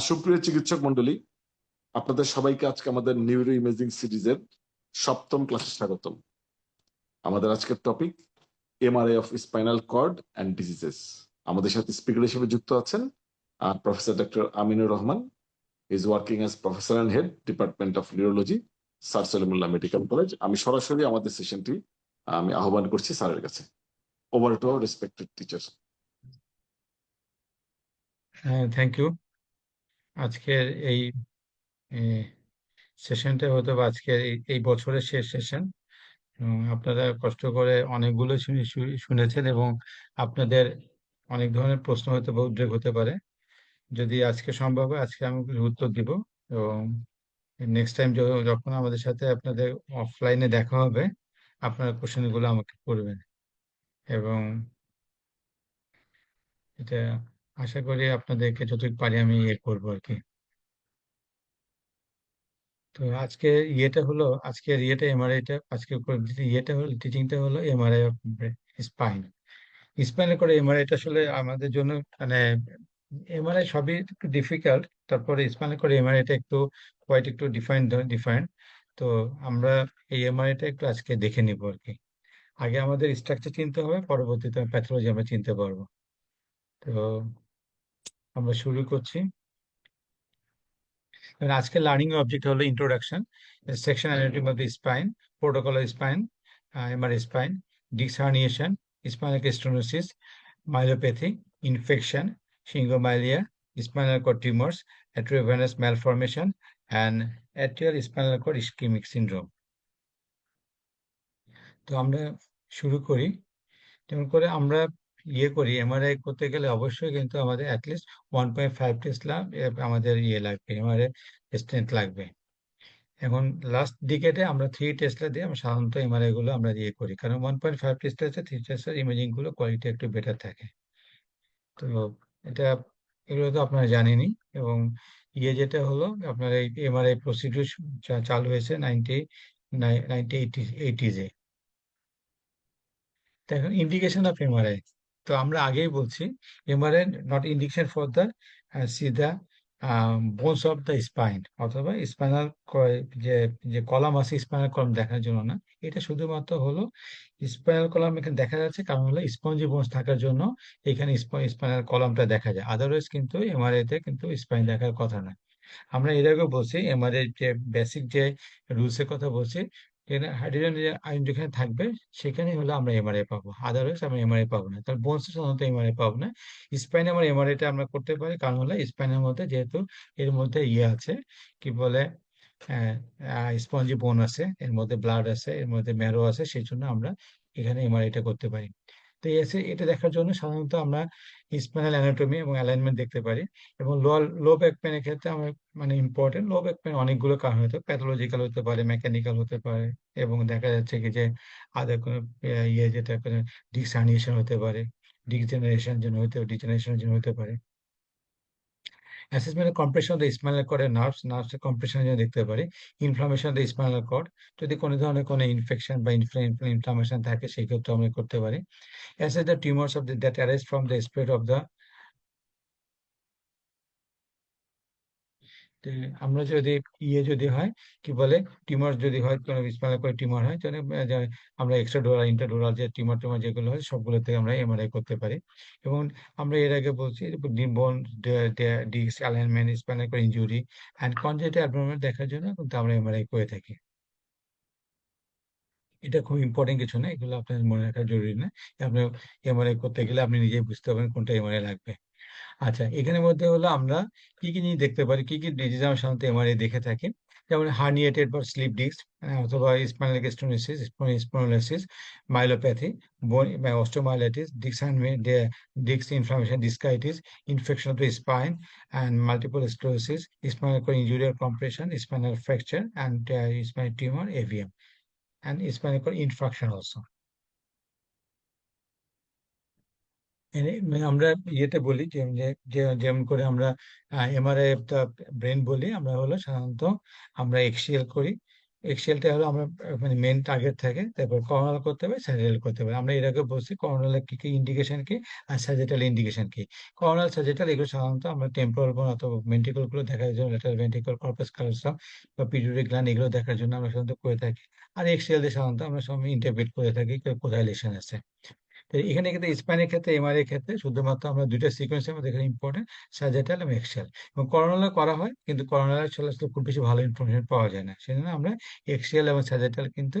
সুপ্রিয় চিকিৎসক মন্ডলী, আপনাদের সবাইকে আজকে আমাদের নিউরো ইমেজিং সিরিজের সপ্তম ক্লাসে স্বাগতম। আমাদের আজকের topic MRI of spinal cord and diseases. আমাদের সাথে স্পিকার হিসেবে যুক্ত আছেন professor doctor Aminur Rahman. Is working as professor and head department of neurology, sir Salimullah medical college. আমি সরাসরি আমাদের সেশনটি আমি আহ্বান করছি স্যারের কাছে। Over to our respected teacher. হ্যাঁ, থ্যাংক ইউ। আজকের এই সেশনটা হয়তো বা আজকের এই বছরের শেষ সেশন। আপনারা কষ্ট করে অনেকগুলো শুনেছেন এবং আপনাদের অনেক ধরনের প্রশ্ন হয়তো বা উদ্রেক হতে পারে। যদি আজকে সম্ভব হয় আজকে আমি কিছু উত্তর দিব, এবং নেক্সট টাইম যখন আমাদের সাথে আপনাদের অফলাইনে দেখা হবে আপনার কোশ্চেনগুলো আমাকে করবেন, এবং এটা আশা করি আপনাদেরকে যতটুকু পারি আমি করবো আর কি। তো আজকের এমআরআইটা ইয়েটা হলো টিচিংটা হলো এমআরআই অফ স্পাইন। স্পাইনের করে এমআরআইটা আসলে আমাদের জন্য মানে এমআরআই সবই একটু ডিফিকাল্ট, তারপরে স্পাইনের করে এমআরআইটা একটু ডিফারেন্ট। তো আমরা এই এমআরআইটা একটু আজকে দেখে নিব আর কি। আগে আমাদের স্ট্রাকচার চিনতে হবে, পরবর্তীতে প্যাথোলজি আমরা চিনতে পারবো। তো আমরা শুরু করছি। And আজকে লার্নিং অবজেক্ট হলো introduction, section anatomy of the spine, protocol spine, MRI spine, disc herniation, spinal stenosis, myelopathy, infection, syringomyelia, spinal cord tumours, arteriovenous malformation and atrial spinal cord ischemic syndrome. তো আমরা শুরু করি। যেমন করে আমরা করি এমআরআই করতে গেলে অবশ্যই কিন্তু আমাদের অ্যাটলিস্ট 1.5 টেসলা আমাদের লাগবে, এমআরআই স্ট্রেন্থ লাগবে। এখন লাস্ট ডিকেটে আমরা 3 টেসলা দিয়ে আমরা সাধারণত এমআরআই গুলো আমরা করি, কারণ 1.5 টেসলা 3 টেসলার ইমেজিং গুলো কোয়ালিটি একটু বেটার থাকে। তো এটা এগুলো তো আপনারা জানেনই। এবং যেটা হলো আপনার এই এমআরআই প্রসিডিউর চালু হয়েছে 1980s-এ। তো এখন ইন্ডিকেশন অফ এমআরআই, তো আমরা আগেই বলছি MRI not indication for the সিধা বোনস অফ দ্য স্পাইন, অথবা স্পাইনাল যে যে কলাম আছে স্পাইনাল কলাম দেখার জন্য না। এটা শুধুমাত্র হলো স্পাইনাল কলাম এখানে দেখা যাচ্ছে কারণ হলো স্পঞ্জি বোনস থাকার জন্য এখানে স্পাইনাল কলামটা দেখা যায়, আদারওয়াইজ কিন্তু এমআরআই তে কিন্তু স্পাইন দেখার কথা না। আমরা এর আগেও বলছি এমআরআই যে বেসিক যে রুলস এর কথা বলছি, এখানে হাইড্রোজেন আয়ন যেখানে থাকবে সেখানে হলো আমরা এমআরআই পাবো, আদারওয়াইজ আমরা এমআরআই পাবো না। তাহলে বোনস সাধারণত এমআরআই পাবো না। স্পাইনে আমরা এমআরআইটা আমরা করতে পারি, কারণ হলো স্পাইনের মধ্যে যেহেতু এর মধ্যে আছে কি বলে স্পঞ্জি বোন আছে, এর মধ্যে ব্লাড আছে, এর মধ্যে ম্যারো আছে, সেই জন্য আমরা এখানে এমআরআইটা করতে পারি। তো এটা দেখার জন্য সাধারণত আমরা স্পাইনাল অ্যানাটমি এবং অ্যালাইনমেন্ট দেখতে পারি। এবং লো ব্যাক পেনের ক্ষেত্রে আমরা মানে ইম্পর্টেন্ট, লো ব্যাক পেন অনেকগুলো কারণ হতে প্যাথোলজিক্যাল হতে পারে, মেকানিক্যাল হতে পারে, এবং দেখা যাচ্ছে কি যে আদার কোনো যেটা ডিস্ক হার্নিয়েশন হতে পারে, ডিজেনারেশনের জন্য হতে পারে। Assessment compression of the spinal কর্ডের নার্ভস কম্প্রেশনের জন্য দেখতে পারি। Inflammation of the spinal cord, যদি কোনো ধরনের কোনো ইনফেকশন বা ইনফ্লামেশন থাকে সেই ক্ষেত্রে আমরা করতে পারি। Assess the tumours of that arise from the spread of the, তো আমরা যদি যদি হয় কি বলে টিউমার যদি হয়, কোনো স্পাইনাল কর্ডে টিউমার হয় তাহলে আমরা এক্সট্রাডোরাল ইন্টারডোরাল যে টিউমার যেগুলো হয় সবগুলো থেকে আমরা এমআরআই করতে পারি। এবং আমরা এর আগে বলছি bone disc alignment, spinal cord injury and congenital abnormal দেখার জন্য কিন্তু আমরা এমআরআই করে থাকি। এটা খুব ইম্পর্টেন্ট কিছু না, এগুলো আপনার মনে রাখা জরুরি না। আপনি এমআরআই করতে গেলে আপনি নিজেই বুঝতে পারবেন কোনটা এমআরআই লাগবে। আচ্ছা, এখানের মধ্যে হলো আমরা কি কি জিনিস দেখতে পারি, কি কি ডিজিজ আমরা সাধারণত এমআরআই দেখে থাকি। যেমন হার্নিয়েটেড বা স্লিপ ডিস্ক, অথবা spinal stenosis, spondylolysis, myelopathy, osteomyelitis, disc inflammation, discitis, infection of the spine and multiple sclerosis, spinal cord injury or compression, spinal fracture and spinal tumor, AVM, and spinal cord infarction also. মানে আমরা বলি যেমন করে আমরা MRI brain বলি, আমরা হলো সাধারণত আমরা এক্সিএল করি। এক্সেলটা হলো আমরা মানে মেন টার্গেট থাকে, তারপর কর্নাল করতে হবে, স্যাজিটাল করতে হবে। আমরা এর আগে বলছি কর্নালের কি কি ইন্ডিকেশন কি আর স্যাজিটাল ইন্ডিকেশন কি। কর্নাল স্যাজিটাল এগুলো সাধারণত আমরা টেম্পোরাল বোন অথবা ভেন্ট্রিকল গুলো দেখার জন্য, ল্যাটারাল ভেন্ট্রিকল, কর্পাস ক্যালোসাম বা পিটুইটারি গ্ল্যান্ড এগুলো দেখার জন্য আমরা সাধারণত করে থাকি। আর এক্সেল দিয়ে সাধারণত আমরা সব ইন্টারপ্রেট করে থাকি কোথায় লেশন আছে। তো এখানে কিন্তু স্পাইনের ক্ষেত্রে, এমআরআই এর ক্ষেত্রে শুধুমাত্র আমরা দুইটা সিকোয়েন্সের মধ্যে এখানে ইম্পর্টেন্ট, স্যাজিটাল এবং এক্সিয়াল। এবং করোনালে করা হয়, কিন্তু করোনালে আসলে আসলে খুব বেশি ভালো ইনফরমেশন পাওয়া যায় না, সেজন্য আমরা এক্সিয়াল এবং স্যাজিটাল কিন্তু,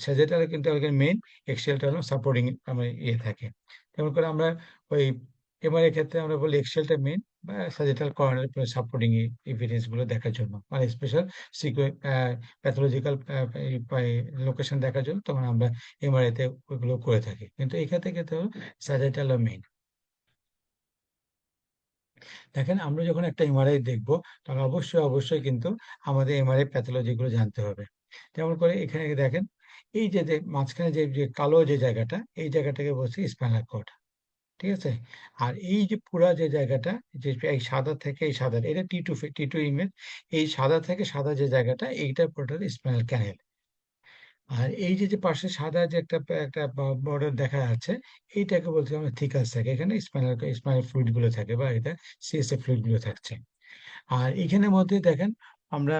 স্যাজিটাল কিন্তু মেইন, এক্সিয়ালটা হলো সাপোর্টিং আমরা ইয়ে থাকে। যেমন করে আমরা ওই এমআরআই এর ক্ষেত্রে আমরা বলি এক্সিয়ালটা মেইন বা স্যাজিটাল, করোনাল সাপোর্টিং এভিডেন্স গুলো দেখার জন্য, মানে স্পেশাল সিকুয়েন্স প্যাথোলজিক্যাল লোকেশন দেখার জন্য তখন আমরা এমআরআই তে ওইগুলো করে থাকি। কিন্তু এক্ষেত্রে ক্ষেত্রে স্যাজিটাল মেইন। দেখেন আমরা যখন একটা এমআরআই দেখবো, তখন অবশ্যই অবশ্যই কিন্তু আমাদের এমআরআই প্যাথোলজি গুলো জানতে হবে। যেমন করে এখানে দেখেন, এই যে যে মাঝখানে যে যে কালো যে জায়গাটা, এই জায়গাটাকে বলছি স্পাইনাল কর্ড, ঠিক আছে। আর এই যে পুরা যে জায়গাটা, যে এই সাদা থেকে এই সাদা, এটা টি টু ইমেজ, এই সাদা থেকে সাদা যে জায়গাটা, এইটা পুরোটা স্পাইনাল ক্যানেল। আর এই যে যে পাশে সাদা যে একটা একটা বর্ডার দেখা যাচ্ছে, এইটাকে বলতে আমরা থিকাস থাকে, এখানে স্পাইনাল স্পাইনাল ফ্লুইড গুলো থাকে বা এটা সিএসএফ ফ্লুইড গুলো থাকছে। আর এখানের মধ্যে দেখেন আমরা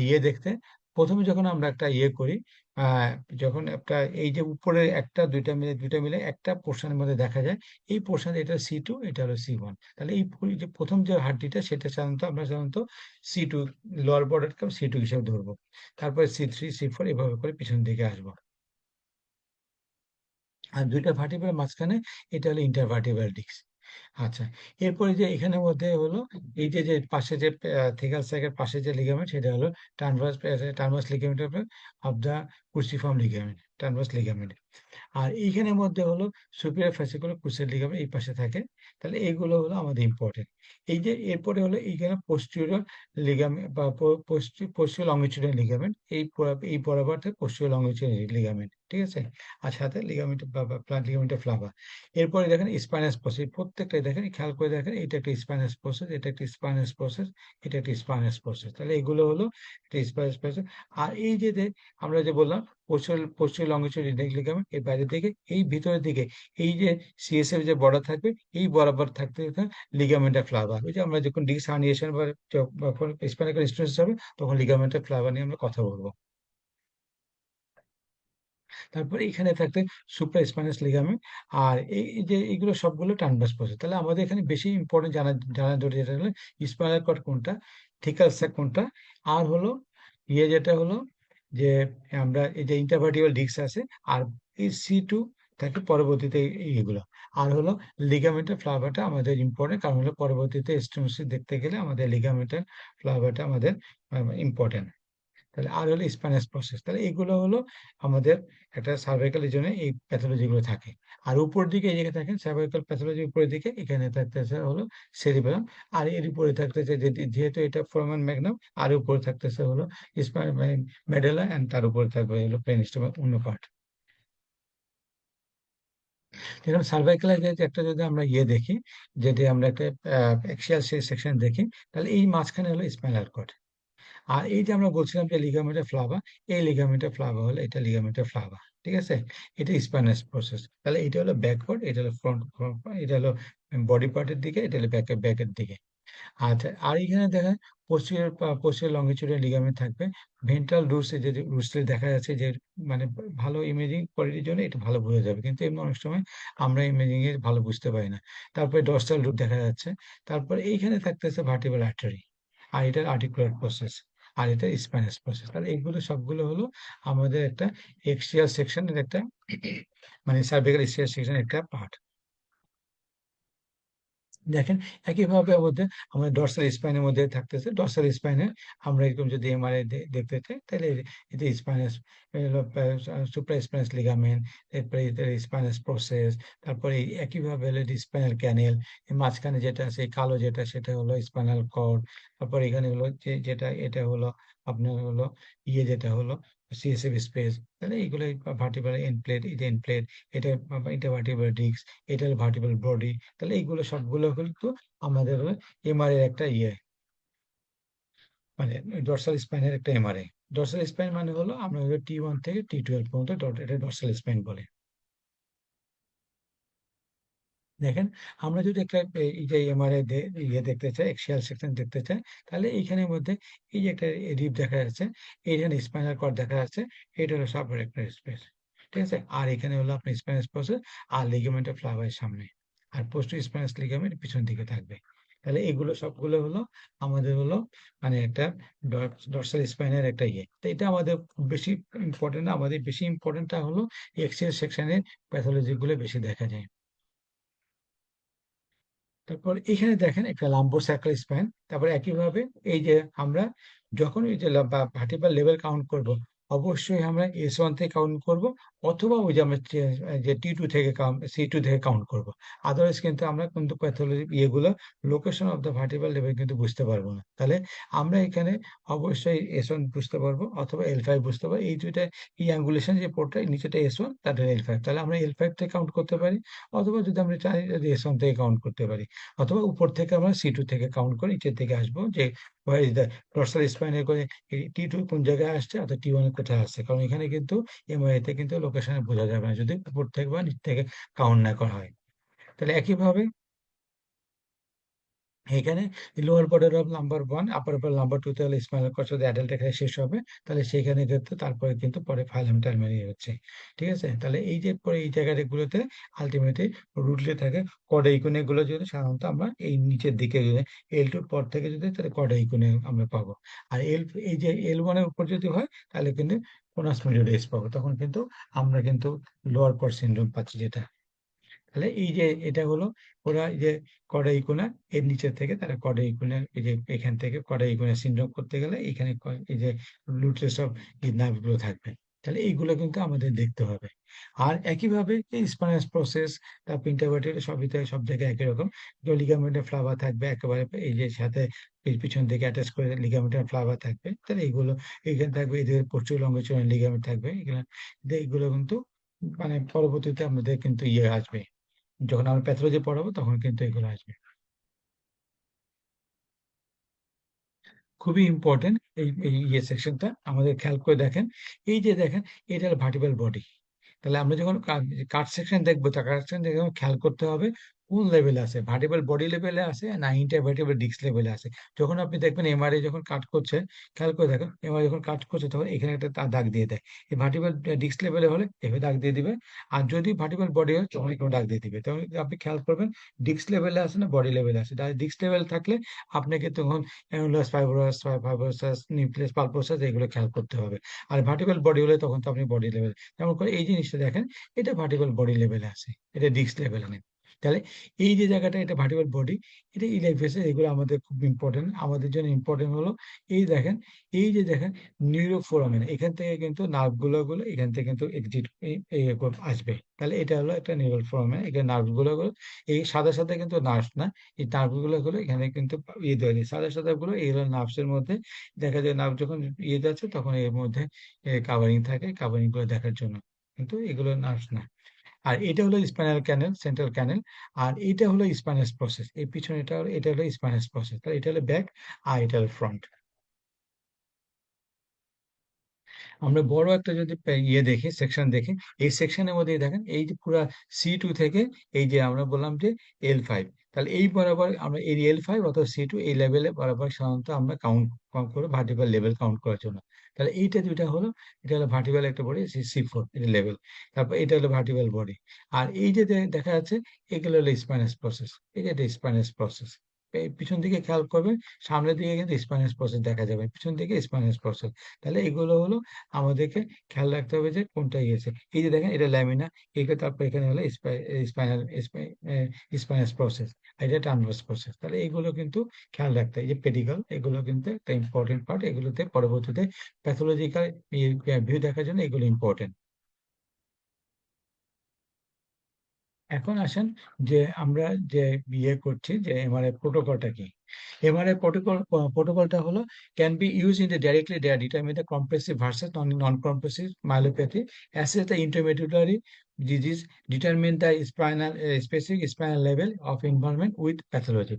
ইয়ে দেখতে, প্রথমে যখন আমরা একটা ইয়ে করি, আহ যখন একটা এই যে উপরে একটা দুইটা মিলে একটা পোর্শনের মধ্যে দেখা যায়, এই পোর্শন, এটা C2, এটা হলো C1। তাহলে এই যে প্রথম যে হাড্ডিটা, সেটা সাধারণত C2, লোয়ার বর্ডারকে C2 হিসেবে ধরবো। তারপরে C3 C4 এভাবে করে পিছন দিকে আসবো। আর দুইটা ভার্টিব্রাল মাঝখানে, এটা হলো ইন্টারভার্টিব্রাল ডিস্ক। আচ্ছা, এরপরে যে এখানের মধ্যে হলো এই যে যে পাশে যে থিকাল স্যাকের পাশে যে লিগামেন্ট, সেটা হলো টার্মাস ligament of the cruciform ligament, টার্মাস লিগামেন্ট। আর এইখানের মধ্যে হলো সুপিরিয়র ফ্যাসিকুলার ক্রুসেট লিগামেন্ট এই পাশে থাকে। তাহলে এইগুলো হলো আমাদের ইম্পর্টেন্ট। এই যে এরপরে হলো এইখানে পোস্টিরিয়র লিগামেন্ট বা পোস্টিরিয়র লংগিটিউডিনাল লিগামেন্ট, এই বরাবর থেকে পোস্টিরিয়র লংগিটিউডিনাল লিগামেন্ট, ঠিক আছে। আর সাথে লিগামেন্ট বা লিগামেন্ট ফ্লাভা। এরপরে দেখেন স্পাইনাস প্রসেস, প্রত্যেকটাই দেখেন, খেয়াল করে দেখেন, এটা একটা স্পাইনাস প্রসেস, এটা একটা স্পাইনাস প্রসেস, এটা একটা স্পাইনাস প্রসেস। তাহলে এগুলো হলো একটা স্পাইনাস প্রসেস। আর এই যে আমরা যে বললাম পোস্টিরিয়র লংগিটিউডিনাল লিগামেন্ট, এর বাইরের দিকে, এই ভিতরের দিকে, এই যে সিএসএফ যে বর্ডার থাকবে, এই বরাবর থাকতে লিগামেন্টা ফ্লাভা। ওই যে আমরা যখন ডিস্ক হার্নিয়েশন বা যখন স্পাইনাল কর্ড স্টিনোসিস হবে, তখন লিগামেন্টা ফ্লাভা নিয়ে আমরা কথা বলবো। তারপরে এখানে থাকতে সুপ্রা স্পাইনাস লিগামেন্ট। আর এই যে এগুলো সবগুলো টার্নাস প্রসেস। তাহলে আমাদের এখানে বেশি ইম্পর্টেন্ট জানা জানা দরকার যেটা হলো স্পাইনাল কর্ড কোনটা, থিকাল স্যাক কোনটা, আর হলো ইয়ে যেটা হলো যে আমরা এই যে ইন্টারভার্টিবল ডিস্ক আছে, আর এই C2 থাকে পরবর্তীতে এইগুলো। আর হলো লিগামেন্টাল ফ্লাভাটা আমাদের ইম্পর্টেন্ট, কারণ হলো পরবর্তীতে স্টেনোসিস দেখতে গেলে আমাদের লিগামেন্টাল ফ্লাভাটা আমাদের ইম্পর্টেন্ট। তাহলে আর হলো স্পাইনাস প্রসেস। তাহলে এগুলো হলো আমাদের একটা সার্ভাইকাল জন্য এই প্যাথোলজি গুলো থাকে। আর উপর দিকে এই জায়গায় থাকেন সার্ভাইকাল প্যাথোলজি, উপরের দিকে এখানে থাকতেছে হলো সেরিবেলাম। আর এর উপরে থাকতেছে যেহেতু এটা ফোরামেন ম্যাগনাম, আর উপরে থাকতেছে হলো মেডেলা, এন্ড তার উপরে থাকবে হলো ব্রেনস্টেম অন্য পার্ট। যেরকম সার্ভাইকালের যে একটা যদি আমরা ইয়ে দেখি, যদি আমরা একটা অ্যাক্সিয়াল সেকশন দেখি, তাহলে এই মাঝখানে হলো স্পাইনাল কর্ড। আর এই যে আমরা বলছিলাম যে লিগামেন্টার ফ্লাভা, এই লিগামেন্টার ফ্লাভা হলো, এটা লিগামেন্টার ফ্লাভা, ঠিক আছে। এটা স্পাইনাস প্রসেস। তাহলে এটা হলো ব্যাকওয়ার্ড, এটা হলো ফ্রন্ট, এটা হলো বডি পার্টের দিকে, এটা হলো ব্যাকের দিকে। আচ্ছা, আর এখানে দেখেন পোস্টেরিয়র লংগিটিউডিনাল লিগামেন্ট থাকবে। ভেন্ট্রাল রুটস, যে রুটস দেখা যাচ্ছে যে, মানে ভালো ইমেজিং কোয়ালিটির জন্য এটা ভালো বোঝা যাবে, কিন্তু এমনি অনেক সময় আমরা ইমেজিং এ ভালো বুঝতে পারি না। তারপরে ডর্সাল রুট দেখা যাচ্ছে। তারপর এইখানে থাকতেছে ভার্টিব্রাল আর্টারি, আর এটা আর্টিকুলার প্রসেস, আর এটা স্পাইনাস প্রসেস। তাহলে এগুলো সবগুলো হলো আমাদের একটা এক্সিয়াল সেকশনের একটা মানে সার্ভিক্যাল এক্সিয়াল সেকশনের একটা পার্ট। দেখেন একইভাবে আমাদের আমাদের ডর্সাল স্পাইনের মধ্যে থাকতেছে, ডর্সাল স্পাইনে আমরা এরকম যদি এমআরআই দেখতে চাই, তাহলে এই যে স্পাইনাস, সুপ্রা স্পাইনাস লিগামেন্ট, এরপরে স্পাইনাস প্রসেস, তারপরে একইভাবে হলো স্পাইনাল ক্যানেল, মাঝখানে যেটা আছে এই কালো যেটা, সেটা হলো স্পাইনাল কর্ড। তারপর এখানে হলো যেটা এটা হলো আপনার হলো ইয়ে যেটা হলো সিএসএফ স্পেস। তাহলে এইগুলো ভার্টিব্রাল এন্ড প্লেট, এটা এন্ড প্লেট, এটা ভার্টিব্রাল ডিস্ক, এটা ভার্টিব্রাল বডি। তাহলে এইগুলো সবগুলো কিন্তু আমাদের এমআর এর একটা ইয়ে মানে ডর্সাল স্পাইনের একটা এমআরআই। ডর্সাল স্পাইন মানে হলো আমরা T1 থেকে T12 পর্যন্ত এটা ডর্সাল স্পাইন বলে। দেখেন, আমরা যদি একটা এই যে এমআরআই ইয়ে দেখতে চাই, এক্সিয়াল সেকশন দেখতে চাই, তাহলে এইখানের মধ্যে এই যে একটা রিব দেখা যাচ্ছে, এইখানে স্পাইনাল কর্ড দেখা যাচ্ছে, এটা হলো সাবরেক্টার স্পেস। ঠিক আছে, আর এখানে হলো আপনার স্পাইনাস প্রসেস আর লিগামেন্টাল ফ্লাভারের সামনে, আর পোস্ট স্পাইনাস লিগামেন্ট পিছন দিকে থাকবে। তাহলে এগুলো সবগুলো হলো আমাদের হলো মানে একটা ডর্সাল স্পাইনের একটা ইয়ে। তো এটা আমাদের খুব বেশি ইম্পর্টেন্ট না, আমাদের বেশি ইম্পর্টেন্টটা হলো এক্সিয়াল সেকশনের প্যাথোলজি গুলো বেশি দেখা যায়। তারপর এখানে দেখেন একটা লাম্বোসার্কাল স্পাইন। তারপর একইভাবে এই যে আমরা যখন এই যে ভার্টিব্রাল লেভেল কাউন্ট করব, অবশ্যই আমরা S1 থেকে কাউন্ট করব, অথবা ওই যে আমরা যে T2 থেকে C2 থেকে কাউন্ট করব। আদারওয়াইজ কিন্তু আমরা কিন্তু প্যাথোলজি ইয়েগুলো location of the vertebral level কিন্তু বুঝতে পারবো না। তাহলে আমরা এখানে অবশ্যই S1 বুঝতে পারবো অথবা L5 বুঝতে পারবো। এই দুইটা এই অ্যাঙ্গুলেশন যে পোর্টটা নিচেটা S1, তারপরে L5, তাহলে আমরা L5 থেকে কাউন্ট করতে পারি, অথবা যদি আমরা চাই যদি S1 থেকে কাউন্ট করতে পারি, অথবা উপর থেকে আমরা C2 থেকে কাউন্ট করে নিচের দিকে আসবো যে ডর্সাল স্পাইনের করে T2 কোন জায়গায় আসছে অর্থাৎ T1 কোথায় আসছে, কারণ এখানে কিন্তু এমআরআই তে কিন্তু লোকেশনে বোঝা যাবে না যদি উপর থেকে বা নিচ থেকে কাউন্ট না করা হয়। তাহলে একইভাবে এখানে lower border of number 1, upper border number 2 তে হলে স্পাইনাল কর্ড যদি অ্যাডাল্ট এখানে শেষ হবে, তাহলে সেখানে কিন্তু তারপরে কিন্তু পরে ফাইলাম টার্মিনালি হচ্ছে। ঠিক আছে, তাহলে এই যে পরে এই জায়গাগুলোতে আলটিমেটলি রুটলে থাকে কর্ড ইকুনে গুলো, যদি সাধারণত আমরা এই নিচের দিকে যদি L2 পর থেকে যদি, তাহলে কর্ড ইকুনে আমরা পাবো। আর এই যে L1 এর উপর যদি হয়, তাহলে কিন্তু কোনাস মেজর পাবো, তখন কিন্তু আমরা কিন্তু লোয়ার কর্ড সিনড্রোম পাচ্ছি যেটা। তাহলে এই যে এটা হলো ওরা এই যে কডাইকুনা এর নিচে থেকে তারা কডাইকুনা, এই যে এখান থেকে কডাইকুনা সিনড্রোম করতে গেলে এখানে এই যে লুটেস অফ এই নার্ভ গুলো থাকবে। তাহলে এইগুলো কিন্তু আমাদের দেখতে হবে। আর একইভাবে এই স্পাইনাস প্রসেস, তারপর ইন্টারভার্টেব্রাল সব জায়গায় একই রকম, লিগামেন্টাল ফ্লাভা থাকবে একেবারে এই যে সাথে পিছন থেকে অ্যাটাচ করে লিগামেন্টাল ফ্লাভা থাকবে। তাহলে এইগুলো এখানে থাকবে, এদের প্রচুর লঙ্গিচুডাল লিগামেন্ট থাকবে এগুলো। এইগুলো কিন্তু মানে পরবর্তীতে আমাদের কিন্তু ইয়ে আসবে, যখন আমরা প্যাথোলজি পড়াবো তখন কিন্তু এগুলো আসবে। খুবই ইম্পর্টেন্ট এই এই ইয়ে সেকশনটা আমাদের খেয়াল করে দেখেন। এই যে দেখেন, এটা হলো ভার্টিব্রাল বডি। তাহলে আমরা যখন কাট সেকশন দেখবো, তা কাট সেকশন দেখে আমার খেয়াল করতে হবে কোন লেভেলে আছে, ভার্টিব্রাল বডি লেভেলে আছে না ইন্টারভার্টিব্রাল ডিস্ক লেভেলে আছে। যখন আপনি দেখবেন এমআরআই যখন কাট করছে, খেয়াল করে দেখেন এমআরআই যখন কাট করছে তখন এখানে একটা দাগ দিয়ে দেয়। এই ভার্টিব্রাল ডিস্ক লেভেলে হলে এভাবে দাগ দিয়ে দিবে, আর যদি ভার্টিব্রাল বডি হয় তখন এখানে দাগ দিয়ে দিবে। তখন আপনি খেয়াল করবেন ডিস্ক লেভেলে আছে না বডি লেভেলে আছে। ডিস্ক লেভেল থাকলে আপনাকে তখন অ্যানুলাস ফাইব্রোসাস নিউক্লিয়াস পালপোসাস এগুলো খেয়াল করতে হবে। আর ভার্টিব্রাল বডি হলে তখন তো আপনি বডি লেভেল, যেমন করে এই জিনিসটা দেখেন, এটা ভার্টিক্যাল বডি লেভেলে আছে, এটা ডিস্ক লেভেলে নেই। তাহলে এই যে জায়গাটা এটা ভার্টিক্যাল বডি, এটা ইলেভেশন, এগুলো আমাদের খুব ইম্পর্টেন্ট। আমাদের জন্য ইম্পর্টেন্ট হলো এই দেখেন, এই যে দেখেন নিউরোফোরামেন, এখান থেকে কিন্তু নার্ভ গুলো এখান থেকে কিন্তু এক্সিট আসবে। তাহলে এটা হলো একটা নিউরাল ফোরামেন, এখানে নার্ভ গুলো এই সাদা সাদা কিন্তু নার্ভ না, এই নার্ভ গুলো এখানে কিন্তু ইয়ে দেওয়া যায়, সাদা সাদা গুলো এই হলো নার্ভস এর মধ্যে। দেখা যায় নার্ভ যখন ইয়ে যাচ্ছে তখন এর মধ্যে কাভারিং থাকে, কাভারিং গুলো দেখার জন্য, কিন্তু এগুলো নার্ভস না। আর এটা হলো স্পাইনাল ক্যানেল, সেন্ট্রাল ক্যানেল। আর এটা হলো স্পাইনাস প্রসেস, এই পিছনে এটা হলো স্পাইনাস প্রসেস। তাহলে এটা হলো ব্যাক আর এটা হলো ফ্রন্ট। আমরা বড় একটা যদি ইয়ে দেখি, সেকশন দেখি, এই সেকশনের মধ্যে দেখেন এই যে পুরা C2 থেকে এই যে আমরা বললাম যে L5, তাহলে এই বরাবর আমরা এই L5 অথবা C2 এই লেভেলে বরাবর সাধারণত আমরা কাউন্ট করে ভার্টিক্যাল লেভেল কাউন্ট করার জন্য। তাহলে এইটা দুইটা হলো, এটা হলো ভার্টিক্যাল একটা বডি C4 এটা লেভেল, তারপর এটা হলো ভার্টিক্যাল বডি। আর এই যে দেখা যাচ্ছে এগুলো হলো স্পাইনাস প্রসেস, এই যে স্পাইনাস প্রসেস। পিছন দিকে খেয়াল করবেন, সামনের দিকে কিন্তু স্পাইনাস প্রসেস দেখা যাবে, পিছন দিকে স্পাইনাস প্রসেস। তাহলে এগুলো হলো আমাদেরকে খেয়াল রাখতে হবে যে কোনটা ইয়েছে। এই যে দেখেন এটা ল্যামিনা, একে তারপর এখানে হলো স্পাইনাল স্পাইনাস প্রসেস, আর এটা ট্রান্সভার্স প্রসেস। তাহলে এগুলো কিন্তু খেয়াল রাখতে হয়। এই যে পেডিকল, এগুলো কিন্তু একটা ইম্পর্টেন্ট পার্ট, এগুলোতে পরবর্তীতে প্যাথোলজিক্যাল ভিউ দেখার জন্য এগুলো ইম্পর্টেন্ট। এখন আসেন যে আমরা যে বিয়ে করছি যে এমআরআই প্রোটোকলটা কি। এমআরআই প্রোটোকলটা হলো can be use in the directly determine the compressive versus non compressive myelopathy, assess the intermediary disease, determine the spinal specific spinal level of involvement with pathology.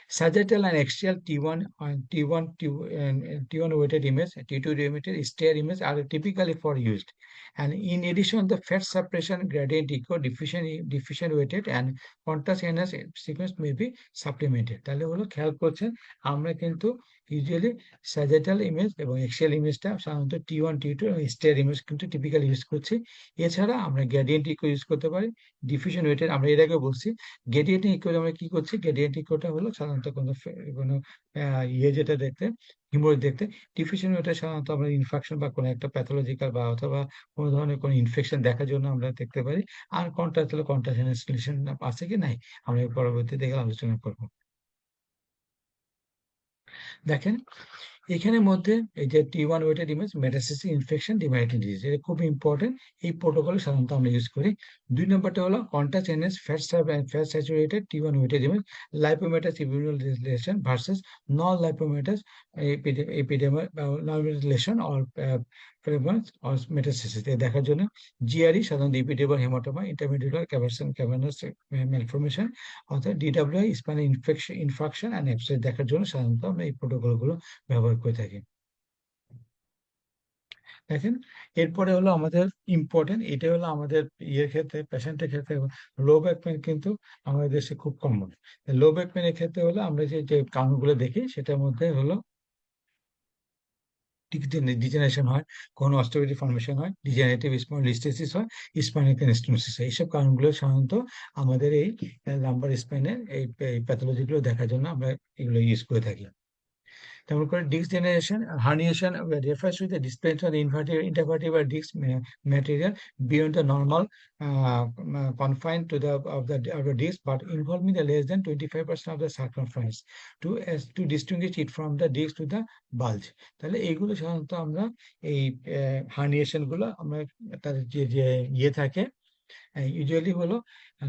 Sagittal and axial T1 and T1 weighted image, T2 weighted stair image are typically for used. And in addition, the fat suppression gradient echo diffusion weighted and contrast enhanced sequence may be supplemented. তাহলে হলো খেয়াল করছেন আমরা কিন্তু usually স্যাজেটাল image এবং axial ইমেজটা সাধারণত T1 T2 এবং স্টেয়ার ইমেজ কিন্তু টিপিক্যালি ইউজ করছি। এছাড়া আমরা গ্রেডিয়েন্ট ইকো ইউজ করতে পারি, ডিফিউশন ওয়েটেড আমরা এর আগে বলছি। গ্রেডিয়েন্ট ইকো আমরা কি করছি, গ্রেডিয়েন্ট ইকোটা হলো সাধারণত কোনো যেটা দেখতে হিমোরেজ দেখতে, ডিফিউশন ওয়েটেড সাধারণত আমরা ইনফেকশন বা কোনো একটা প্যাথোলজিক্যাল বা অথবা কোনো ধরনের কোনো ইনফেকশন দেখার জন্য আমরা দেখতে পারি। আর কন্ট্রাস্ট হলো কন্ট্রাস্টেশন আছে কি নাই আমরা পরবর্তীতে এগুলো আলোচনা করবো। দেখেন এখানে মধ্যে এই যে T1 weighted image metastasis infection demyelinating disease, এটা খুব ইম্পর্টেন্ট। এই প্রোটোকল সাধারণত আমরা ইউজ করি। 2 নম্বরটা হলো contact NS fat saturated T1 weighted image lipomatous immunal relation versus non lipomatous epidemic relation or prevalence or metastasis দেখার জন্য জিআরই সাধারণত epidermal haematoma intermediate cavernous malformation অর্থাৎ DWI spinal infection and abscess দেখার জন্য সাধারণত আমরা এই প্রোটোকলগুলো ব্যবহার করে থাকি। দেখেন এরপরে হলো আমাদের ইম্পর্টেন্ট, এটা হলো আমাদের ইয়ের ক্ষেত্রে পেশেন্টের ক্ষেত্রে লো ব্যাক পেন কিন্তু আমাদের দেশে খুব কমন। লো ব্যাক পেনের ক্ষেত্রে হলো আমরা যে যে কারণগুলো দেখি সেটার মধ্যে হলো ডিজেনারেশন হয়, কোনো অস্টিওপেথিক ফর্মেশন হয়, ডিজেনারেটিভ স্পন্ডিলোলিস্থেসিস হয়, স্পাইনাল স্টেনোসিস হয়। এইসব কারণগুলো সাধারণত আমাদের এই লাম্বার স্পাইনের এই প্যাথোলজিগুলো দেখার জন্য আমরা এগুলো ইউজ করে থাকি। তেমন করে disc generation herniation refers to the displacement of the intervertebral disc material beyond the normal confined to the disc, but involving the less than 25% of the circumference to distinguish it from the disc to the bulge. তাহলে এইগুলো সাধারণত আমরা এই herniation গুলো আমরা তাদের যে যে ইয়ে থাকে ইউজুয়ালি হলো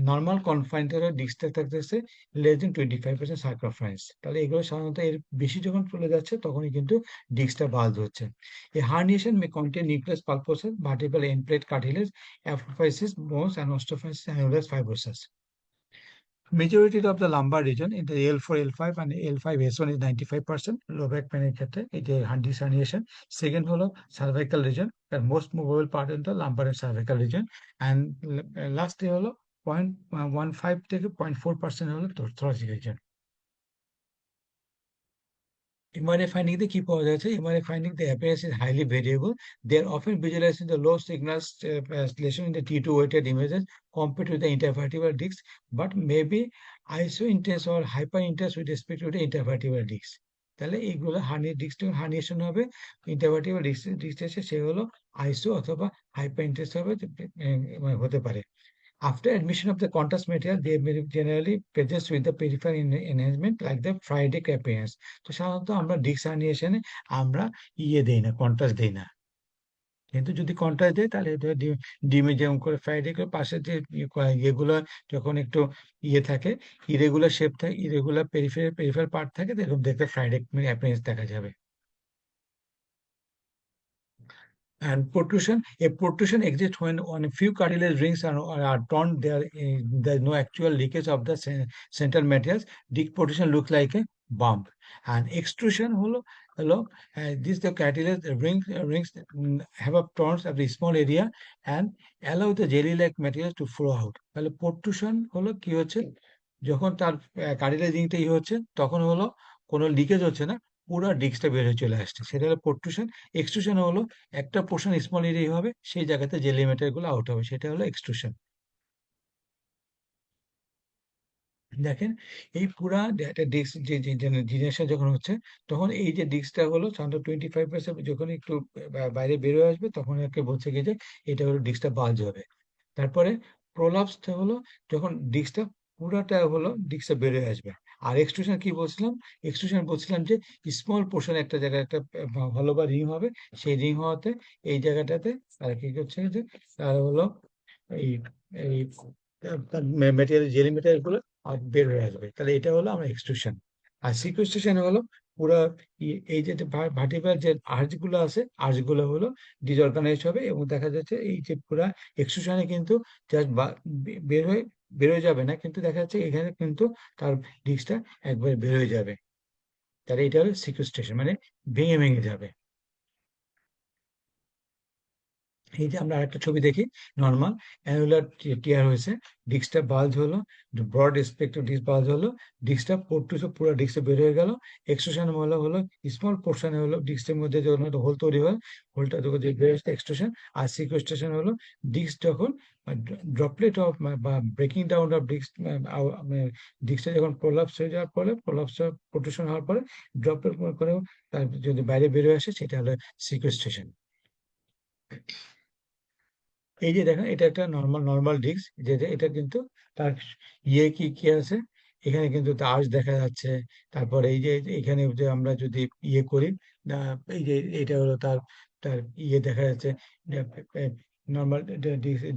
নর্মাল কনফাইন্ডারের ডিস্কটা থাকতেছে লেস দেন 25% সার্কামফারেন্স। তাহলে এগুলো সাধারণত এর বেশি যখন চলে যাচ্ছে তখনই কিন্তু ডিস্কটা বাল্জ হচ্ছে। এই herniation may contain nucleus pulposus vertebral end plate cartilage apophysis bones and osteophytes annular fibrosus. Majority of the lumbar region in the L4, L5 and L5 S1 is 95%. Low back pain এর ক্ষেত্রে এই যে disc herniation. Second হলো cervical region, the most movable part in the lumbar and cervical region. And last হলো 0.15 থেকে 0.4% হলো thoracic region. MRI finding the key যাচ্ছে MRI finding the appearance is highly variable. They are often visualized in the low signal lesion in the T2 weighted images compared to the intervertebral discs, but may be iso-intense or hyper-intense with respect to the intervertebral discs. তাহলে এইগুলো herniation হবে, intervertebral disk এসে সে হলো আইসো অথবা hyper intense হবে হতে পারে। After admission of the contrast material, they may generally present with the peripheral enhancement like the Friday appearance. তো সাধারণত আমরা ডিস্ক হার্নিয়েশনে আমরা দেই না, কন্ট্রাস্ট দেই না। কিন্তু যদি কন্ট্রাস্ট দেয় তাহলে ডিমে যেমন করে ফ্রাইডে করে পাশে যে ইয়েগুলো যখন একটু থাকে ইরেগুলার শেপ থাকে, ইরেগুলার পেরিফেরাল পার্ট থাকে, এরকম দেখতে ফ্রাইডে অ্যাপিয়ারেন্স দেখা যাবে। And a protrusion exists when on a few cartilage rings are torn. There is no actual leakage of the central materials. This protrusion looks like a bump. And extrusion holo this the cartilage rings have a turns of the small area and allow the jelly-like materials to flow out. তাহলে protrusion হলো কি হচ্ছে, যখন তার cartilage রিংটা হচ্ছে তখন হলো কোনো লিকেজ হচ্ছে না, পুরো ডিস্কটা বের হয়ে চলে আসছে, সেটা হলো প্রোট্রুশন। এক্সট্রুশন হলো একটা পোর্শন স্মল এরিয়া হবে, সেই জায়গাতে জেলি ম্যাটেরিয়াল গুলো আউট হবে, সেটা হলো এক্সট্রুশন। দেখেন এই পুরা একটা ডিস্ক যে জেনারেশন যখন হচ্ছে তখন এই যে ডিস্কটা হলো সাধারণত 25% যখন একটু বাইরে বের হয়ে আসবে তখন একে বলছে কি যে এটা হলো ডিস্কটা বাল্জ হবে। তারপরে প্রোলাপসটা হলো যখন ডিস্কটা পুরাটা হলো ডিস্কটা বের হয়ে আসবে। আর এক্সট্রুশন কি বলছিলাম, এক্সট্রুশন বলছিলাম যে স্মল পোর্শন একটা জায়গায় একটা হলো বা রিং হবে, সেই রিং হওয়াতে এই জায়গাটাতে তারা কি করছে যে তারা হলো এই এই মেটেরিয়াল জেলি মেটেরিয়াল গুলো আর বের হয়ে আসবে, তাহলে এটা হলো আমার এক্সট্রুশন। আর সিকোয়েস্ট্রেশন হলো পুরা এই যে ভার্টিব্রাল যে আর্চ গুলো আছে, আর্চ গুলো হলো ডিসঅর্গানাইজ হবে, এবং দেখা যাচ্ছে এই যে পুরা এক্সট্রুশনে কিন্তু জাস্ট বের হয়ে যাবে না, কিন্তু দেখা যাচ্ছে এখানে কিন্তু তার ডিস্কটা একবারে বের হয়ে যাবে। তাহলে এটা হলো সিকুয়েস্ট্রেশন, মানে ভেঙে ভেঙে যাবে। এই যে আমরা আরেকটা ছবি দেখি, নর্মাল অ্যানুলার টিয়ার হয়েছে, ডিস্কটা বাল্জ হলো, ব্রড স্পেক্ট্রাল ডিস্ক বাল্জ হলো, ডিস্কটা পুরো ডিস্কটা বের হয়ে গেল। এক্সট্রুশন হলো হলো স্মল পোর্শনে হলো ডিস্কের মধ্যে যখন একটা হোল তৈরি হয়, হোলটা যখন যে বের হচ্ছে এক্সট্রুশন। আর সিকুয়েস্ট্রেশন হলো ডিস্ক যখন ড্রপলেট অফ বা ব্রেকিং ডাউন অফ ডিস্ক, ডিস্কটা যখন প্রলাপস হয়ে যাওয়ার পরে, প্রলাপস প্রোট্রুশন হওয়ার পরে ড্রপলেট করে তার যদি বাইরে বের হয়ে আসে, সেটা হলো সিকুয়েস্ট্রেশন। এই যে দেখেন, এটা একটা নর্মাল ডিস্ক, যে এটা কিন্তু তার কি কি আছে, এখানে কিন্তু তার আর্চ দেখা যাচ্ছে। তারপরে এই যে এখানে যে আমরা যদি করি, এই যে এটা হলো তার তার দেখা যাচ্ছে, নর্মাল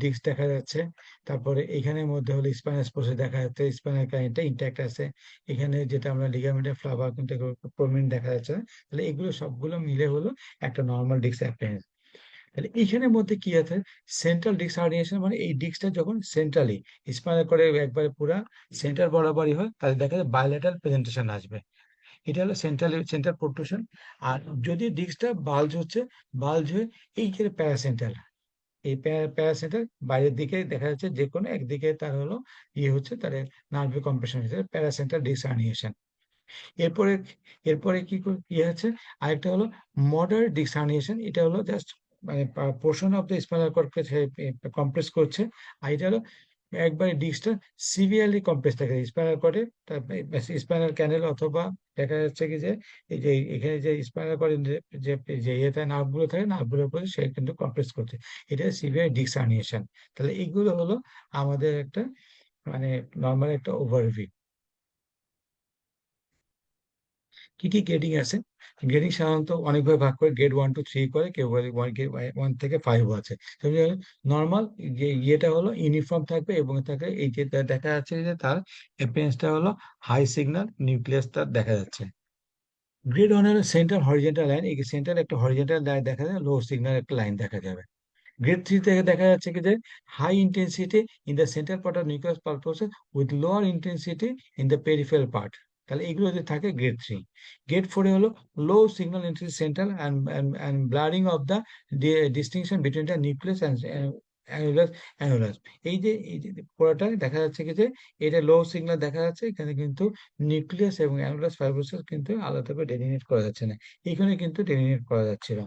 ডিস্ক দেখা যাচ্ছে। তারপরে এখানের মধ্যে হলো স্পাইনাস প্রসেস দেখা যাচ্ছে, স্পাইনাল কানেক্টটা ইন্ট্যাক্ট আছে। এখানে যেটা আমরা লিগামেন্টের ফ্লাভার কিন্তু প্রমিনেন্ট দেখা যাচ্ছে। তাহলে এগুলো সবগুলো মিলে হলো একটা নর্মাল ডিস্ক অ্যাপিয়ারেন্স। তাহলে এইখানের মধ্যে কি আছে, সেন্ট্রাল ডিস্ক হার্নিয়েশন, মানে এই ডিস্কটা যখন সেন্ট্রালি স্পাইনাল করে একবারে পুরা সেন্টার বরাবরই হয়, তাহলে দেখা যায় বায়োলেটারাল প্রেজেন্টেশন আসবে। এটা হলো সেন্ট্রাল প্রোট্রুশন। আর যদি ডিস্কটা বাল্জ হচ্ছে, বাল্জ হয়ে এই যে প্যারাসেন্টাল, এই প্যারাসেন্টাল বাইরের দিকে দেখা যাচ্ছে, যে কোনো একদিকে তার হলো হচ্ছে, তার নার্ভে কম্প্রেশন হচ্ছে, প্যারাসেন্টাল ডিস্ক হার্নিয়েশন। এরপরে এরপরে কি আছে, আরেকটা হলো মডারেট ডিস্ক হার্নিয়েশন। এটা হলো জাস্ট মানে পোর্শন অফ দ্য স্পাইনাল কর্ডকে কম্প্রেস করছে। আর এটা হলো একবারে ডিস্কটা সিভিয়ারলি কম্প্রেস থাকে স্পাইনাল কর্ডে, স্পাইনাল ক্যানেল, অথবা দেখা যাচ্ছে কি যে এই যে এখানে যে স্পাইনাল কর্ডে যে যে ইয়েতে নার্ভগুলো থাকে, নার্ভগুলোর উপরে সে কিন্তু কম্প্রেস করছে। এটা সিভিয়ার ডিস্ক হার্নিয়েশন। তাহলে এইগুলো হলো আমাদের একটা মানে নর্মাল একটা ওভারভিউ। কি কি গ্রেডিং আছে? গ্রেডিং সাধারণত অনেকভাবে ভাগ করে, গ্রেড 1 to 3 করে, কেউ বলে 1 থেকে 5 আছে। নর্মাল যে হলো ইউনিফর্ম থাকবে, এবং তাকে এই যে দেখা যাচ্ছে যে তার অ্যাপিয়ারেন্সটা হলো হাই সিগন্যাল নিউক্লিয়াস তার দেখা যাচ্ছে। গ্রেড 1 হলো সেন্ট্রাল হরিজেন্টাল লাইন, এই সেন্ট্রাল একটা হরিজেন্টাল লাইন দেখা যায়, লো সিগন্যাল একটা লাইন দেখা যাবে। গ্রেড 3 থেকে দেখা যাচ্ছে কি যে high intensity in the central part of nucleus pulposus with lower intensity in the peripheral part. তাহলে এগুলো যদি থাকে গ্রেড 3। গ্রেড 4 হলো low signal intensity central and blurring of the distinction between the nucleus and annulus annulus. এই যে পুরোটা দেখা যাচ্ছে কি যে এটা লো সিগন্যাল দেখা যাচ্ছে, এখানে কিন্তু নিউক্লিয়াস এবং অ্যানুলাস ফাইব্রোসিস কিন্তু আলাদা করে ডেলিনেট করা যাচ্ছে না, এখানে কিন্তু ডেলিনেট করা যাচ্ছিল।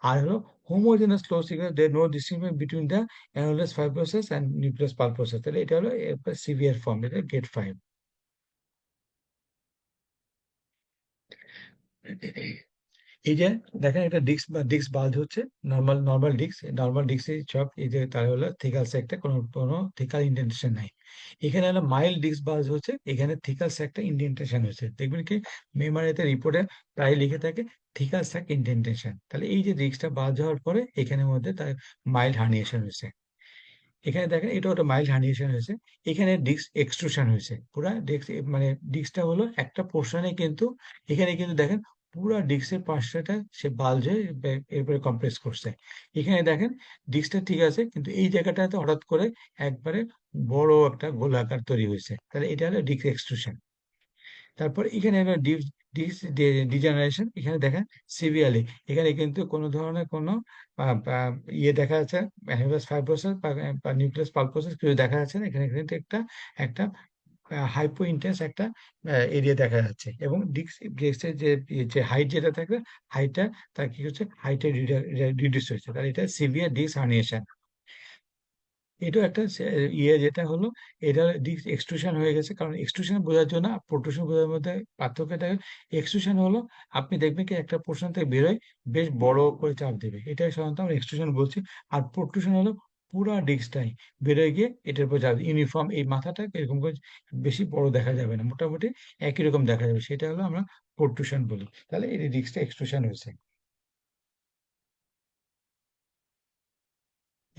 আর হলো homogeneous close signal, there no distinction between the annulus fibrosus and nucleus pulposus. তাহলে এটা হলো সিভিয়ার ফর্ম, এটা গ্রেড 5। এই যে দেখেন, এটা ডিস্ক বাল্জ হচ্ছে, নর্মাল ডিস্ক সব, এই যে তার হলো থিকাল সেক্টে কোনো থিকাল ইন্ডেন্টেশন নাই। এখানে হলো মাইল্ড ডিস্ক বাল্জ হচ্ছে, এখানে থিকাল সেক্টে ইন্ডেন্টেশন হচ্ছে। দেখবেন কি মেমারিতে রিপোর্টে প্রায় লিখে থাকে থিকাল সেক ইন্ডেন্টেশন। তাহলে এই যে ডিস্কটা বাল্জ হওয়ার পরে এখানের মধ্যে তার মাইল্ড হার্নিয়েশন হয়েছে। এখানে দেখেন এটা একটা মাইল্ড হার্নিয়েশন হয়েছে। এখানে ডিস্ক এক্সট্রুশন হয়েছে, পুরা ডিস্ক, মানে ডিস্কটা হলো একটা পোর্শনে কিন্তু, এখানে কিন্তু দেখেন পুরা ডিস্কের পাশটা সে বাল্জ হয়ে এরপরে কম্প্রেস করছে। এখানে দেখেন ডিস্কটা ঠিক আছে, কিন্তু এই জায়গাটাতে হঠাৎ করে একবারে বড় একটা গোলাকার তৈরি হয়েছে, তাহলে এটা হলো ডিস্ক এক্সট্রুশন। তারপর এখানে একটা ডিজেনারেশন, এখানে দেখেন সিভিয়ারলি, এখানে কিন্তু কোনো ধরনের কোনো দেখা যাচ্ছে অ্যানিভাস ফাইব্রোসিস বা নিউক্লিয়াস পালপোসিস কিছু দেখা যাচ্ছে না, এখানে কিন্তু একটা একটা হাইপো ইন্টেন্স একটা এরিয়া দেখা যাচ্ছে। এবং ডিস্কের যে হাইট যেটা থাকে, হাইটটা তার কি হচ্ছে, হাইটে রিডিউস হয়েছে, তাহলে এটা সিভিয়ার ডিস্ক হার্নিয়েশন। এটাও একটা যেটা হলো, এটা ডিস্ক এক্সট্রুশন হয়ে গেছে। কারণ এক্সট্রুশন বোঝার জন্য আর প্রোট্রুশন বোঝার মধ্যে পার্থক্যটা, এক্সট্রুশন হলো আপনি দেখবেন কি একটা পোর্শন থেকে বেরোয় বেশ বড় করে চাপ দেবে, এটাই সাধারণত আমরা এক্সট্রুশন বলছি। আর প্রোট্রুশন হলো পুরা ডিস্কটাই বেরোয় গিয়ে এটার উপর চাপ, ইউনিফর্ম এই মাথাটা এরকম করে বেশি বড় দেখা যাবে না, মোটামুটি একই রকম দেখা যাবে, সেটা হলো আমরা প্রোট্রুশন বলি। তাহলে এই ডিস্কটা এক্সট্রুশন হয়েছে।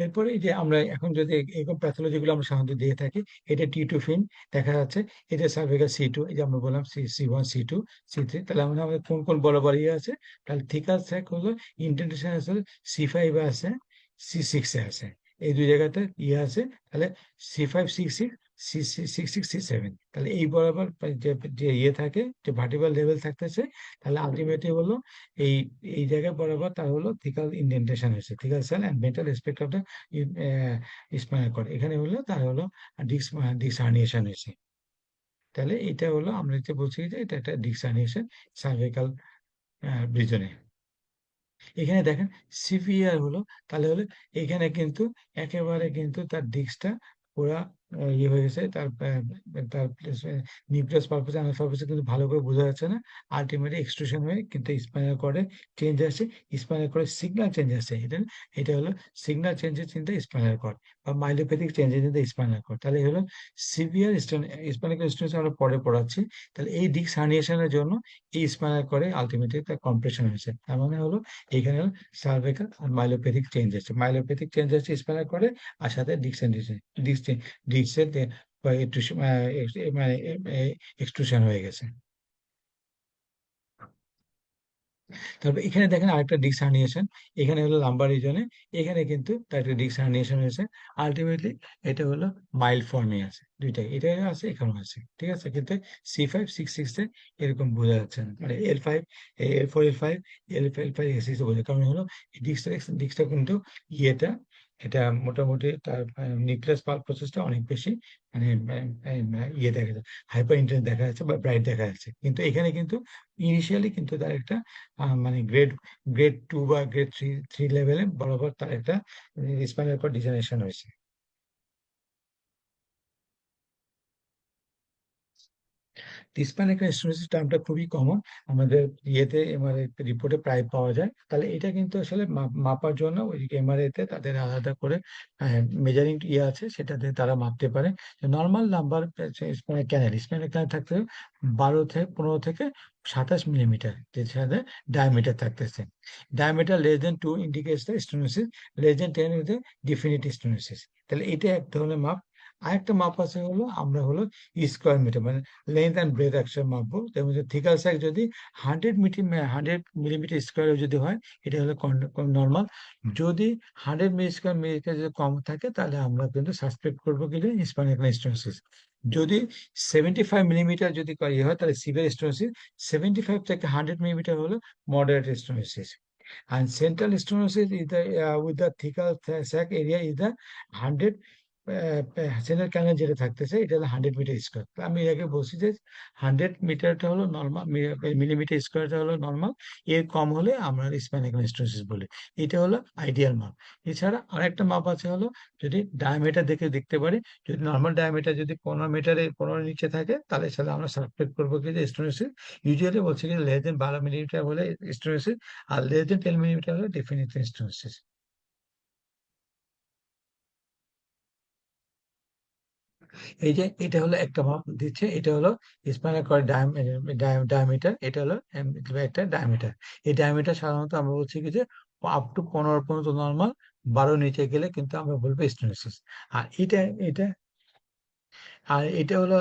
এরপরে এই যে আমরা এখন যদি এরকম প্যাথোলজি গুলো আমরা সাধারণত দিয়ে থাকি, এটা টি2 ফিন দেখা যাচ্ছে, এটা সার্ভিক্যাল সি2, এই যে আমরা বললাম সি1 সি2 সি3, তাহলে আমাদের কোন কোন বরাবর ইয়ে আছে, তাহলে থিকার স্যাক হলো ইন্ডেন্টেশন আছে সি5 এ আছে, সি6 এ আছে, এই দুই জায়গাতে ইয়ে আছে, তাহলে সি5 সি6 সি6 সি7, তাহলে এই বরাবর যে যে ইয়ে থাকে, যে ভার্টিব্রাল লেভেল থাকতেছে, তাহলে আলটিমেটলি হলো এই এই জায়গায় বরাবর তার হলো থিকাল ইন্ডেন্টেশন হয়েছে, thecal cell and metal respect of the spinal cord, এখানে হলো তার হলো ডিস্ক ডিস্ক হার্নিয়েশন হয়েছে। তাহলে এটা হলো আমরা যে বলছি যে এটা একটা ডিস্ক হার্নিয়েশন সার্ভাইকাল রিজনে। এখানে দেখেন সিভিয়ার হলো, তাহলে হলো এখানে কিন্তু একেবারে কিন্তু তার ডিস্কটা পুরা ইয়ে হয়ে গেছে, তার তার নিউক্লিয়াস পারপাস অ্যানাল কিন্তু ভালো করে বোঝা যাচ্ছে না, আলটিমেটলি এক্সট্রুশন হয়ে কিন্তু স্পাইনাল কর্ডে চেঞ্জ আসে, স্পাইনাল কর্ডে সিগন্যাল চেঞ্জ আসে, এটা এটা হলো signal changes in the spinal cord বা myelopathic changes in the spinal cord. তাহলে হলো সিভিয়ার স্পাইনাল স্ট্রেন আমরা পরে পড়াচ্ছি। তাহলে এই ডিস্ক হার্নিয়েশনের জন্য এই স্পাইনাল কর্ডে আলটিমেটলি তার কম্প্রেশন হয়েছে, তার মানে হলো এখানে সার্ভাইকাল আর মাইলোপ্যাথিক চেঞ্জ আছে, মাইলোপ্যাথিক চেঞ্জ আছে স্পাইনাল করে, আর সাথে ডিক্সের মানে এক্সট্রুশন হয়ে গেছে। তারপর এখানে দেখেন আরেকটা ডিস্ক হার্নিয়েশন, এখানে হলো লাম্বার রিজনে, এখানে কিন্তু তার একটা ডিস্ক হার্নিয়েশন হয়েছে, আলটিমেটলি এটা হলো মাইল্ড ফর্মে আছে, দুইটাই এটা আছে এখানেও আছে, ঠিক আছে, কিন্তু সি5 সি6 এ এরকম বোঝা যাচ্ছে না, মানে এল4 এল5 এল5 এল6 বোঝা, কারণ হলো ডিস্কটা কিন্তু ইয়েটা, এটা মোটামুটি তার নিউক্লিয়াস পাল্প প্রসেসটা অনেক বেশি মানে ইয়ে দেখা যাচ্ছে, হাইপার ইন্টেন্স দেখা যাচ্ছে বা ব্রাইট দেখা যাচ্ছে, কিন্তু এখানে কিন্তু ইনিশিয়ালি কিন্তু তার একটা মানে গ্রেড 2 বা গ্রেড 3 লেভেলে বরাবর তার একটা স্পাইনাল কর্ড ডিজেনারেশন হয়েছে। স্পাইনাল স্টেনোসিস টার্মটা খুবই কমন, আমাদের ইয়েতে এমআরআই রিপোর্টে প্রায় পাওয়া যায়, তাহলে এটা কিন্তু আসলে মাপার জন্য ওই এমআরআই তে তাদের আলাদা করে মেজারিং ইয়ে আছে, সেটাতে তারা মাপতে পারে। নর্মাল নাম্বার স্পাইনাল ক্যানেল থাকতে 12 থেকে 15 থেকে 27 মিলিমিটার, যেখানে ডায়ামিটার থাকতেছে, diameter less than 2 indicates the stenosis, less than 10 is the definite stenosis. তাহলে এটা এক ধরনের মাপ। আরেকটা মাপ আছে হলো আমরা হলো স্কোয়ার মিটার, মানে লেন্থ অ্যান্ড ব্রেথ একসাথে মাপবো, যেমন থিকাল স্যাক যদি 100 মিলিমিটার স্কোয়ার যদি হয়, এটা হলো নর্মাল, যদি 100 মিলি স্কোয়ার যদি কম থাকে, তাহলে আমরা কিন্তু সাসপেক্ট করবো কি যে স্পাইনাল স্টেনোসিস। যদি 75 মিলিমিটার যদি ইয়ে হয়, তাহলে সিভিয়ার স্টেনোসিস, 75 থেকে 100 মিলিমিটার হলো moderate stenosis, and central stenosis is the with the thicker sac area is the 100 central ক্যানেল যেটা থাকতেছে এটা হলো 100 মিটার স্কোয়ার। আমি এর আগে বলছি যে 100 মিটারটা হলো নর্মাল, মিলিমিটার স্কোয়ারটা হলো নর্মাল, এর কম হলে আমরা স্পাইনাল স্টেনোসিস বলি, এটা হলো আইডিয়াল মাপ। এছাড়া আরেকটা মাপ আছে হলো যদি ডায়ামিটার দেখে দেখতে পারি, যদি নর্মাল ডায়ামিটার যদি 15 নিচে থাকে, তাহলে সেটা আমরা সাসপেক্ট করবো কি যে স্টেনোসিস, ইউজুয়ালি বলছি কি লেস দেন 12 মিলিমিটার হলে স্টেনোসিস, আর লেস দেন 10 মিলিমিটার হলে ডেফিনিট স্টেনোসিস। এই যে এটা হলো একটা মাপ দিচ্ছে, এটা হলো স্পাইনাল কর্ড ডায়ামিটার, এটা হলো একটা ডায়ামিটার। এই ডায়ামিটার সাধারণত আমরা বলছি কি যে আপ টু 15 পর্যন্ত নর্মাল, 12 নিচে গেলে কিন্তু আমরা বলবো স্টেনোসিস। আর এটা এটা হলো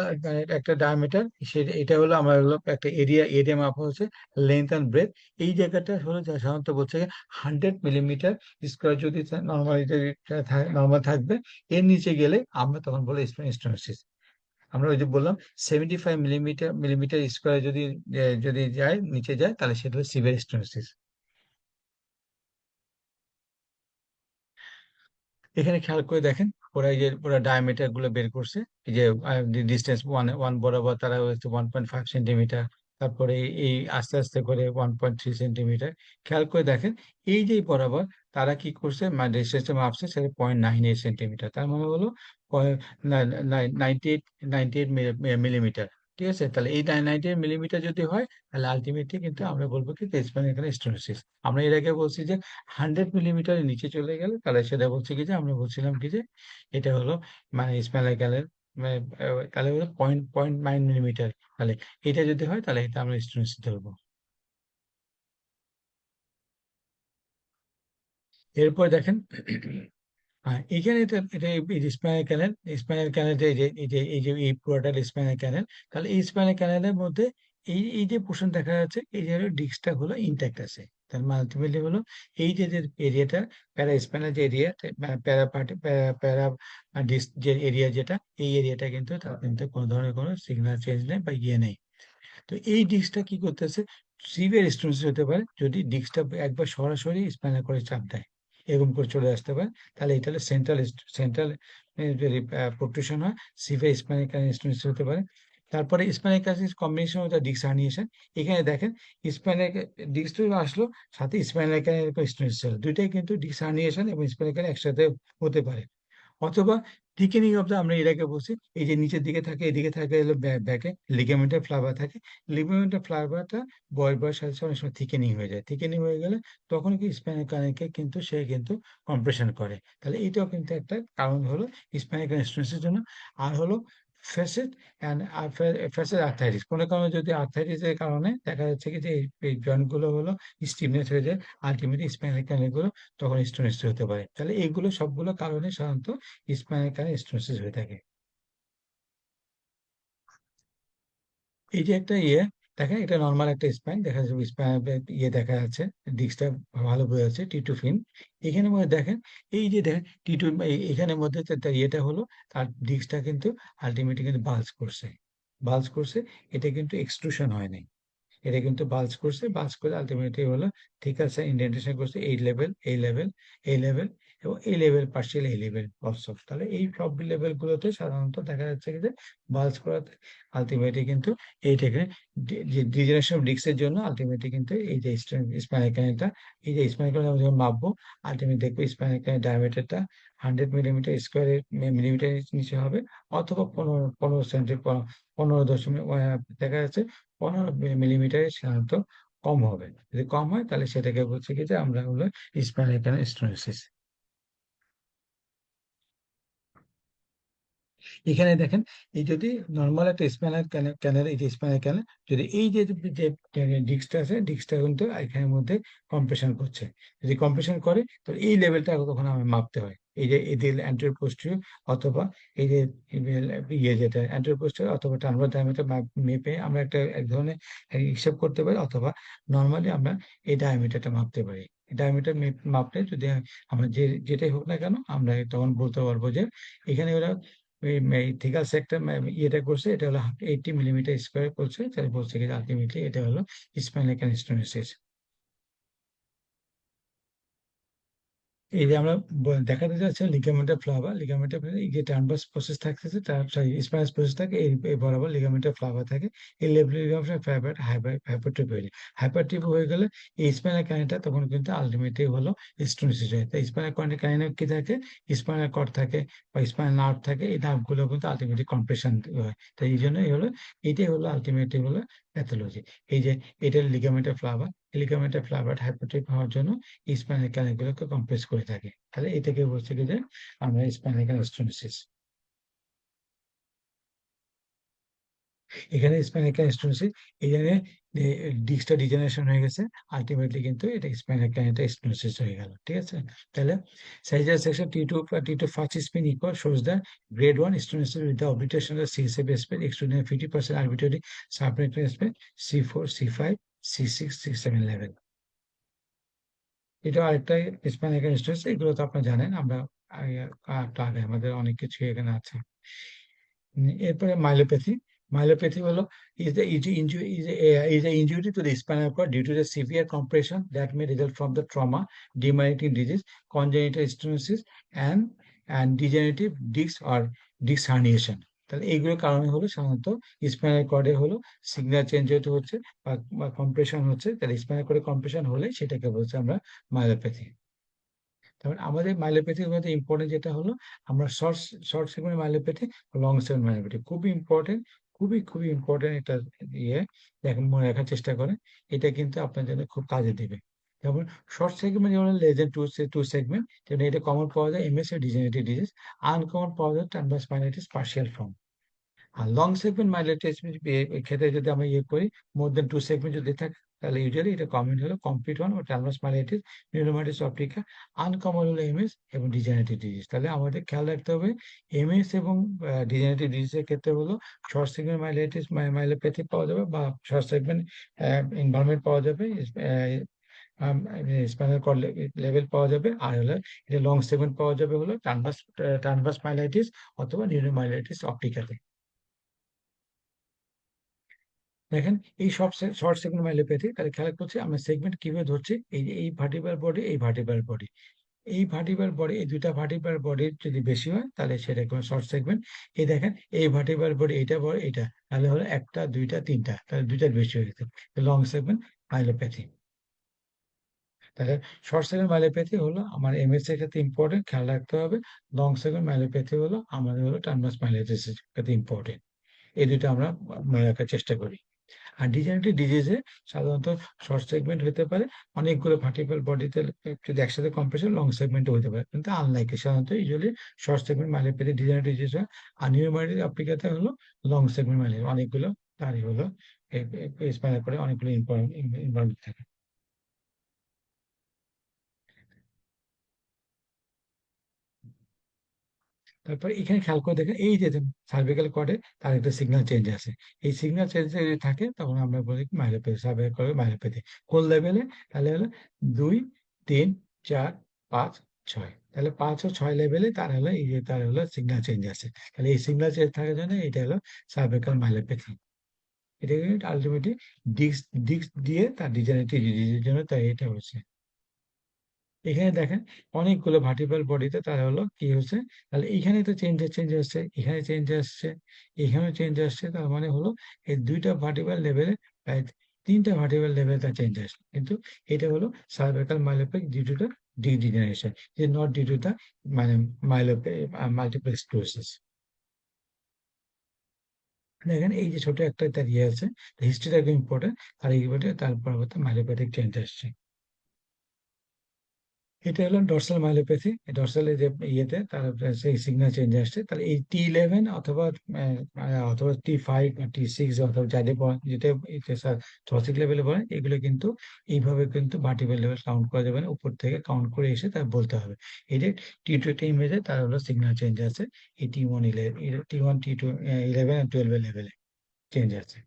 একটা ডায়ামিটার, সেটা এটা হলো আমার হলো একটা এরিয়া মাপ হচ্ছে লেন্থ অ্যান্ড ব্রেথ, এই জায়গাটা হলো যা সাধারণত বলছে 100 মিলিমিটার স্কোয়ার যদি নর্মাল থাকবে, এর নিচে গেলে আমরা তখন বলে স্টেনোসিস। আমরা ওই যে বললাম 75 মিলিমিটার স্কোয়ার যদি যদি যায় নিচে যায়, তাহলে সেটা হলো সিভিয়ার স্টেনোসিস। এখানে খেয়াল করে দেখেন, ওরা এই যে ওরা ডায়ামিটার গুলো বের করছে, এই যে ডিস্টেন্স ওয়ান ওয়ান বরাবর তারা হচ্ছে 1.5 সেন্টিমিটার, তারপরে এই আস্তে আস্তে করে 1.3 সেন্টিমিটার। খেয়াল করে দেখেন এই যে বরাবর তারা কি করছে, মানে ডিস্টেন্সটা মাপছে সেটা 0.98 সেন্টিমিটার, তার মানে হলো 98 মিলিমিটার, ঠিক আছে। তাহলে এই 98 মিলিমিটার যদি হয়, তাহলে আলটিমেটলি কিন্তু আমরা বলবো কি এখানে স্টেনোসিস। আমরা এর আগে বলছি যে 100 মিলিমিটারের নিচে চলে গেলে, তাহলে সেটা বলছে কি যে আমরা বলছিলাম কি যে এটা হলো মানে স্পাইনাল ক্যানেল, মানে তাহলে হলো 0.9 মিলিমিটার, তাহলে এটা যদি হয় তাহলে এটা আমরা স্টেনোসিস ধরবো। এরপর দেখেন এখানে এটা এটা এই স্পাইনাল ক্যানেল এই পুরোটা স্পাইনাল ক্যানেল। তাহলে এই স্পাইনাল ক্যানেলের মধ্যে এই যে পোর্শন দেখা যাচ্ছে, এই যে ডিস্কটা হলো ইনট্যাক্ট আছে। তার মানে আলটিমেটলি হলো এই যে এরিয়াটা, প্যারা স্পাইনাল যে এরিয়া, প্যারা পার্টি প্যারা ডিস্ক যে এরিয়া, যেটা এই এরিয়াটা কিন্তু তার কিন্তু কোনো ধরনের কোনো সিগন্যাল চেঞ্জ নেই বা ইয়ে নেই। তো এই ডিস্কটা কি করতেছে, সিভিয়ার স্টোনোসিস হতে পারে যদি ডিস্কটা একবার সরাসরি স্পাইনাল করে চাপ দেয়, এরকম করে চলে আসতে পারে। তাহলে এটা হলো সেন্ট্রাল যদি প্রোট্রুশন হয়, সিভিয়ার স্পাইনাল স্টোনোসিস হতে পারে। তারপরে স্পাইনাল ক্যানাল কম্বিনেশন হচ্ছে ডিস্ক হার্নিয়েশন। এখানে দেখেন স্পাইনাল ডিস্ক তো আসলো, সাথে স্পাইনাল ক্যানাল স্টোনোসিস হলো, দুইটাই কিন্তু ডিস্ক হার্নিয়েশন এবং স্পাইনাল ক্যানাল একসাথে হতে পারে। অথবা থিকেনিং অফ দা, আমরা এর আগে বলছি, এই যে নিচের দিকে থাকে, এদিকে থাকে হলো ব্যাকে লিগামেন্টাল ফ্লাভার থাকে। লিগামেন্টাল ফ্লাভারটা বয়স সাথে সাথে অনেক সময় থিকেনিং হয়ে যায়। থিকেনিং হয়ে গেলে তখন কি স্পাইনাল কানেলকে কিন্তু সে কিন্তু কম্প্রেশন করে। তাহলে এইটাও কিন্তু একটা কারণ হলো স্পাইনাল কানেল স্ট্রেসের জন্য। আর হলো ফ্যাসেট অ্যান্ড ফ্যাসেট আর্থাইটিস, কোনো কারণে যদি আর্থাইটিসের কারণে দেখা যাচ্ছে কি যে এই জয়েন্ট গুলো হলো স্টিফনেস হয়ে যায়, আলটিমেটলি স্পাইনাল ক্যানেল গুলো তখন স্টোনেস হতে পারে। তাহলে এইগুলো সবগুলো কারণে সাধারণত স্পাইনাল কানেল স্টোনেসিস হয়ে থাকে। এই যে একটা ইয়ে দেখেন, এটা নর্মাল একটা স্পাইন দেখা যাচ্ছে, স্পাইন ইয়ে দেখা যাচ্ছে, ডিস্কটা ভালো বোঝা যাচ্ছে, টি2 ফিন। এখানে মধ্যে দেখেন, এই যে দেখেন টি2, এখানের মধ্যে তার ইয়েটা হলো, তার ডিস্কটা কিন্তু আলটিমেটলি কিন্তু বাল্জ করছে। এটা কিন্তু এক্সট্রুশন হয় নাই, এটা কিন্তু বাল্জ করছে, বাল্জ করে আলটিমেটলি হলো ঠিক আছে, ইন্ডেন্টেশন করছে এই লেভেল, এই লেভেল, এই লেভেল এবং এই লেভেল, পার্শিয়াল এই লেভেল অলসো। তাহলে এই সব লেভেল গুলোতে সাধারণত দেখা যাচ্ছে কি যে বাল্জ করাতে আলটিমেটলি কিন্তু এইটাকে যে ডিজেনারেশন অফ ডিস্কের জন্য আলটিমেটলি কিন্তু এই যে স্পাইনাল ক্যানেলটা, এই যে স্পাইনাল ক্যানেল যখন মাপবো, আলটিমেটলি দেখবো স্পাইনাল ক্যানেল ডায়ামিটারটা 100 মিলিমিটার স্কোয়ার মিলিমিটার নিচে হবে, অথবা 15 15 দশমিক দেখা যাচ্ছে 15 মিলিমিটারের সাধারণত কম হবে। যদি কম হয় তাহলে সেটাকে বলছে কি যে আমরা হলো স্পাইনাল ক্যানাল স্টোনোসিস। এখানে দেখেন, এই যদি নর্মাল একটা স্পাইনাল ক্যানেল, এই যে স্পাইনাল ক্যানেল যদি এই যে ডিস্কটা আছে, ডিস্কটা কিন্তু এখানের মধ্যে কম্প্রেশন করছে। যদি কম্প্রেশন করে তো এই লেভেলটা তখন আমার মাপতে হয়, এই যে এদের অ্যান্টেরিয়র পোস্টেরিয়র, অথবা এই যে ইয়ে যেটা অ্যান্টেরিয়র পোস্টেরিয়র অথবা টার্মিনাল ডায়ামিটার মেপে আমরা একটা এক ধরনের হিসাব করতে পারি, অথবা নর্মালি আমরা এই ডায়ামিটারটা মাপতে পারি। ডায়ামিটার মাপলে যদি আমরা যেটাই হোক না কেন, আমরা তখন বলতে পারবো যে এখানে ওরা থিকাল সেক্টর ইয়েটা করছে, এটা হলো 80 মিলিমিটার স্কোয়ার করছে, তাহলে বলছে কি আলটিমেটলি এটা হলো স্পাইনাল ক্যানাল স্টোনোসিস। এই যে আমরা দেখাতে যাচ্ছে লিগামেন্টার এই যে ট্রান্সভার্স প্রসেস থাকতেছে, তার স্পাইনাস প্রসেস থাকে, এই বরাবর লিগামেন্টার ফ্লাভা থাকে। এই লেভেল লিগামেন্টার ফ্লাভা হাইপারট্রফি হয়ে যায়। হাইপারট্রফি হয়ে গেলে এই স্পাইনাল ক্যানেলটা তখন কিন্তু আলটিমেটলি হলো স্টোনোসিস হয়। তাই স্পাইনাল ক্যানেলে কি থাকে, স্পাইনাল কর্ড থাকে বা স্পাইনাল নার্ভ থাকে, এই নার্ভ গুলো কিন্তু আলটিমেটলি কম্প্রেশন হয়। তাই এই জন্য এটাই হলো আলটিমেটলি হলো প্যাথোলজি। এই যে এটা লিগামেন্টার ফ্লাভা হাইপারট্রফি হওয়ার জন্য স্পাইনাল ক্যানেল গুলোকে কম্প্রেস করে থাকে। তাহলে এটাকে বলছে কি যে আমরা স্পাইনাল ক্যানাল স্টোনোসিস। এখানে স্পাইনাল ক্যানাল স্টোনোসিস, এখানে ডিস্কটা ডিজেনারেশন হয়ে গেছে, আলটিমেটলি কিন্তু এটা স্পাইনাল ক্যানালটা স্টোনোসিস হয়ে গেল। ঠিক আছে, তাহলে সাইজার section T two first spin equal shows the grade 1 stenosis with the obliteration of the C7 space extending 50% arbitrary subneural space C4 C5 C6 C7 level। এটা আরেকটা স্পাইনাল ক্যানাল স্টোনোসিস, এগুলো তো আপনারা জানেন, আমরা একটু আগে আমাদের অনেক কিছু এখানে আছে। এরপরে মাইলোপ্যাথি হলো is the injury to the spinal cord due to the severe compression that may result from the trauma, demyelinating disease, congenital stenosis and degenerative disc or disc herniation। তাহলে এইগুলোর কারণে হলো সাধারণত স্পাইনাল কর্ডে হলো সিগন্যাল চেঞ্জ হচ্ছে বা compression হচ্ছে। তাহলে স্পাইনাল কর্ডে কম্প্রেশন হলে সেটাকে বলছে আমরা মাইলোপ্যাথি। তারপরে আমাদের মাইলোপ্যাথির মধ্যে ইম্পর্টেন্ট যেটা হলো, আমরা short short segment myelopathy, long segment myelopathy খুবই ইম্পর্টেন্ট, খুবই ইম্পর্টেন্ট। এটা ইয়ে দেখেন, মনে রাখার চেষ্টা করেন, এটা কিন্তু আপনার জন্য খুব কাজে দিবে। যেমন শর্ট সেগমেন্ট যেমন লেস দেন টু সেগমেন্ট, যেমন এটা কমন পাওয়া যায় এমএস এর ডিজেনারেটিভ ডিজিজ, আনকমন পাওয়া যায় ট্রান্সভার্স স্পাইনাইটিস পার্শিয়াল ফর্ম। আর লং সেগমেন্ট মাইলোপ্যাথি ক্ষেত্রে যদি আমরা ইয়ে করি, মোর দেন টু সেগমেন্ট যদি থাকে, তাহলে ইউজুয়ালি এটা কমন হলো কমপ্লিট ওয়ান ও ট্রান্সভার্স মাইলাইটিস, নিউরোমাইটিস অপটিকা। আনকমন হলো এমএস এবং ডিজেনারেটিভ ডিজিজ। তাহলে আমাদের খেয়াল রাখতে হবে এমএস এবং ডিজেনারেটিভ ডিজিজের ক্ষেত্রে হলো শর্ট সেগমেন্ট মাইলাইটিস মাইলোপ্যাথি পাওয়া যাবে বা শর্ট সেগমেন্ট ইনভলভমেন্ট পাওয়া যাবে, স্পাইনাল কর্ড লেভেল পাওয়া যাবে। আর হলো এটা লং সেগমেন্ট পাওয়া যাবে হলো ট্রান্সভার্স মাইলাইটিস অথবা নিউরোমাইলাইটিস অপটিকাতে। দেখেন এই সব শর্ট সেগমেন্ট মাইলোপ্যাথি, তাহলে খেয়াল করছি আমরা সেগমেন্ট কিভাবে ধরছি, এই যে এই ভার্টিব্রাল বডি, এই ভার্টিব্রাল বডি, এই ভার্টিব্রাল বডি, এই দুইটা ভার্টিব্রাল বডির যদি বেশি হয় তাহলে সেটা কোনো শর্ট সেগমেন্ট। এই দেখেন এই ভার্টিব্রাল বডি, এইটা বড়, এটা তাহলে হলো একটা দুইটা তিনটা, তাহলে দুইটার বেশি হয়ে গেছে লং সেগমেন্ট মাইলোপ্যাথি। তাহলে শর্ট সেগমেন্ট মাইলোপ্যাথি হলো আমার এমএস এর ক্ষেত্রে ইম্পর্টেন্ট, খেয়াল রাখতে হবে। লং সেগমেন্ট মাইলোপ্যাথি হলো আমাদের হলো ট্রান্সভার্স মাইলোপ্যাথিস এর ক্ষেত্রে ইম্পর্টেন্ট। এই দুটো আমরা মনে রাখার চেষ্টা করি। আর ডিজেনারেটিভ ডিজিজে সাধারণত শর্ট সেগমেন্ট হতে পারে, অনেকগুলো ভার্টিব্রাল বডিতে যদি একসাথে কম্প্রেশন লং সেগমেন্ট হতে পারে, কিন্তু আনলাইকলি সাধারণত usually short segment myelopathy degenerative disease হয়। আর নিউরোমাইটিস অপটিকাতে হলো লং সেগমেন্ট মাইলোপ্যাথি, অনেকগুলো তারই হলো স্পাইনাল কর্ডে অনেকগুলো ইনভলভ থাকে। তারপর এখানে খেয়াল করে দেখেন এই যে সার্ভিক্যাল কর্ডে তার একটা সিগন্যাল চেঞ্জ আছে, এই সিগন্যাল চেঞ্জ যদি থাকে তখন আমরা বলি মাইলোপ্যাথি, সার্ভিক্যাল কর্ডে মাইলোপ্যাথি। কোন লেভেলে? তাহলে হলো 2, 3, 4, 5, 6। তাহলে 5 ও 6 লেভেলে তার হলো এই যে তার হলো সিগন্যাল চেঞ্জ আছে। তাহলে এই সিগন্যাল চেঞ্জ থাকার জন্য এটা হলো সার্ভিক্যাল মাইলোপ্যাথি। এটা কিন্তু আলটিমেটলি ডিস্ক ডিস্ক দিয়ে তার ডিজেনারেটিভ ডিজিজের জন্য তাই এটা হচ্ছে। এখানে দেখেন অনেকগুলো ভার্টিব্রাল বডিতে তার হলো কি হচ্ছে, তাহলে এইখানে তো চেঞ্জ আসছে, এখানে চেঞ্জ আসছে, এখানেও চেঞ্জ আসছে, তার মানে হলো এই দুইটা ভার্টিব্রাল লেভেলে প্রায় তিনটা ভার্টিব্রাল লেভেলে তার চেঞ্জ আসছে। কিন্তু এটা হলো cervical myelopathy due to the degeneration, is not due to the মানে মাইলোপ্যাথি মাল্টিপল স্ক্লেরোসিস। দেখেন এই যে ছোট একটা তার ইয়ে আছে, হিস্ট্রিটা খুব ইম্পর্টেন্ট। আর এইবারে তার পরবর্তী মাইলোপ্যাথিক চেঞ্জ আসছে। এটা হলো ডর্সাল মাইলোপ্যাথি, ডর্সালের যে ইয়েতে তার সেই সিগন্যাল চেঞ্জ আসছে। তাহলে এই T11 অথবা অথবা T5 বা T6 অথবা যাদের যেটা থ্রসিক লেভেলে বলে, এগুলো কিন্তু এইভাবে কিন্তু ভার্টিব্রাল লেভেল কাউন্ট করা যাবে না, উপর থেকে কাউন্ট করে এসে তার বলতে হবে। এই যে T20 ইমেজে তার হলো সিগন্যাল চেঞ্জ আছে, এই T1, T2, 11 আর 12 লেভেলে চেঞ্জ আছে।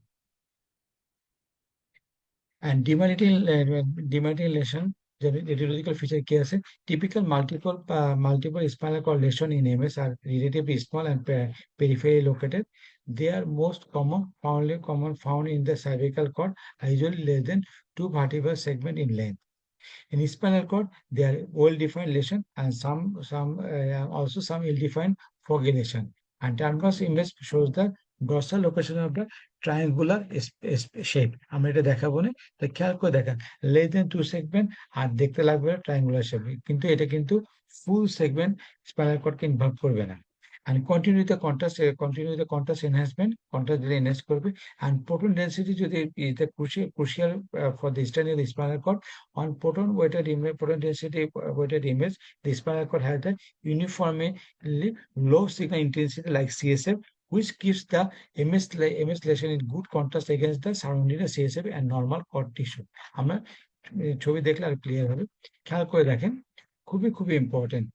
And demyelination, the radiological feature কি আছে? Typical multiple spinal cord lesion in MS are relatively small and peripherally located. They are most found in the cervical cord, usually less than 2 vertebral segment in length. In spinal cord, they are well-defined lesion and also some ill-defined foggy lesion. And transverse image shows the dorsal location of the triangular shape. আমরা এটা দেখাবো না, তো খেয়াল করে দেখেন less than 2 segment আর দেখতে লাগবে ট্রায়াঙ্গুলার শেপ, কিন্তু এটা কিন্তু ফুল সেগমেন্ট স্পাইনাল কর্ডকে ইনভলভ করবে না। And continue the contrast enhancement, contrast দিলে enhance করবে। And proton density যদি এটা crucial for the study of the spinal cord. On proton density weighted image, the spinal cord has a uniformly low signal intensity like CSF, which keeps the MS lesion in good contrast against the surrounding CSF and normal cord tissue. আমরা ছবি দেখলে আর clear হবে। খেয়াল করে দেখেন, খুবই খুবই important.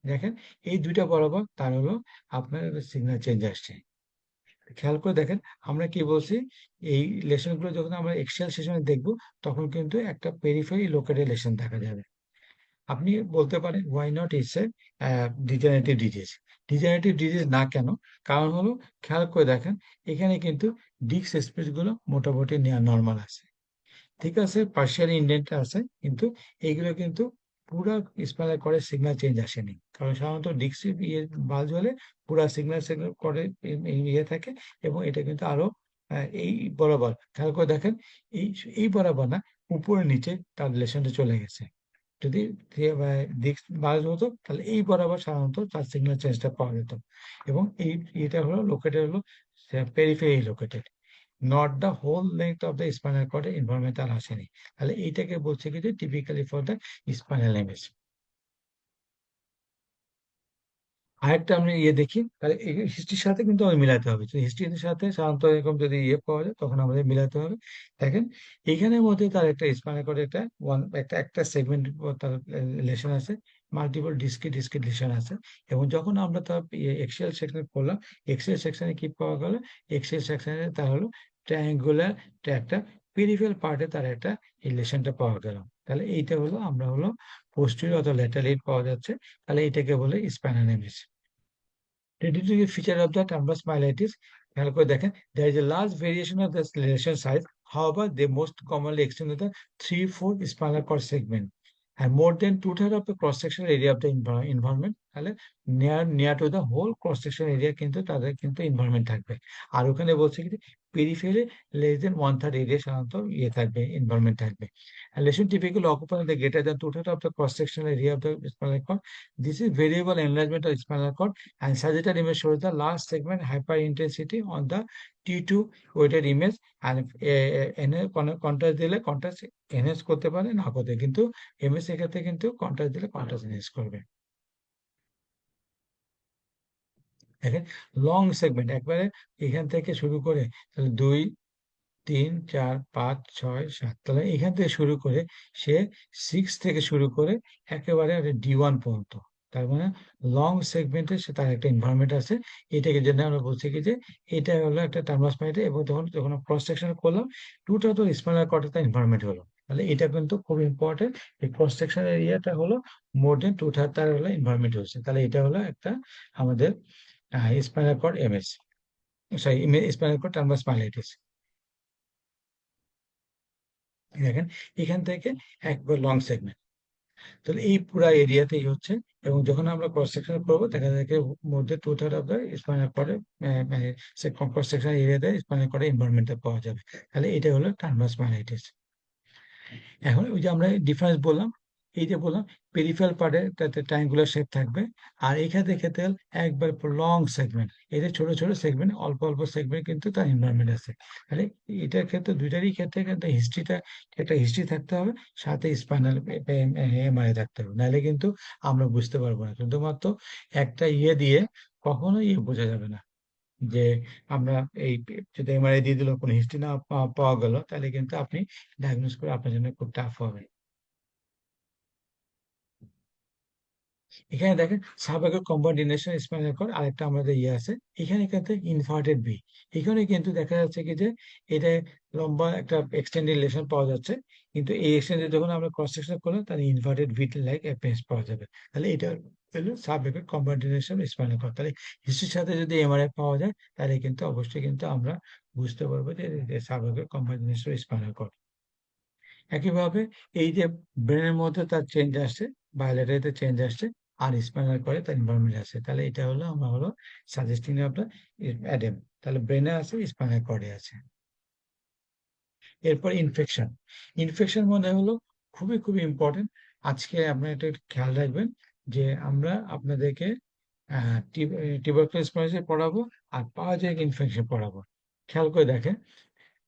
দেখেন এই দুইটা বরাবর তার হলো আপনার সিগন্যাল চেঞ্জ আসছে। খেয়াল করে দেখেন আমরা কি বলছি, এই লেশন গুলো যখন আমরা এক্সিয়াল সেশনে দেখব তখন কিন্তু একটা পেরিফেরি লোকেটেড লেশন দেখা যাবে। আপনি বলতে পারেন why not it's a degenerative disease. Degenerative disease না কেন? কারণ হলো খেয়াল করে দেখেন এখানে কিন্তু ডিস্ক স্পেস গুলো মোটামুটি নর্মাল আছে, ঠিক আছে, পার্শিয়ালি ইন্ডেন্ট আছে, কিন্তু এইগুলো কিন্তু পুরা স্পাইনাল কর্ডের সিগন্যাল চেঞ্জ আসেনি। কারণ সাধারণত ডিস্ক ইয়ে বাল্জ হলে পুরা সিগন্যাল কর্ডে ইয়ে থাকে, এবং এটা কিন্তু আরো এই বরাবর খেয়াল করে দেখেন এই এই বরাবর না, উপরে নিচে তার রিলেশনটা চলে গেছে। যদি ডিস্ক বাল্জ হতো তাহলে এই বরাবর সাধারণত তার সিগন্যাল চেঞ্জটা পাওয়া যেত, এবং এটা হলো লোকেটেড হলো periphery located, not the whole length of the spinal কর্ডে ইনভলভমেন্টাল আসেনি। তাহলে এইটাকে বলছে কি যে typically for the spinal MS. আরেকটা আমরা দেখি, তাহলে হিস্ট্রির সাথে কিন্তু আমাদের মিলাতে হবে। হিস্ট্রির সাথে সাধারণত এরকম যদি পাওয়া যায় তখন আমাদের মিলাতে হবে। দেখেন এখানের মধ্যে তার একটা স্পাইনাল কর্ডের একটা একটা সেগমেন্ট তার লেশন আছে, মাল্টিপল ডিসক্রিট লেশন আছে। এবং যখন আমরা তার এক্সিয়াল সেকশন করলাম, এক্সিয়াল সেকশনে কি পাওয়া গেল? এক্সিয়াল সেকশনে তার হলো ট্রায়াঙ্গুলার একটা পেরিফেরাল পার্টে তার একটা এই লেশনটা পাওয়া গেল। তাহলে এইটা হলো আমরা হলো পোস্টেরিয়র অথবা ল্যাটারাল পাওয়া যাচ্ছে। তাহলে এটাকে বলে spinal নেমিস। Hereditary feature of the transverse myelitis, খেয়াল করে দেখেন, there is a large variation of the lesion size. However, they most commonly extend to the 3-4 spinal cord segment, and more than two-thirds of the cross-sectional area of the environment, তাহলে near to the whole cross-section area কিন্তু তাদের কিন্তু environment থাকবে। আর ওখানে বলছে কি periphery less than 1/3 area সাধারণত থাকবে, environment থাকবে। And lesion typically occupy the greater than two-thirds of the cross-sectional area of the spinal cord. This is variable enlargement of spinal cord, and sagittal image shows the large segment hyperintensity on the T2 weighted image, and contrast দিলে contrast enhance করতে পারে, না করতে, কিন্তু MS এক্ষেত্রে কিন্তু contrast দিলে contrast enhance করবে। দেখেন লং সেগমেন্ট একবারে এখান থেকে শুরু করে, তাহলে 2, 3, 4, 5, 6, 7, তাহলে এখান থেকে শুরু করে সে 6 থেকে শুরু করে একেবারে D1 পর্যন্ত। তার মানে লং সেগমেন্টে সে তার একটা এনভায়রনমেন্ট আছে। এটাকে জন্য আমরা বলছি কি যে এটা হলো একটা টার্মাস মাইটে, এবং তখন যখন ক্রস সেকশন করলাম টুটা তো স্পাইনাল কর্ডের তার এনভায়রনমেন্ট হলো। তাহলে এটা কিন্তু খুব ইম্পর্টেন্ট, এই ক্রস সেকশন এরিয়াটা হলো মোর দেন টু-থার্ড তার হলো এনভায়রনমেন্ট হচ্ছে। তাহলে এটা হলো একটা আমাদের spinal cord MS, sorry spinal cord টার্মাস মাইলাইটিস। দেখেন এখান থেকে একবার লং সেগমেন্ট, তাহলে এই পুরো এরিয়াতেই হচ্ছে। এবং যখন আমরা ক্রস সেকশন করবো দেখা যায় মধ্যে টু-থার্ড অফ দ্য স্পাইনাল কর্ডে, মানে সে ক্রস সেকশন এরিয়াতে স্পাইনাল কর্ডে এনভায়রনমেন্টটা পাওয়া যাবে। তাহলে এটা হলো টার্মাস মাইলাইটিস। এখন ওই যে আমরা ডিফারেন্স বললাম, এই যে বললাম পেরিফেরাল পার্টে তাতে ট্রায়াঙ্গুলার শেপ থাকবে, আর এখানে ক্ষেত্রে একবার লং সেগমেন্ট, এদের ছোট ছোট সেগমেন্ট, অল্প অল্প সেগমেন্ট কিন্তু তার এনভায়রনমেন্ট আছে। তাহলে এটার ক্ষেত্রে দুইটারই ক্ষেত্রে কিন্তু হিস্ট্রিটা, একটা হিস্ট্রি থাকতে হবে, সাথে স্পাইনাল এমআরআই থাকতে হবে, নাহলে কিন্তু আমরা বুঝতে পারবো না। শুধুমাত্র একটা দিয়ে কখনো বোঝা যাবে না যে আমরা এই যদি এমআরআই দিয়ে দিল কোনো হিস্ট্রি না পাওয়া গেল, তাহলে কিন্তু আপনি ডায়াগনোস করে আপনার জন্য খুব টাফ হবে। এখানে দেখেন সাবেকের কম্বাইনেশন স্পাইনাল কর্ড, আরেকটা আমাদের আছে এখানে কিন্তু ইনভার্টেড ভি। এখানে কিন্তু দেখা যাচ্ছে কি যে এটা লম্বা একটা এক্সটেন্ডেড লেশন পাওয়া যাচ্ছে, কিন্তু এই এক্সটেন্ডেড যখন আমরা ক্রস সেকশন করলাম তাহলে ইনভার্টেড ভি লাইক অ্যাপিয়ারেন্স পাওয়া যাবে। তাহলে এটা হলো সাবেকের কম্বাইনেশন স্পাইনাল কর্ড। তাহলে হিস্ট্রির সাথে যদি এমআরআই পাওয়া যায় তাহলে কিন্তু অবশ্যই কিন্তু আমরা বুঝতে পারবো যে সাবেকের কম্বাইনেশন স্পাইনাল কর্ড। একইভাবে এই যে ব্রেনের মধ্যে তার চেঞ্জ আসছে, বায়োলেটারিতে চেঞ্জ আসছে, আর স্পাইনাল কর্ডে তার এনভায়রনমেন্ট আছে, তাহলে এটা হলো আমরা হলো সাজেস্টিং আপনার অ্যাডেম, তাহলে ব্রেনে আছে স্পাইনাল কর্ডে আছে। এরপর ইনফেকশন। ইনফেকশন মানে হলো খুবই খুবই ইম্পর্টেন্ট। আজকে আপনারা এটা একটু খেয়াল রাখবেন যে আমরা আপনাদেরকে টিউবারকুলোসিস পড়াবো আর পাওয়াজেনিক ইনফেকশন পড়াবো। খেয়াল করে দেখেন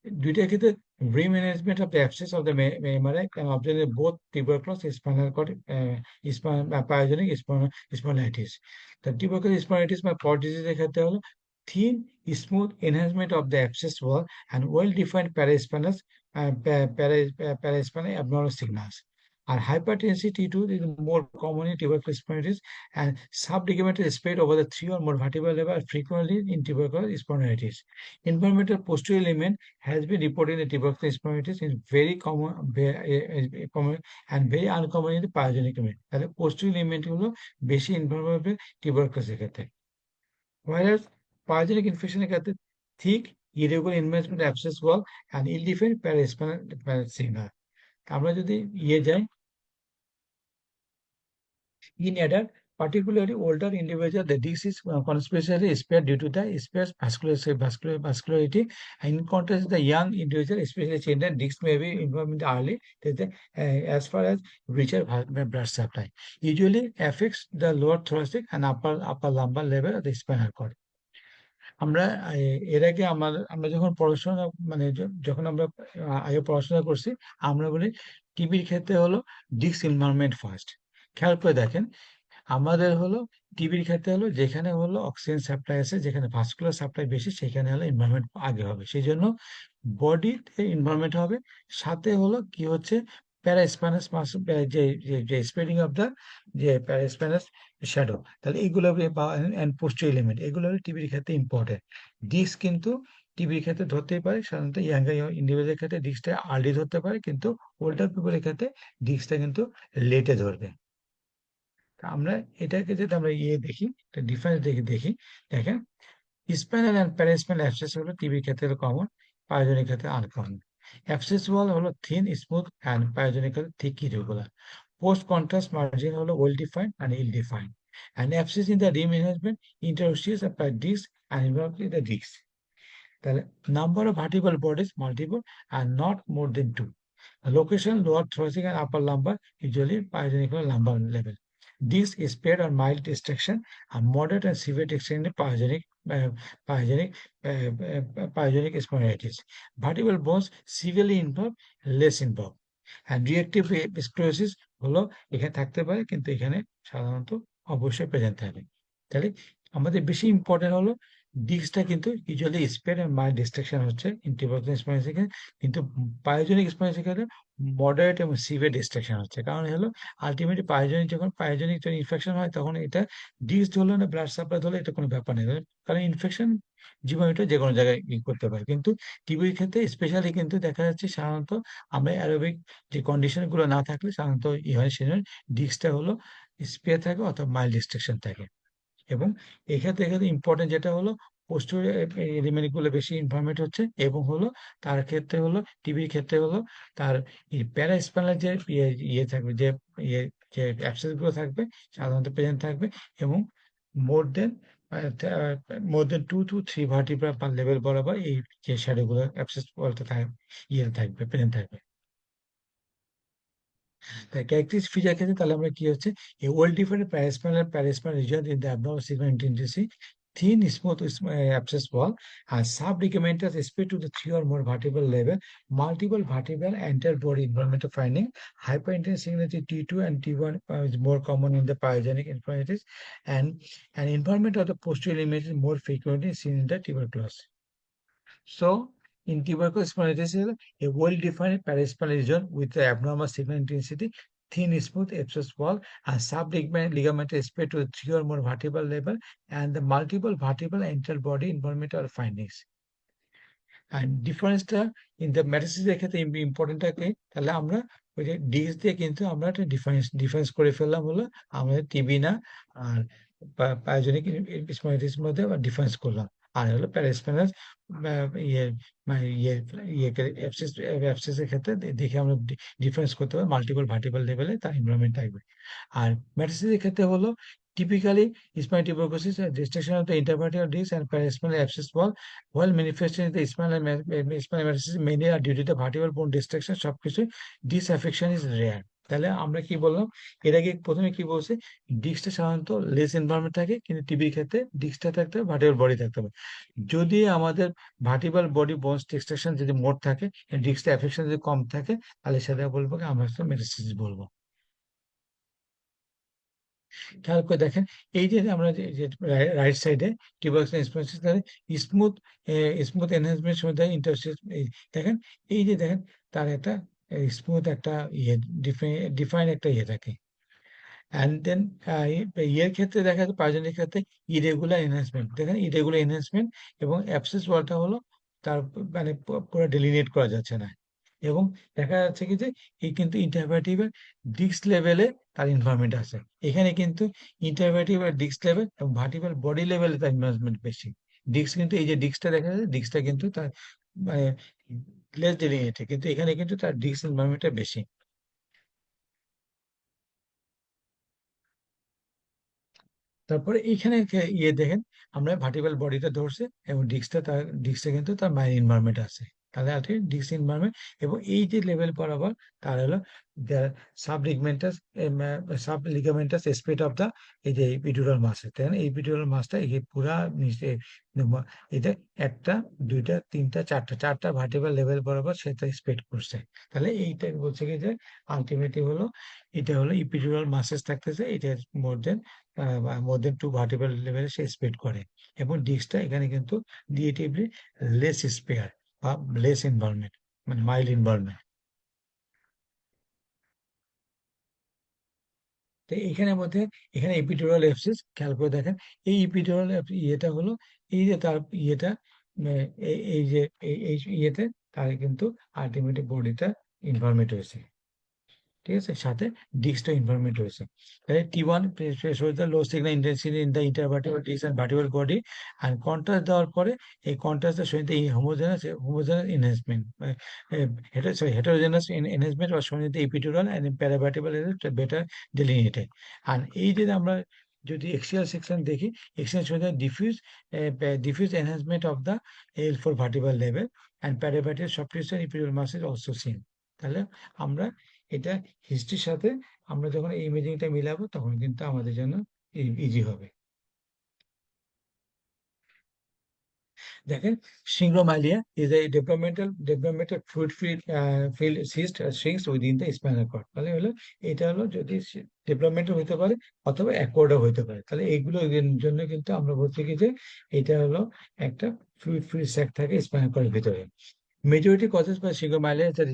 দুইটার ক্ষেত্রে remanagement of the abscess of the MRI can obtain both tuberculosis spinal cord pyogenic spondylitis. The tuberculosis spondylitis বা পড ডিজিজের ক্ষেত্রে হলো thin smooth enhancement of the abscess wall and well defined paraspinal abnormal signals. And hypertension T2 is more common in tuberculosis spondylitis, and subligamental spread over the 3 or more vertebral level frequently in tuberculosis spondylitis. Environmental posterior element has been reported in tuberculosis spondylitis in very common and very uncommon in the pyogenic element. তাহলে posterior element হলো বেশি involve হবে টিউবারকুলোসিসের ক্ষেত্রে, whereas pyogenic infection এর ক্ষেত্রে thick irregular enlargement abscess wall and ill-defined paraspinal signal. আমরা যদি যাই in adult, particularly older individual, the disease is conspicuously spared due to the sparse vascularity. In contrast, the young individual, especially children, disease may be involved early as far as richer blood supply. Usually affects the lower thoracic and upper lumbar level of the spinal cord. আমরা এর আগে আমরা যখন পড়াশোনা মানে যখন আমরা আগে পড়াশোনা করছি, আমরা বলি টিবির ক্ষেত্রে হলো ডিস্ক ইনভলভমেন্ট ফার্স্ট। খেয়াল করে দেখেন আমাদের হলো টিবির ক্ষেত্রে হলো যেখানে হলো অক্সিজেন সাপ্লাই আছে, যেখানে ভাস্কুলার সাপ্লাই বেশি, সেখানে হলো এনভায়রনমেন্ট আগে হবে, সেই জন্য বডিতে এনভায়রনমেন্ট হবে। সাথে হলো কি হচ্ছে, প্যারাস্পাইনাস যে যে স্প্রেডিং অফ দা যে প্যারাস্পাইনাস শ্যাডো, তাহলে এইগুলো এন্ড পোস্টার এলিমেন্ট, এগুলো হলো টিবির ক্ষেত্রে ইম্পর্টেন্ট। ডিস্ক কিন্তু টিবির ক্ষেত্রে ধরতেই পারে, সাধারণত ইয়াঙ্গার ইন্ডিভিজুয়ালের ক্ষেত্রে ডিস্কটা আর্লি ধরতে পারে, কিন্তু ওল্ডার পিপলের ক্ষেত্রে ডিস্কটা কিন্তু লেটে ধরবে। তা আমরা এটাকে যদি আমরা দেখি, ডিফারেন্স দেখি, দেখেন, স্পাইনাল অ্যান্ড প্যারাস্পাইনাল অ্যাবসেস হলো টিবির ক্ষেত্রে কমন, পায়োজনিক ক্ষেত্রে আনকমন। অ্যাবসেস ওয়াল হলো থিন স্মুথ অ্যান্ড পায়োজনিক ক্ষেত্রে thick irregular. Post contrast margin হলো well defined and ill defined. And abscess in the rim management interstice apply disc and involve in the disc. তাহলে number of vertebral bodies multiple and not more than two. Location lower thoracic and upper lumbar, usually pyogenic lumbar level. This is spared or mild distraction and moderate and severe distraction in uh, pyogenic pyogenic spondylitis. Vertebral bones severely involved, less involved. And reactive sclerosis হলো এখানে থাকতে পারে, কিন্তু এখানে সাধারণত অবশ্যই present থাকে। তাহলে আমাদের বেশি ইম্পর্টেন্ট হলো ডিস্কটা কিন্তু usually spared and mild destruction হচ্ছে ইন্টিভার্সন স্পাইনাল, কিন্তু পায়োজনিক স্পাইনাল ক্ষেত্রে মডারেট এবং সিভিয়ার ডিস্ট্রাকশন হচ্ছে। কারণ হলো আলটিমেটলি পায়োজনিক যখন ইনফেকশন হয়, তখন এটা ডিস্ক হলো না ব্লাড সাপ্লাই হলে এটা কোনো ব্যাপার নেই, কারণ ইনফেকশন জীবাণুটা যে কোনো জায়গায় করতে পারে। কিন্তু টিবির ক্ষেত্রে স্পেশালি কিন্তু দেখা যাচ্ছে সাধারণত আমরা অ্যারোবিক যে কন্ডিশন গুলো না থাকলে সাধারণত ই হয়, সেজন্য ডিস্কটা হলো স্পেয়ার থাকে অথবা মাইল্ড ডিস্ট্রাকশন থাকে। এবং এক্ষেত্রে ইম্পর্টেন্ট যেটা হলো পোস্টেরিয়র এলিমেন্ট গুলো বেশি ইনফরমেট হচ্ছে, এবং হলো তার ক্ষেত্রে হলো টিবির ক্ষেত্রে হলো তার প্যারাস্পাইনাল যে থাকবে, যে ইয়ে যে অ্যাবসেস গুলো থাকবে সাধারণত প্রেজেন্ট থাকবে, এবং মোর দেন টু টু থ্রি ভার্টিব্রা পার লেভেল বরাবর এই যে শ্যাডো গুলো অ্যাবসেস বলতে থাকবে, থাকবে, প্রেজেন্ট থাকবে। তাই ক্যারেক্টারিস্টিক ফিচার ক্ষেত্রে তাহলে আমরা কি হচ্ছে, a well defined paraspinal region in the abdominal segment intensity, thin smooth abscess wall, and subligamental spread to the three or more vertebral level, multiple vertebral anterior body environmental finding, hyperintense signality T2 and T1 is more common in the pyogenic infirmities, and an environment of the posterior image is more frequently seen in the tuberculosis. So, in tuberculosis spondylitiis, a well-defined paraspinal region with the abnormal signal intensity, thin smooth abscess wall, and subligamental spread to the three or more vertebral level, and the multiple vertebral anterior body environmental findings. And ডিফারেন্সটা in the ম্যাট্রিক্সের ক্ষেত্রে ইম্পর্টেন্টটা কি, তাহলে আমরা ওই যে DS দিয়ে কিন্তু আমরা একটা ডিফারেন্স করে ফেললাম, হলো আমাদের টিবি না আর পায়োজনিক স্পন্ডিলাইটিস মধ্যে ডিফারেন্স করলাম। আর হলো প্যারাস্পাইনাস ইয়ে মানে ইয়ে অ্যাবসেসের ক্ষেত্রে দেখে আমরা ডিফারেন্স করতে পারি মাল্টিপল ভার্টিবল লেভেলে তার এনভায়রনমেন্ট থাকবে। আর ম্যাট্রিক্সের ক্ষেত্রে হলো typically spinal tuberculosis restriction of the intervertebral disc and paraspinal abscess wall, while manifesting in the spinal metastasis mainly are due to the vertebral bone destruction, সবকিছু disaffection is rare। তাহলে আমরা কি বললাম, এর আগে প্রথমে কি বলছে, ডিস্কটা সাধারণত লেস এনভায়রনমেন্ট থাকে, কিন্তু টিবির ক্ষেত্রে ডিস্কটা থাকতে হবে, ভার্টিবল বডি থাকতে হবে। যদি আমাদের ভার্টিবল বডি বোনস ডিস্ট্রাকশন যদি মোট থাকে, ডিস্কটা অ্যাফেকশন যদি কম থাকে, তাহলে সেটা বলবো কি আমরা মেটাস্টাসিস বলবো। খেয়াল করে দেখেন, এই যে আমরা যে রাইট সাইডে টিউবারকুলোসিস স্মুথ স্মুথ এনহান্সমেন্ট সময় ইন্টারস্টেট, দেখেন, এই যে দেখেন তার একটা স্মুথ একটা ইয়ে ডিফাইন একটা ইয়ে থাকে। অ্যান্ড দেন ইয়ের ক্ষেত্রে দেখা যাচ্ছে পাঁচজনের ক্ষেত্রে ইরেগুলার এনহান্সমেন্ট, দেখেন ইরেগুলার এনহান্সমেন্ট, এবং অ্যাবসেস ওয়ালটা হলো তার মানে পুরো ডেলিনেট করা যাচ্ছে না। এবং দেখা যাচ্ছে কি যে এই কিন্তু ইন্টারভার্টিভের ডিস্ক লেভেলে তার ইনভলভমেন্ট আছে, এখানে কিন্তু ইন্টারভার্টিভ ডিস্ক লেভেল এবং ভার্টিবল বডি লেভেলে তার ইনভলভমেন্ট বেশি। ডিস্ক কিন্তু এই যে ডিস্কটা দেখা যাচ্ছে, ডিস্কটা কিন্তু তার মানে লেস ডেলিনেটেড, কিন্তু এখানে কিন্তু তার ডিস্ক ইনভলভমেন্টটা বেশি। তারপরে এইখানে দেখেন, আমরা ভার্টিবল বডিটা ধরছে এবং ডিস্কটা কিন্তু তার মাইন ইনভলভমেন্ট আছে। তাহলে আলটিমেট ডিস্ক ইনভলভমেন্ট, এবং এই যে লেভেল বরাবর তার হলো সাবলিগমেন্টাস সাবলিগামেন্টাস স্পেট অফ দা এই যে ইপিডুরাল মাসেল, তাই না? ইপিডুরাল মাসটা এই পুরা নিচে এটা একটা দুইটা তিনটা চারটা ভার্টিব্রাল লেভেল বরাবর সেটা স্পেড করছে। তাহলে এইটা বলছে কি যে আলটিমেটলি হলো এটা হলো ইপিডুরাল মাসেস থাকতেছে, এটা মোর দেন 2 ভার্টিব্রাল লেভেলে সে স্পেড করে, এবং ডিস্কটা এখানে কিন্তু রিলেটিভলি লেস স্পেয়ার বা লেস ইনভলভমেন্ট, মানে মাইল্ড ইনভলভমেন্ট। তো এইখানের মধ্যে এখানে এপিডিউরাল এফসিস খেয়াল করে দেখেন, এই এপিডিউরাল ইয়েটা হলো এই যে তার ইয়েটা এই যে এই ইয়েতে তার কিন্তু আলটিমেটলি বডিটা ইনভলভমেন্ট হয়েছে, ঠিক আছে, সাথে ডিস্কটা ইনভলভমেন্ট হয়েছে। তাহলে T1 shows the low signal intensity in the intervertebral disc and vertebral body, and contrast দেওয়ার পরে এই কন্ট্রাস্টটা showing the homogeneous enhancement, heterogeneous enhancement was shown in the epidural and in paravertebral areas better delineated. আর এই যে আমরা যদি axial section দেখি, axial shows the diffuse enhancement of the L4 vertebral level and paravertebral soft tissue and epidural muscle also seen. তাহলে আমরা এটা হিস্ট্রির সাথে আমরা যখন এই ইমেজিংটা মিলাবো তখন কিন্তু আমাদের জন্য ইজি হবে। দেখেন, syringomyelia is a developmental fluid filled cyst shrinks within the spinal cord। তাহলে হলো এটা হলো যদি ডেভেলপমেন্টাল হতে পারে অথবা অ্যাকোয়ার্ডও হতে পারে। তাহলে এইগুলো জন্য কিন্তু আমরা বলছি কি যে এটা হলো একটা ফ্লুইড ফিল্ড স্যাক থাকে স্পাইনাল কর্ডের ভিতরে। Majority causes by syndromyelitis that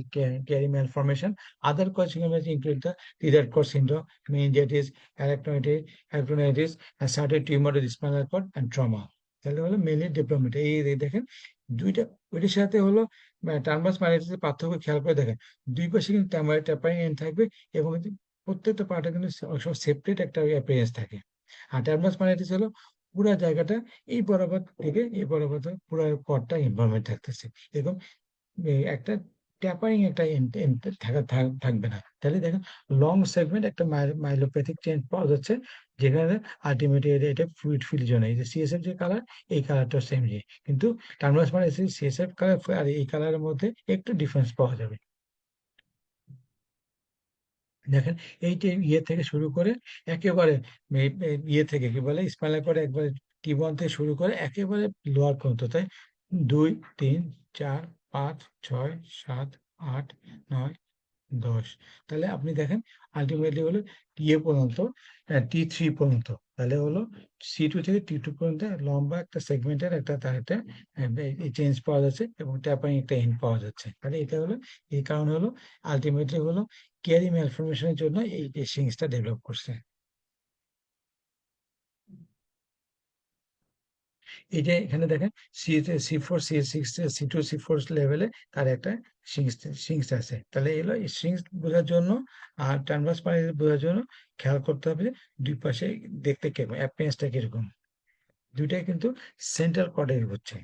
carry malformation. Other causes syndromyelitis include the Thyroid cord syndrome, meningitis, arachnoiditis, and certain tumor of the spinal cord and trauma. তাহলে হলো মেনলি ডেভেলপমেন্ট। এই দেখেন দুইটা, ওইটার সাথে হলো টার্মাস মাইলিটিসের পার্থক্য খেয়াল করে দেখেন, দুই পাশে কিন্তু ট্যাপারিং এন্ড থাকবে এবং প্রত্যেকটা পার্টে কিন্তু সেপারেট একটা অ্যাপিয়ারেন্স থাকে। আর টার্মাস মাইলিটিস হলো পুরা জায়গাটা এই বরাবর থেকে এই বরাবর পুরো কর্ডটা ইনভলভমেন্ট থাকতেছে, এবং একটা ট্যাপারিং একটা থাকবে না। তাহলে দেখেন লং সেগমেন্ট একটা মাইলোপ্যাথিক চেঞ্জ পাওয়া যাচ্ছে, যেখানে আলটিমেটলি এটা ফ্লুইড ফিল জোন, এই যে সিএসএফ যে কালার এই কালারটা সেম, যে কিন্তু টার্মাস মানে সিএসএফ কালার আর এই কালারের মধ্যে একটু ডিফারেন্স পাওয়া যাবে। দেখেন এইটা ইয়ে থেকে শুরু করে একেবারে ইয়ে থেকে কি বলে স্পাইনাল কর্ড একবারে T1 থেকে শুরু করে একেবারে লোয়ার পর্যন্ত, তাই 2 3 4 5 6 7 8 9 10। তাহলে আপনি দেখেন আলটিমেটলি হলো ইয়ে পর্যন্ত T3 পর্যন্ত, তাহলে হলো C2 থেকে T2 পর্যন্ত লম্বা একটা সেগমেন্টের একটা তার একটা চেঞ্জ পাওয়া যাচ্ছে এবং ট্যাপারিং একটা এন্ড পাওয়া যাচ্ছে। তাহলে এটা হলো এই কারণ হলো আলটিমেটলি হলো ক্যারি ম্যালফরমেশনের জন্য এই সিংসটা ডেভেলপ করছে। এই যে এখানে দেখেন C4 C6 C2 C4 লেভেলে তার একটা সিংস আছে। তাহলে এগুলো সিংস বোঝার জন্য আর ট্রান্সভার্স প্যারালাল বোঝার জন্য খেয়াল করতে হবে যে দুই পাশে দেখতে কেমন অ্যাপিয়ারেন্সটা কিরকম, দুইটাই কিন্তু সেন্ট্রাল কর্ডে হচ্ছে।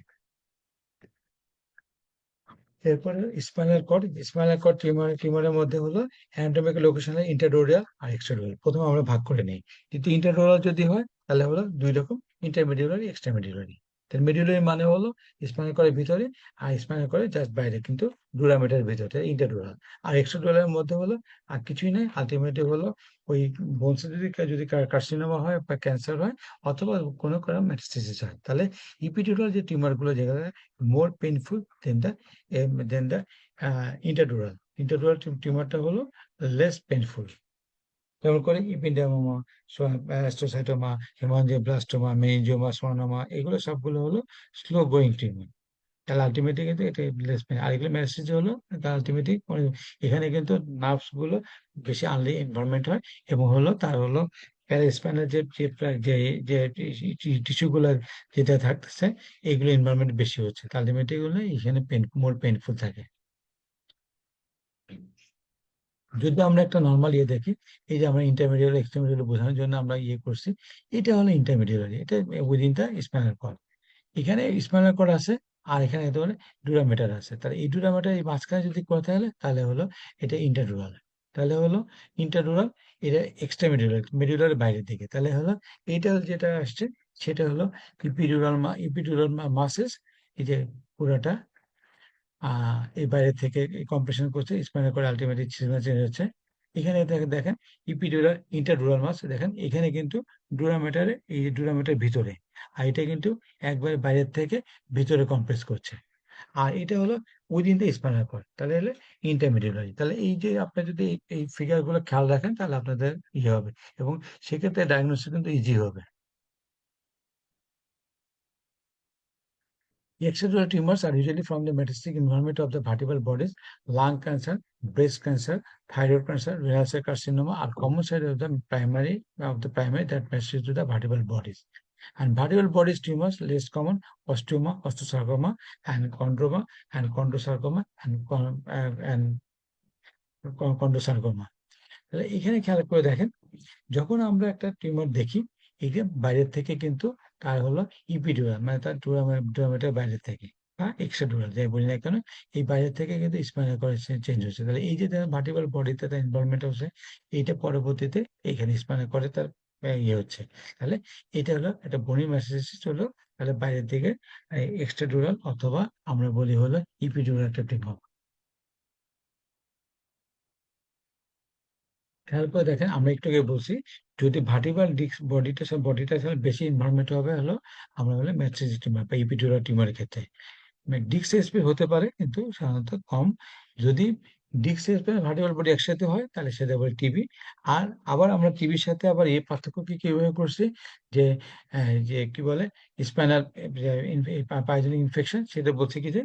এরপরে স্পাইনাল কর্ড টিউমারের মধ্যে হলো অ্যানাটমিক্যাল লোকেশন ইন্টারডোরিয়াল আর এক্সট্রাডোরিয়াল। প্রথমে আমরা ভাগ করে নেই, কিন্তু ইন্টারডোরিয়াল যদি হয় তাহলে হলো দুই রকম, ইন্টারমিডিউলারি এক্সট্রামিডিউলারি। তাহলে মিডিউলারি মানে হলো স্পাইনাল কর্ডের ভিতরে, আর স্পাইনাল কর্ডের জাস্ট বাইরে কিন্তু ডুরামেটার ভিতরে ইন্টারডোরাল। আর এক্সট্রাডোরালের মধ্যে হলো আর কিছুই নেই, আলটিমেটলি হলো ওই বোনসে যদি কার্সিনোমা হয় বা ক্যান্সার হয় অথবা কোনো কারণ মেটাস্টেসিস হয়, তাহলে ইপিডিউরাল যে টিউমার গুলো যেগুলো মোর পেইনফুল দেন দ্য ইন্টারডুরাল। ইন্টারডুরাল টিউমারটা হলো লেস পেইনফুল। যেমন করে ইপিডেমোমা, অ্যাস্ট্রোসাইটোমা, হেমানজিওব্লাস্টোমা, মেনিনজিওমা, সনোমা, এগুলো সবগুলো হলো স্লো গোয়িং টিউমার। তাহলে আলটিমেটলি কিন্তু এটা লেস পেইন। আর এগুলো মেটাস্টেসিস হলো আলটিমেটলি এখানে কিন্তু নার্ভস গুলো বেশি আনলি ইনভলভমেন্ট হয় এবং হলো তার হলো প্যারাস্পাইনাল যে টিস্যু গুলো যেটা থাকতেছে এগুলো ইনভলভমেন্ট বেশি হচ্ছে, আলটিমেটলি এগুলো এখানে মোর পেইনফুল থাকে। যদি আমরা একটা নর্মাল ইয়ে দেখি, এই যে আমরা ইন্টারমিডিয়েট এক্সট্রামিডিয়েট বোঝানোর জন্য আমরা ইয়ে করছি, এটা হলো ইন্টারমিডিয়েট, এটা উইদিন দা স্পাইনাল কর্ড। এখানে স্পাইনাল কর্ড আছে আর এখানে ধরে ডুরামেটার আছে, তাহলে এই ডুরামেটার এই মাঝখানে যদি কথা হলে তাহলে হলো এটা ইন্টারডুরাল। তাহলে হলো ইন্টারডুরাল, এটা মেডুলার বাইরের দিকে। তাহলে হলো এইটা যেটা আসছে সেটা হলো ইপিডুরাল মাসেস, এই যে পুরাটা এই বাইরে থেকে কম্প্রেশন করছে, স্পাইনাল কর্ড আলটিমেটলি চেঞ্জ হচ্ছে। এখানে দেখেন ইপিডিউরাল ইন্টারডুরাল মাস, দেখেন এখানে কিন্তু ডুরামেটারে, এই ডুরামেটার ভিতরে, আর এটা কিন্তু একবারে বাইরের থেকে ভিতরে কম্প্রেস করছে। আর এটা হলো উইদিন দ্য স্পাইনাল কর্ড, তাহলে হলো ইন্টারমিডিয়ারি। তাহলে এই যে আপনি যদি এই ফিগার গুলো খেয়াল রাখেন, তাহলে আপনাদের ইয়ে হবে, এবং সেক্ষেত্রে ডায়াগনোসিস কিন্তু ইজি হবে। Extradural tumors are usually from the metastatic environment of the vertebral bodies. Lung cancer, breast cancer, thyroid cancer, renal cell carcinoma are common side of the primary that metastasis to the vertebral bodies. And vertebral bodies tumors less common: osteoma, osteosarcoma, and chondroma, and chondrosarcoma, and chondrosarcoma. তাহলে এখানে খেয়াল করে দেখেন, যখন আমরা একটা tumour দেখি, এটা বাইরের থেকে কিন্তু তার হলো ইপিডুরাল, মানে তার ডুরামেটার বাইরে থেকে, বা এক্সট্রাডুরাল যাই বলি না কেন, এই বাইরে থেকে কিন্তু স্পাইনাল কর্ড চেঞ্জ হচ্ছে। তাহলে এই যে ভার্টিব্রাল বডিতে তার ইনভলভমেন্ট হচ্ছে, এইটা পরবর্তীতে এখানে স্পাইনাল কর্ডে তার ইয়ে হচ্ছে। তাহলে এটা হলো একটা বনি মেটাসিস হলো, তাহলে বাইরের দিকে এক্সট্রাডুরাল, অথবা আমরা বলি হলো ইপিডুরাল একটা টিউমার। খেয়াল করে দেখেন, আমরা একটু আগে বলছি, যদি ভার্টিব্রাল ডিস্ক বডিটা বেশি ইনভলভমেন্ট হবে হলো, আমরা বলে মেটাসিস টিউমার বা ইপিডুরাল টিউমারের ক্ষেত্রে। ডিস্ক এসপি হতে পারে, কিন্তু সাধারণত কম। যদি ডিস্ক এসপি ভার্টিব্রাল বডি একসাথে হয়, তাহলে সেটা বলে টিবি। আর আবার আমরা টিবির সাথে আবার এই পার্থক্য কি কিভাবে করছি, যে যে কি বলে স্পাইনাল পাইজনিক ইনফেকশন, সেটা বলছে কি যে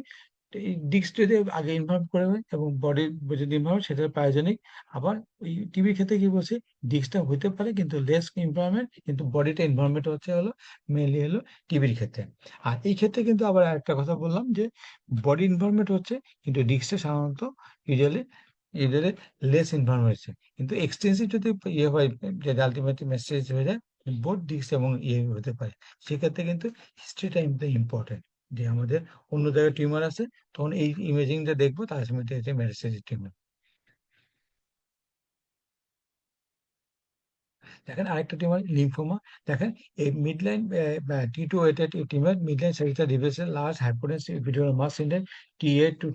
এই ডিস্ক যদি আগে ইনভলভ করে হয় এবং বডির যদি ইনভলভ, সেটা পায়োজেনিক। আবার ওই টিবির ক্ষেত্রে কি বলছে, ডিস্কটা হতে পারে কিন্তু লেস ইনভলভমেন্ট, কিন্তু বডিটা ইনভলভমেন্ট হচ্ছে হলো মেনলি হলো টিবির ক্ষেত্রে। আর এই ক্ষেত্রে কিন্তু আবার একটা কথা বললাম যে বডি ইনভলভমেন্ট হচ্ছে, কিন্তু ডিস্কটা সাধারণত ইউজুয়ালি ইউজুয়ালি লেস ইনভলভমেন্ট হচ্ছে। কিন্তু এক্সটেন্সিভ যদি ইয়ে হয়, যে আলটিমেটলি মেসেজ হয়ে যায়, বোথ ডিস্ক এবং ইয়ে হতে পারে, সেক্ষেত্রে কিন্তু হিস্ট্রিটা ইম্পর্টেন্ট, যে আমাদের অন্য জায়গায় টিউমার আছে, তখন এই ইমেজিংটা দেখবো, তার সময় মেটাস্টেসিস টিউমার। দেখেন আরেকটা টিউমার লিম্ফোমা। দেখেন এই midline T2 weighted tumour, midline সেরিটা reveals large hypotensive epidural mass in the T8 to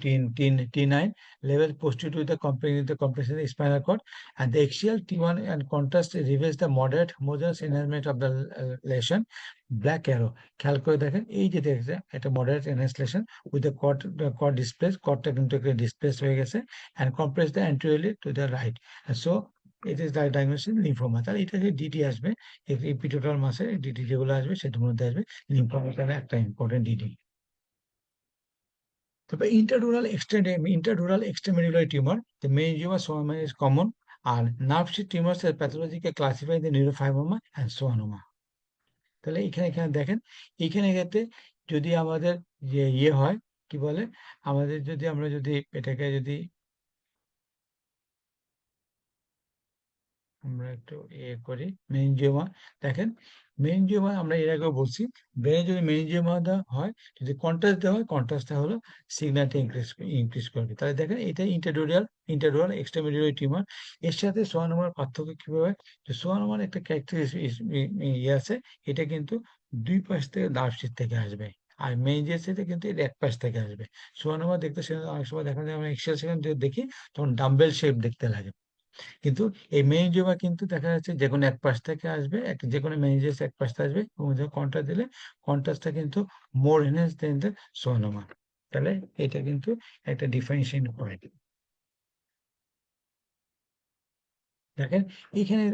T9 level posterior to the compression of the spinal cord, and the axial T1 and contrast reveals the moderate homogeneous enhancement of the lesion. Black arrow, খেয়াল করে দেখেন, এই যে দেখছে একটা moderate এনহ্যান্সলেশন with the cord displace, কর্ডটা কিন্তু ডিসপ্লেস হয়ে গেছে, and compress the anteriorly to the right. So it is diagnosis lymphoma. তাহলে এটা যে ডিডি আসবে, এপিটোটাল মাসে ডিডি যেগুলো আসবে সেটার মধ্যে আসবে লিম্ফোমা, তাহলে একটা ইম্পর্টেন্ট ডিডি। তবে intradural extramedullary tumour, the meningioma soma is common, আর nerve sheath tumors are pathological classified in neurofibroma and schwannoma। তাহলে এখানে দেখেন, এইখানে ক্ষেত্রে যদি আমাদের যে ইয়ে হয়, কি বলে, আমাদের যদি আমরা যদি এটাকে যদি আমরা একটু ইয়ে করি, মেনিনজিওমা। দেখেন মেনিনজিওমা আমরা এর আগেও বলছি, ব্রেনে যদি মেনিনজিওমা হয়, যদি কন্ট্রাস্ট দেওয়া হয়, কন্ট্রাস্টটা হলো সিগন্যালটা ইনক্রিজ করবে। তাহলে দেখেন এটা ইন্টারডুরাল এক্সট্রামিডিউরারি টিউমার। এর সাথে সোয়ানোমার পার্থক্য কিভাবে, যে সোয়ানোমার একটা ক্যারেক্টারিস্টিক ইয়ে আছে, এটা কিন্তু দুই পাশ থেকে নার্ভ শিট থেকে আসবে, আর মেনিনজিয়াসিসে কিন্তু এটা এক পাশ থেকে আসবে। সোয়ানোমা দেখতে অনেক সময় দেখা যায়, আমরা এক্সেল সেখান দেখি, তখন ডাম্বেল শেপ দেখতে লাগে। কিন্তু এই মেনিনজিওমা কিন্তু দেখা যাচ্ছে যে কোনো এক পাশ থেকে আসবে, যে কোনো মেনিনজিয়াস এক পাশ থেকে আসবে, এবং যখন কন্ট্রাস্ট দিলে কন্ট্রাস্টটা কিন্তু মোর এনহেন্স দেন দ্য সোয়ানোমা। তাহলে এটা কিন্তু একটা ডিফারেন্সিয়েশন পয়েন্ট। দেখেন এইখানে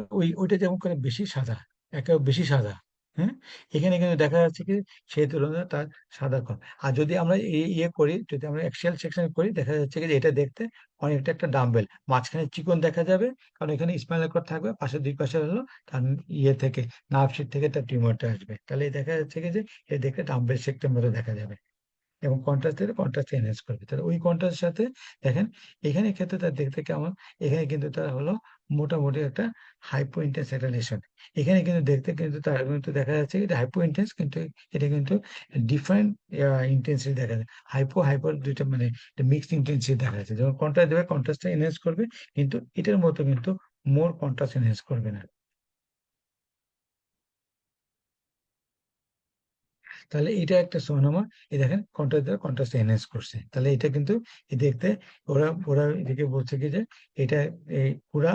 ওইটা যেমন করে বেশি সাদা, একেবারে বেশি সাদা, হ্যাঁ, এখানে কিন্তু দেখা যাচ্ছে কি সেই তুলনায় তার সাদা কম। আর যদি আমরা ইয়ে করি, যদি আমরা অ্যাক্সিয়াল সেকশন করি, দেখা যাচ্ছে কি যে এটা দেখতে অনেকটা একটা ডাম্বেল, মাঝখানে চিকন দেখা যাবে, কারণ এখানে স্পাইনাল কর্ড থাকবে, পাশে দুই পাশে হলো তার ইয়ে থেকে নার্ভ শিট থেকে তার টিউমারটা আসবে। তাহলে দেখা যাচ্ছে কি যে এটা দেখতে ডাম্বেল শেপটার মতো দেখা যাবে, এবং কন্ট্রাস্ট দিলে কন্ট্রাস্ট এনহ্যান্স করবে। তাহলে ওই কন্ট্রাস্টের সাথে দেখেন এখানে ক্ষেত্রে তার দেখতে কেমন, এখানে কিন্তু তার হলো মোটামুটি একটা হাইপো ইন্টেন্স একটা লেশন। এখানে কিন্তু দেখতে কিন্তু তার কিন্তু দেখা যাচ্ছে এটা হাইপো ইন্টেন্স, কিন্তু এটা কিন্তু ডিফারেন্ট ইন্টেন্সিটি দেখা যায়। হাইপোর দুইটা মানে মিক্সড ইন্টেন্সিটি দেখা যাচ্ছে। যখন কন্ট্রাস্ট দেবে কন্ট্রাস্টটা এনহ্যান্স করবে, কিন্তু এটার মতো কিন্তু মোর কন্ট্রাস্ট এনহ্যান্স করবে না। তাহলে এটা একটা সোনামা। এই দেখেন কন্ট্রাস্ট এনহ্যান্স করছে, তাহলে এটা কিন্তু এই দেখতে ওরা ওরা এদিকে বলছে কি যে এটা এই পুরা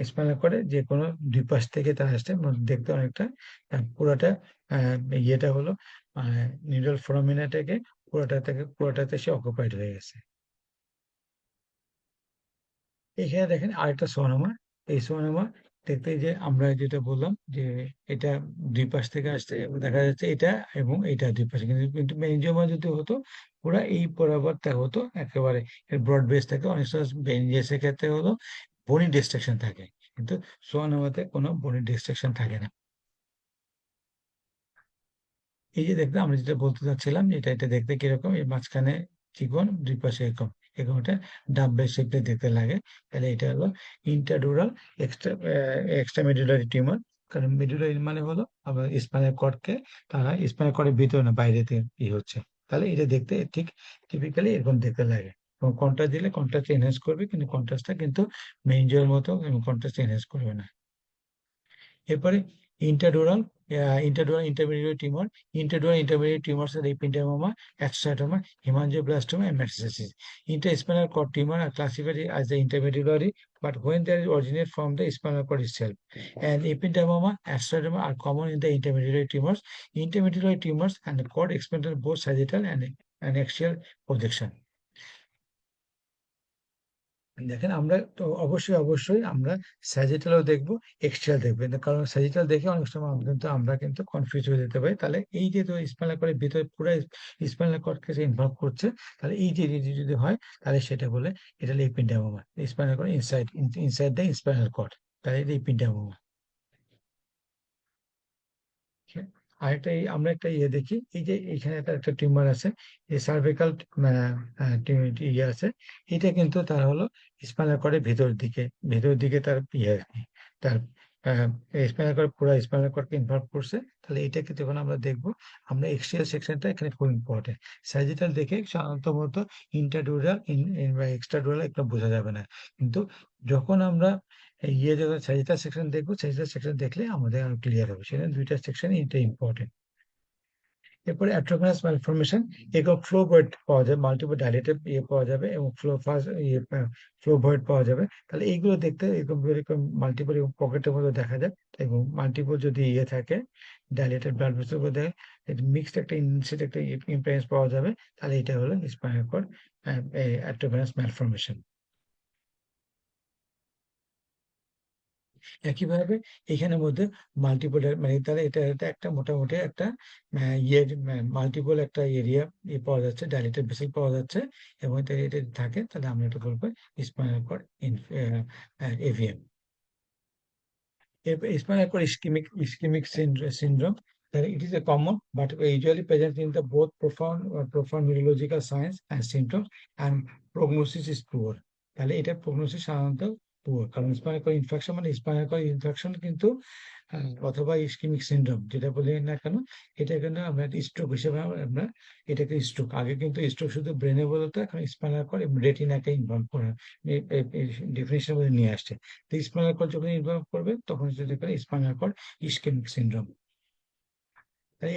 স্পাইনাল কর্ডে যে কোনো দুই পাশ থেকে তার আসছে দেখতে অনেকটা পুরাটা ইয়েটা হলো নিউরাল ফোরামিনাটাকে পুরোটাতে সে অকুপাইড হয়ে গেছে। এখানে দেখেন আরেকটা সোনামা। এই সোনামা দেখতে যে আমরা যেটা বললাম যে এটা দুই পাশ থেকে আসছে এবং দেখা যাচ্ছে এটা এবং এটা দুই পাশে, কিন্তু কিন্তু মেনিনজিওমা যদি হতো পুরা এই বরাবর তা হতো একেবারে, এর ব্রড বেস থাকে। অনেক সময় মেনিনজিয়াসের ক্ষেত্রে হলো বনি ডিস্ট্রাকশন থাকে, কিন্তু সোয়ানোমাতে কোনো বনি ডিস্ট্রাকশন থাকে না। এই যে দেখতে আমরা যেটা বলতে চাচ্ছিলাম যে এটা এটা দেখতে কিরকম, এই মাঝখানে চিকন দুই পাশে এরকম এরকম একটা ডাম্বেল শেপে দেখতে লাগে। তাহলে এটা হলো ইন্টারডুরাল এক্সট্রা মেডুলারি টিউমার। কারণ মেডুলারি মানে হলো আবার স্পাইনাল কর্ডকে, তারা স্পাইনাল কর্ডের ভিতরে না বাইরে থেকে হচ্ছে। তাহলে এটা দেখতে ঠিক টিপিক্যালি এরকম দেখতে লাগে। এবং কন্ট্রাস্ট দিলে কন্ট্রাস্ট এনহ্যান্স করবে, কিন্তু কন্ট্রাস্টটা কিন্তু মেইনজিওর মতো কন্ট্রাস্ট এনহ্যান্স করবে না। এরপরে intradural intermediate tumour. Intermediate tumours আর ependymoma, astrocytoma, haemangioblastoma, and metastasis. Interspinal cord tumor are classified as the intermedullary, but when they originate from the spinal cord itself. And epidermoma, astroderma are common in the intermedullary tumors. Intermedullary tumors and the cord expand both sagittal and axial projection. দেখেন আমরা তো অবশ্যই আমরা স্যাজিটালও দেখবো, extra দেখবো, কারণ sagittal দেখে অনেক সময় আমরা কিন্তু কনফিউজ হয়ে যেতে পারি। তাহলে এই যে তো স্পাইনাল কর্ডের ভিতরে পুরো স্পাইনাল কর্ডকে যে ইনভলভ করছে, তাহলে এই যে যদি হয় তাহলে সেটা বলে এটা হলো ependymoma. Spinal cord inside the spinal cord, তাহলে এটা এপিডের্মোমা। আরেকটা আমরা একটা ইয়ে দেখি, এই যে এখানে একটা টিউমার আছে, এই সার্ভিক্যাল ইয়ে আছে। এটা কিন্তু তার হলো স্পাইনাল কর্ডের ভেতর দিকে তার ইয়ে আর কি, তার স্পাইনাল কর্ড পুরো স্পাইনাল কর্ডকে ইনভলভ করছে। তাহলে এটাকে যখন আমরা দেখবো, আমরা এক্সট্রিয়াল সেকশনটা এখানে খুব ইম্পর্টেন্ট। স্যাজিটাল দেখে সাধারণত ইন্টারডুরাল বা এক্সট্রাডুরাল একটা বোঝা যাবে না, কিন্তু যখন আমরা যখন স্যাজিটাল সেকশন দেখবো, স্যাজিটাল সেকশন দেখলে আমাদের আরো ক্লিয়ার হবে। সেখানে দুইটা সেকশন এটা ইম্পর্টেন্ট। এরপরে অ্যাট্রোফিনাস ম্যালফরমেশন, এরকম ফ্লো ভয়েড পাওয়া যায়, মাল্টিপল ডাইলেটেড ইয়ে পাওয়া যাবে এবং ফ্লো ভয়েড পাওয়া যাবে। তাহলে এইগুলো দেখতে এরকম মাল্টিপল পকেটের মধ্যে দেখা যায়, এবং মাল্টিপল যদি ইয়ে থাকে ডাইলেটেড ব্লাড ভেসেল মধ্যে মিক্সড একটা ইনসিড একটা ইমপ্রেস পাওয়া যাবে। তাহলে এটা হলো স্পাইনাল কর্ড অ্যাট্রোফিনাস ম্যালফরমেশন। একইভাবে এখানের মধ্যে মাল্টিপল মানে তাহলে এটা একটা মোটামুটি একটা ইয়ে মাল্টিপল একটা এরিয়া পাওয়া যাচ্ছে, ডাইলেটেড ভেসেল পাওয়া যাচ্ছে, এবং এটা থাকে, তাহলে আমরা এটা বলবো স্পাইনাল কর্ড এভিএম। এরপর spinal cord ischaemic syndrome. It is a common but usually present in the both profound neurological signs and symptoms, and prognosis is poor. তাহলে এটা প্রগনোসিস সাধারণত পুয়ার, কারণ স্পাইনাল কর্ড ইনফেকশন মানে spinal cord infection কিন্তু অথবা ischemic syndrome যেটা বলি না কেন, এটা কিন্তু আমরা স্ট্রোক হিসেবে আমরা এটাকে স্ট্রোক, আগে কিন্তু স্ট্রোক শুধু ব্রেনে বলতো, এখন স্পাইনাল কর্ড এবং রেটিনাকে ইনভলভ করা ডেফিনেশন মধ্যে নিয়ে আসছে। তো স্পাইনাল কর্ড যখন ইনভলভ করবে তখন সেটা করে spinal cord ischemic syndrome.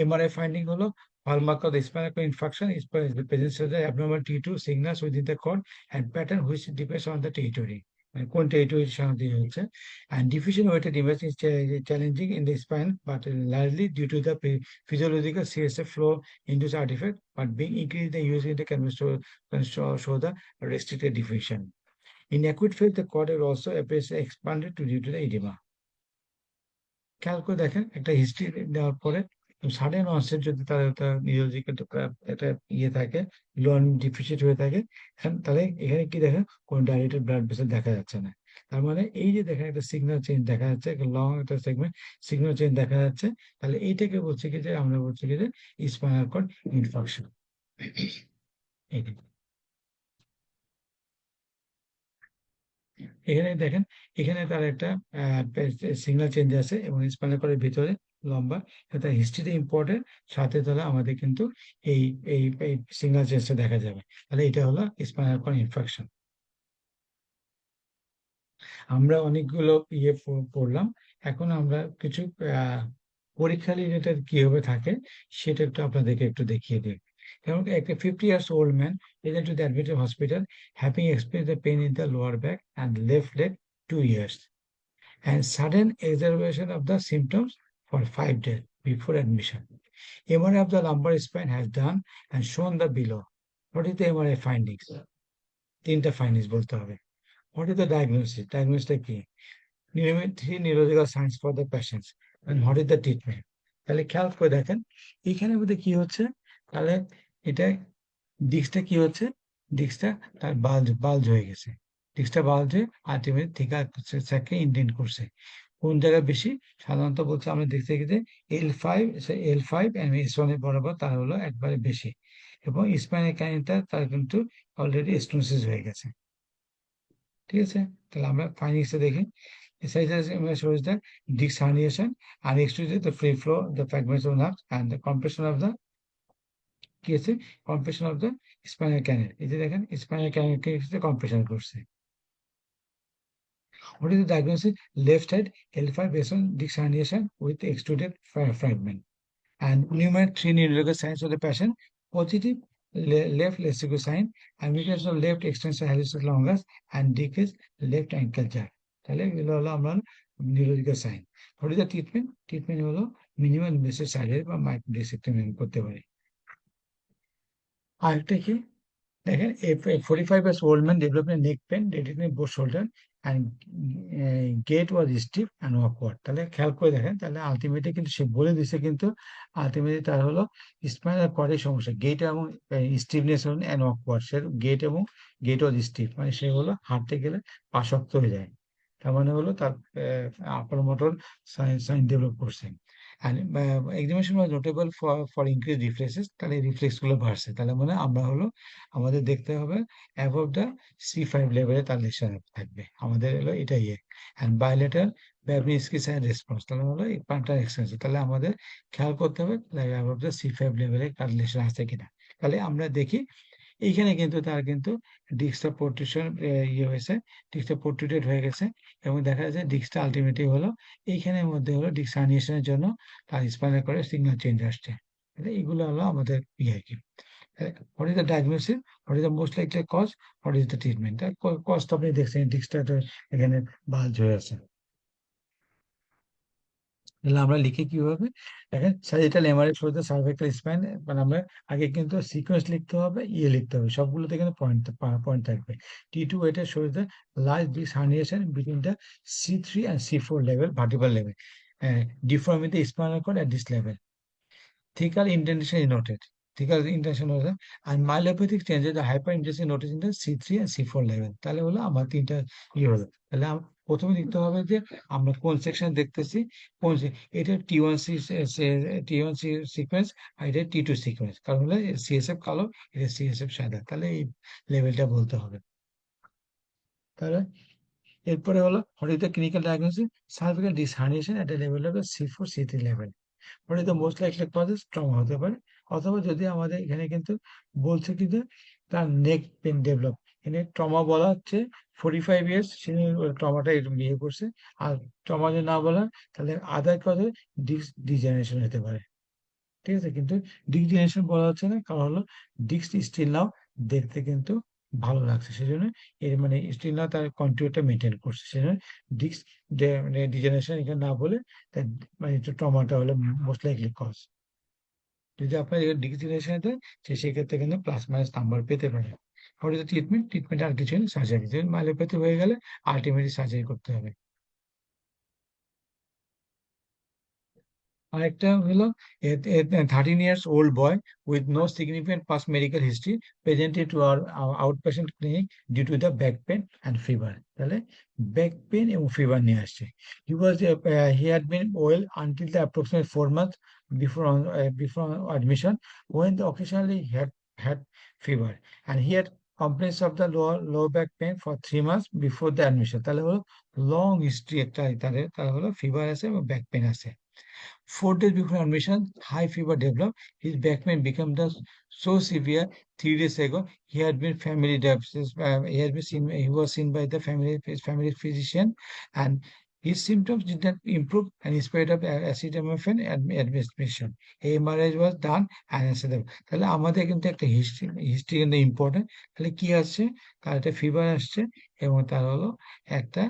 MRI finding হলো hallmark of the spinal cord infarction is the presence of the abnormal T2 signals within the cord and pattern which depends on the territory. মানে কোন territory সাধারণত হচ্ছে, and diffusion weighted imaging is challenging in the spine, but largely due to the physiological CSF flow induced artifact, but being increased the use in the can show the restricted diffusion. In acute phase, the cord will also appears expanded due to the edema. খেয়াল করে দেখেন একটা history দেওয়ার পরে sudden onset যদি তার neurological একটা ইয়ে থাকে, লোন ডিফিসিট হয়ে থাকে, তাহলে এখানে কি দেখেন কোন ডাইরেক্টেড ব্লাড ভেসেল দেখা যাচ্ছে না। তার মানে এই যে দেখেন একটা সিগন্যাল চেঞ্জ দেখা যাচ্ছে, একটা লং একটা সেগমেন্ট সিগন্যাল চেঞ্জ দেখা যাচ্ছে, তাহলে এইটাকে বলছে কি যে আমরা বলছি কি যে স্পাইনাল কর্ড ইনফাকশন। এখানে দেখেন, এখানে তার একটা সিগন্যাল চেঞ্জ আছে এবং স্পাইনাল কর্ডের ভিতরে লম্বা, এটা হিস্ট্রিতে ইম্পর্টেন্ট, সাথে তাহলে আমাদের কিন্তু এই এই সিগন্যাল চেঞ্জটা দেখা যাবে। তাহলে এটা হলো স্পাইনাল কর্ড ইনফেকশন। আমরা অনেকগুলো ইয়ে পড়লাম, এখন আমরা কিছু পরীক্ষা রিলেটেড কিভাবে থাকে সেটা একটু আপনাদেরকে একটু দেখিয়ে দিই। যেমন একটা 50 years old man is to the admitted hospital having experienced the pain in the lower back and left leg 2 years and sudden exacerbation of the symptoms for 5 days before admission. MRI of the lumbar spine has done and shown the below. What is the MRI findings? তিনটা findings বলতে হবে। What is the diagnosis? Diagnosis কি? Three neurological signs for the patients and what is the treatment? তাহলে খেয়াল করে দেখেন এখানে মধ্যে কি হচ্ছে, তাহলে এটা ডিস্কটা কি হচ্ছে, ডিস্কটা তার বাল্জ হয়ে গেছে, ডিস্কটা বাল্জ হয়ে আলটিমেট থিকার স্যাককে ইনডেন্ট করছে। কোন জায়গায় বেশি? সাধারণত বলছে আমরা দেখতে গেলে L5 and S1 এর বরাবর তার হলো একবারে বেশি, এবং স্পাইনাল ক্যানিটা তার কিন্তু অলরেডি স্টোনোসিস হয়ে গেছে। ঠিক আছে, তাহলে আমরা ফাইন্ডিংসটা দেখি। Exercise shows that disc herniation and extruded the free flow, the fragments of nerves and the compression of the কি আছে, compression of the spinal canal। এই যে দেখেন spinal canal কে compression করছে। What is the diagnosis? Left side L5 based on disc herniation with extruded fragment and numerate three neurological signs of the patient: positive left lesigo sign, ambiguous of left extensor hallucis longus and decreased left ankle jerk। তাহলে এগুলো হলো আমরা neurological sign. What is the treatment? Treatment হলো minimum invasive surgery বা microdiscectomy করতে পারি। আরেকটা কি দেখেন, a 45 years old man developing neck pain, deadening both shoulder and gait was stiff and awkward। তাহলে খেয়াল করে দেখেন, তাহলে আলটিমেটলি কিন্তু সে বলে দিছে, কিন্তু আলটিমেটলি তার হলো স্পাইনাল কর্ডের সমস্যা, গেট এবং স্টিফনেস এন্ড অকওয়ার্ড। সে গেট এবং গেট ওয়াজ স্টিফ, মানে সে হলো হাঁটতে গেলে পা শক্ত হয়ে যায়, তার মানে হলো তার আপার মোটর সাইন ডেভেলপ করছে। and examination was notable for increased reflexes। তাহলে রিফ্লেক্স গুলো বাড়ছে, তাহলে মানে আমরা হলো আমাদের দেখতে হবে অ্যাবভ দ্য C5 লেভেলে তার লেশন থাকবে, আমাদের হলো এটাই অ্যান্ড বাইলেটার ব্যাবনিস্কি সাইন রেসপন্স, তাহলে হলো পান্টার এক্সটেনশন। তাহলে আমাদের খেয়াল করতে হবে অ্যাবভ দ্য C5 লেভেলে তার লেশন আছে কিনা। তাহলে আমরা দেখি এইখানে কিন্তু তার কিন্তু ডিস্কটা প্রোট্রুশন হয়েছে, ডিস্কটা প্রোট্রুটেড হয়ে গেছে, এবং দেখা যাচ্ছে ডিস্কটা আলটিমেটলি হলো এইখানের মধ্যে হলো ডিস্ক হার্নিয়েশনের জন্য তার স্পাইনাল কর্ডে সিগন্যাল চেঞ্জ আসছে। তাহলে এগুলো হলো আমাদের আর কি। What is the diagnosis, what is the most likely cause, what is the treatment. Cause তো আপনি দেখছেন ডিস্কটা এখানে বাল্জ হয়ে আছে। তাহলে আমরা লিখি কিভাবে দেখেন, sagittal MRI shows the cervical spine, মানে আমরা আগে কিন্তু সিকোয়েন্স লিখতে হবে, লিখতে হবে, সবগুলোতে কিন্তু পয়েন্ট থাকবে। T2 এটা shows the large disc herniation between the C3 and C4 level vertebral level, deformity spinal cord at this level, thecal indentation is noted, thecal indentation noted, and myelopathic changes the hyperintention noticed in the C3 and C4 level। তাহলে হলো আমার তিনটা হলো। তাহলে প্রথমে লিখতে হবে যে আমরা কোন সেকশন দেখতেছি, কোন এটা T1C সিকোয়েন্স আর এটা T2 সিকোয়েন্স, কারণ হলো CSF কালো, এটা CSF সাদা, তাহলে এই লেভেলটা বলতে হবে। তাহলে এরপরে হলো what is the clinical diagnosis, cervical disc herniation at level হবে C4 C3 level. What is the most likely causes? Trauma হতে পারে, অথবা যদি আমাদের এখানে কিন্তু বলছে কি যে তার নেক পেন ডেভেলপ, এখানে ট্রমা বলা হচ্ছে 45 ইয়ার্স সে ট্রমাটা বিয়ে করছে, আর ট্রমা যদি না বলা তাহলে আদার কজে ডিস্ক ডিজেনারেশন হতে পারে। ঠিক আছে, কিন্তু ডিস্ক ডিজেনারেশন বলা হচ্ছে না, কারণ হলো ডিস্ক স্টিল নাও দেখতে কিন্তু ভালো লাগছে, সেজন্য এর মানে স্টিল নাও তার কন্টিনিউটা মেনটেন করছে, সেজন্য ডিস্ক মানে ডিজেনারেশন এখানে না বলে তার মানে ট্রমাটা হলো মোস্ট লাইকলি কজ। যদি আপনার ডিজিটালাইজেশন দেয় সেক্ষেত্রে কিন্তু প্লাস মাইনাস নাম্বার পেতে পারে। What is the treatment? Treatment আর কিছু নেই, সার্জারি। যদি মাইলোপ্যাথি হয়ে গেলে আলটিমেটলি সার্জারি করতে হবে। আরেকটা হলো 13 years old boy with no significant past medical history presented to our outpatient clinic due to the back pain and fever। তাহলে ব্যাক পেন এবং ফিভার নিয়ে আসছে। He had been well until the approximate 4 months before admission, when occasionally had fever, and he had complaints of the lower back pain for 3 months before the admission। তাহলে হলো long history একটা, তাহলে হলো fever আছে এবং back pain আছে। 4 days before admission, high fever developed. His back pain became so severe 3 days ago. He had been he was seen by his family physician, and His symptoms did not improve and in spite of acetaminophen administration. MRI was done and acetaminophen. তাহলে আমাদের কিন্তু একটা history কিন্তু important. তাহলে কি আসছে? তার একটা ফিভার আসছে এবং তার হলো একটা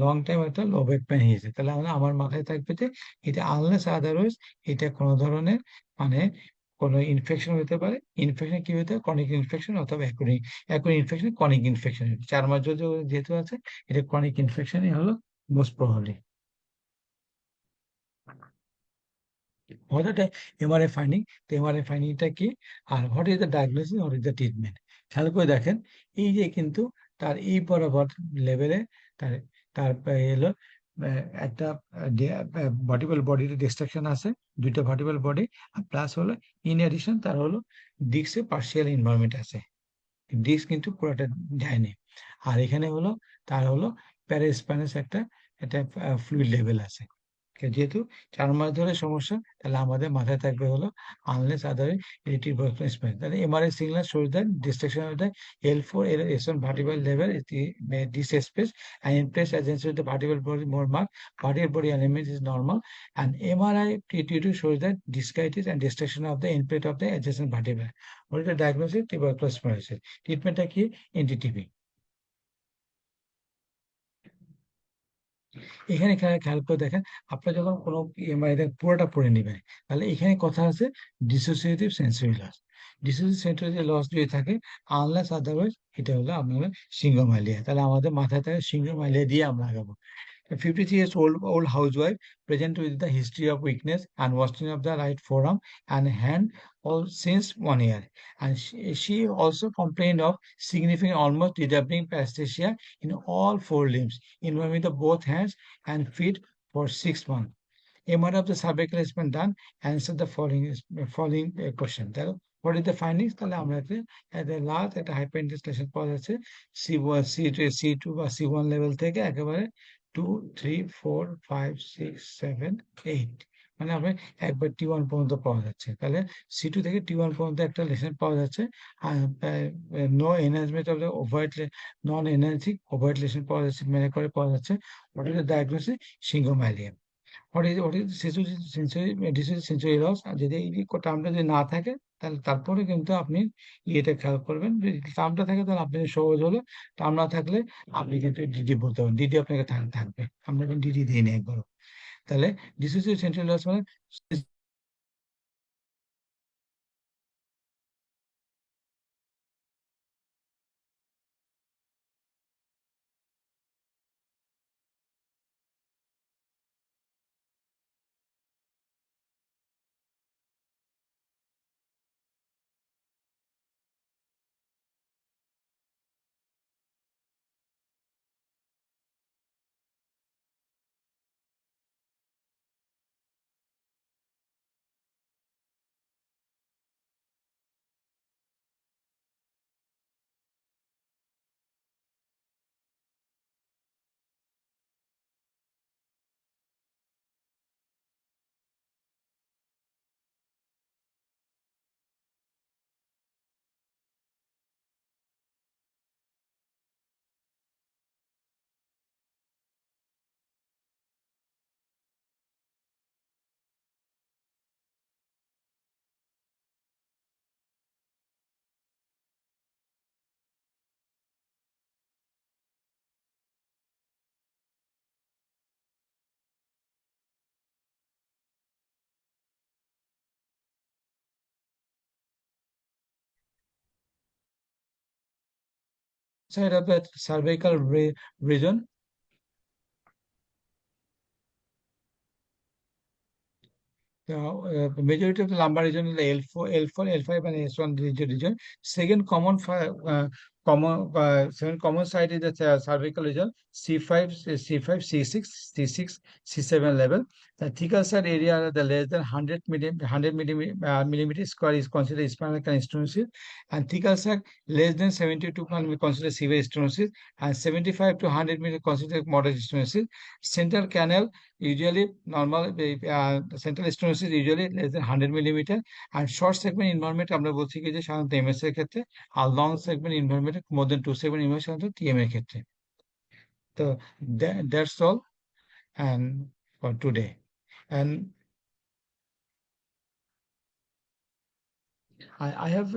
লং টাইম একটা লো ব্যাক পেইন হয়েছে। তাহলে আমার মাথায় থাকবে যে এটা আনলেস আদারওয়াইজ এটা কোনো ধরনের মানে কোনো ইনফেকশন হতে পারে। ইনফেকশন কি হতে পারে? ক্রনিক ইনফেকশন অথবা অ্যাকুইট ইনফেকশন, ক্রনিক ইনফেকশন। 4 মাস যেহেতু আছে, এটা ক্রনিক ইনফেকশনই হলো most probably. What are the MRI finding? The MRI findingটা কি? আর what is the diagnosis, what is the treatment? খেয়াল করে দেখেন, এই যে কিন্তু তার এই বরাবর লেভেলে তার তার এলো একটা ভার্টিবল বডিতে ডিস্ট্রাকশন আছে, দুইটা ভার্টিবল বডি, আর প্লাস হলো ইন এডিশন তার হলো ডিস্কে পার্শিয়াল ইনভলভমেন্ট আছে। ডিস্ক কিন্তু পুরোটা যায়নি। আর এখানে হলো তার হলো প্যারাস্পাইনাস একটা একটা ফ্লুইড লেভেল আছে। যেহেতু 4 মাস ধরে সমস্যা, তাহলে আমাদের মাথায় থাকবে হলো আনলেস আদার রিটিভ স্পেন। তাহলে MRI signal shows that destruction of the L4 S1 vertebral level is this space, and in place adjacent to the vertebral body more marked vertebral body alignment is normal, and MRI T2 shows that discitis and distraction of the end plate of the adjacent vertebra. What is the diagnosis? Tubercular sclerosis. ট্রিটমেন্টটা কি? NDTP। এখানে খেয়াল করে দেখেন, আপনার যখন কোনো MRI পুরোটা পড়ে নেবেন, তাহলে এখানে কথা আছে dissociative sensory loss. Dissociative sensory loss যদি থাকে, আনলেস আদারওয়াইজ এটা হলো আপনার সিঙ্গোমাইলিয়া। তাহলে আমাদের মাথায় থাকে সিঙ্গোমাইলিয়া দিয়ে আমরা আগাবো। A 53 years old housewife present with the history of weakness and wasting of the right forearm and hand all since 1 year. And she also complained of significant, almost disabling paresthesia in all 4 limbs, involving the both hands and feet for 6 months. MRI of the cervical has been done. Answer the following question. What is the findings? তাহলে আমরা at the last একটা hyperinflation পাওয়া যাচ্ছে C1, C2 বা C1 level থেকে একেবারে 2, 3, 4, 5, 6, 7, 8, মানে আমরা একবার T1 পর্যন্ত পাওয়া যাচ্ছে। তাহলে C2 থেকে T1 পর্যন্ত একটা লেশন পাওয়া যাচ্ছে। No enhancement of the overt, non enhancing overt lesion পাওয়া যাচ্ছে, মানে করে পাওয়া যাচ্ছে। What is the diagnosis? Syringomyelia. What is sensory loss? আর যদি এই টার্মটা যদি না থাকে, তাহলে তারপরে কিন্তু আপনি এটা খেয়াল করবেন। যদি টার্মটা থাকে তাহলে আপনি সহজ হলো, টার্ম না থাকলে আপনি কিন্তু ডিডি বলতে পারেন, ডিডি আপনাকে থাকবে। আমরা কিন্তু ডিডি দিই না একবারও। তাহলে ডিসোসিয়েটিভ সেন্সরি লস মানে side of the cervical region. Majority of the lumbar region is the L4, L5, and S1 region. Second common site is the cervical region, C5, C6, C7 level. The thicker side area, the less than 100 millimeter square is considered spinal canal stenosis, and thicker side less than 72 can be considered severe stenosis, and 75 to 100 millimeter considered moderate stenosis. Central canal usually normal, central stenosis usually less than 100 millimeter, and short segment involvement আমরা বলছি কি যে সাধারণত MS এর ক্ষেত্রে, আর long segment involvement মোর দেন 2 segment involvement সাধারণত TM এর ক্ষেত্রে। তো that's all. and for today. And I have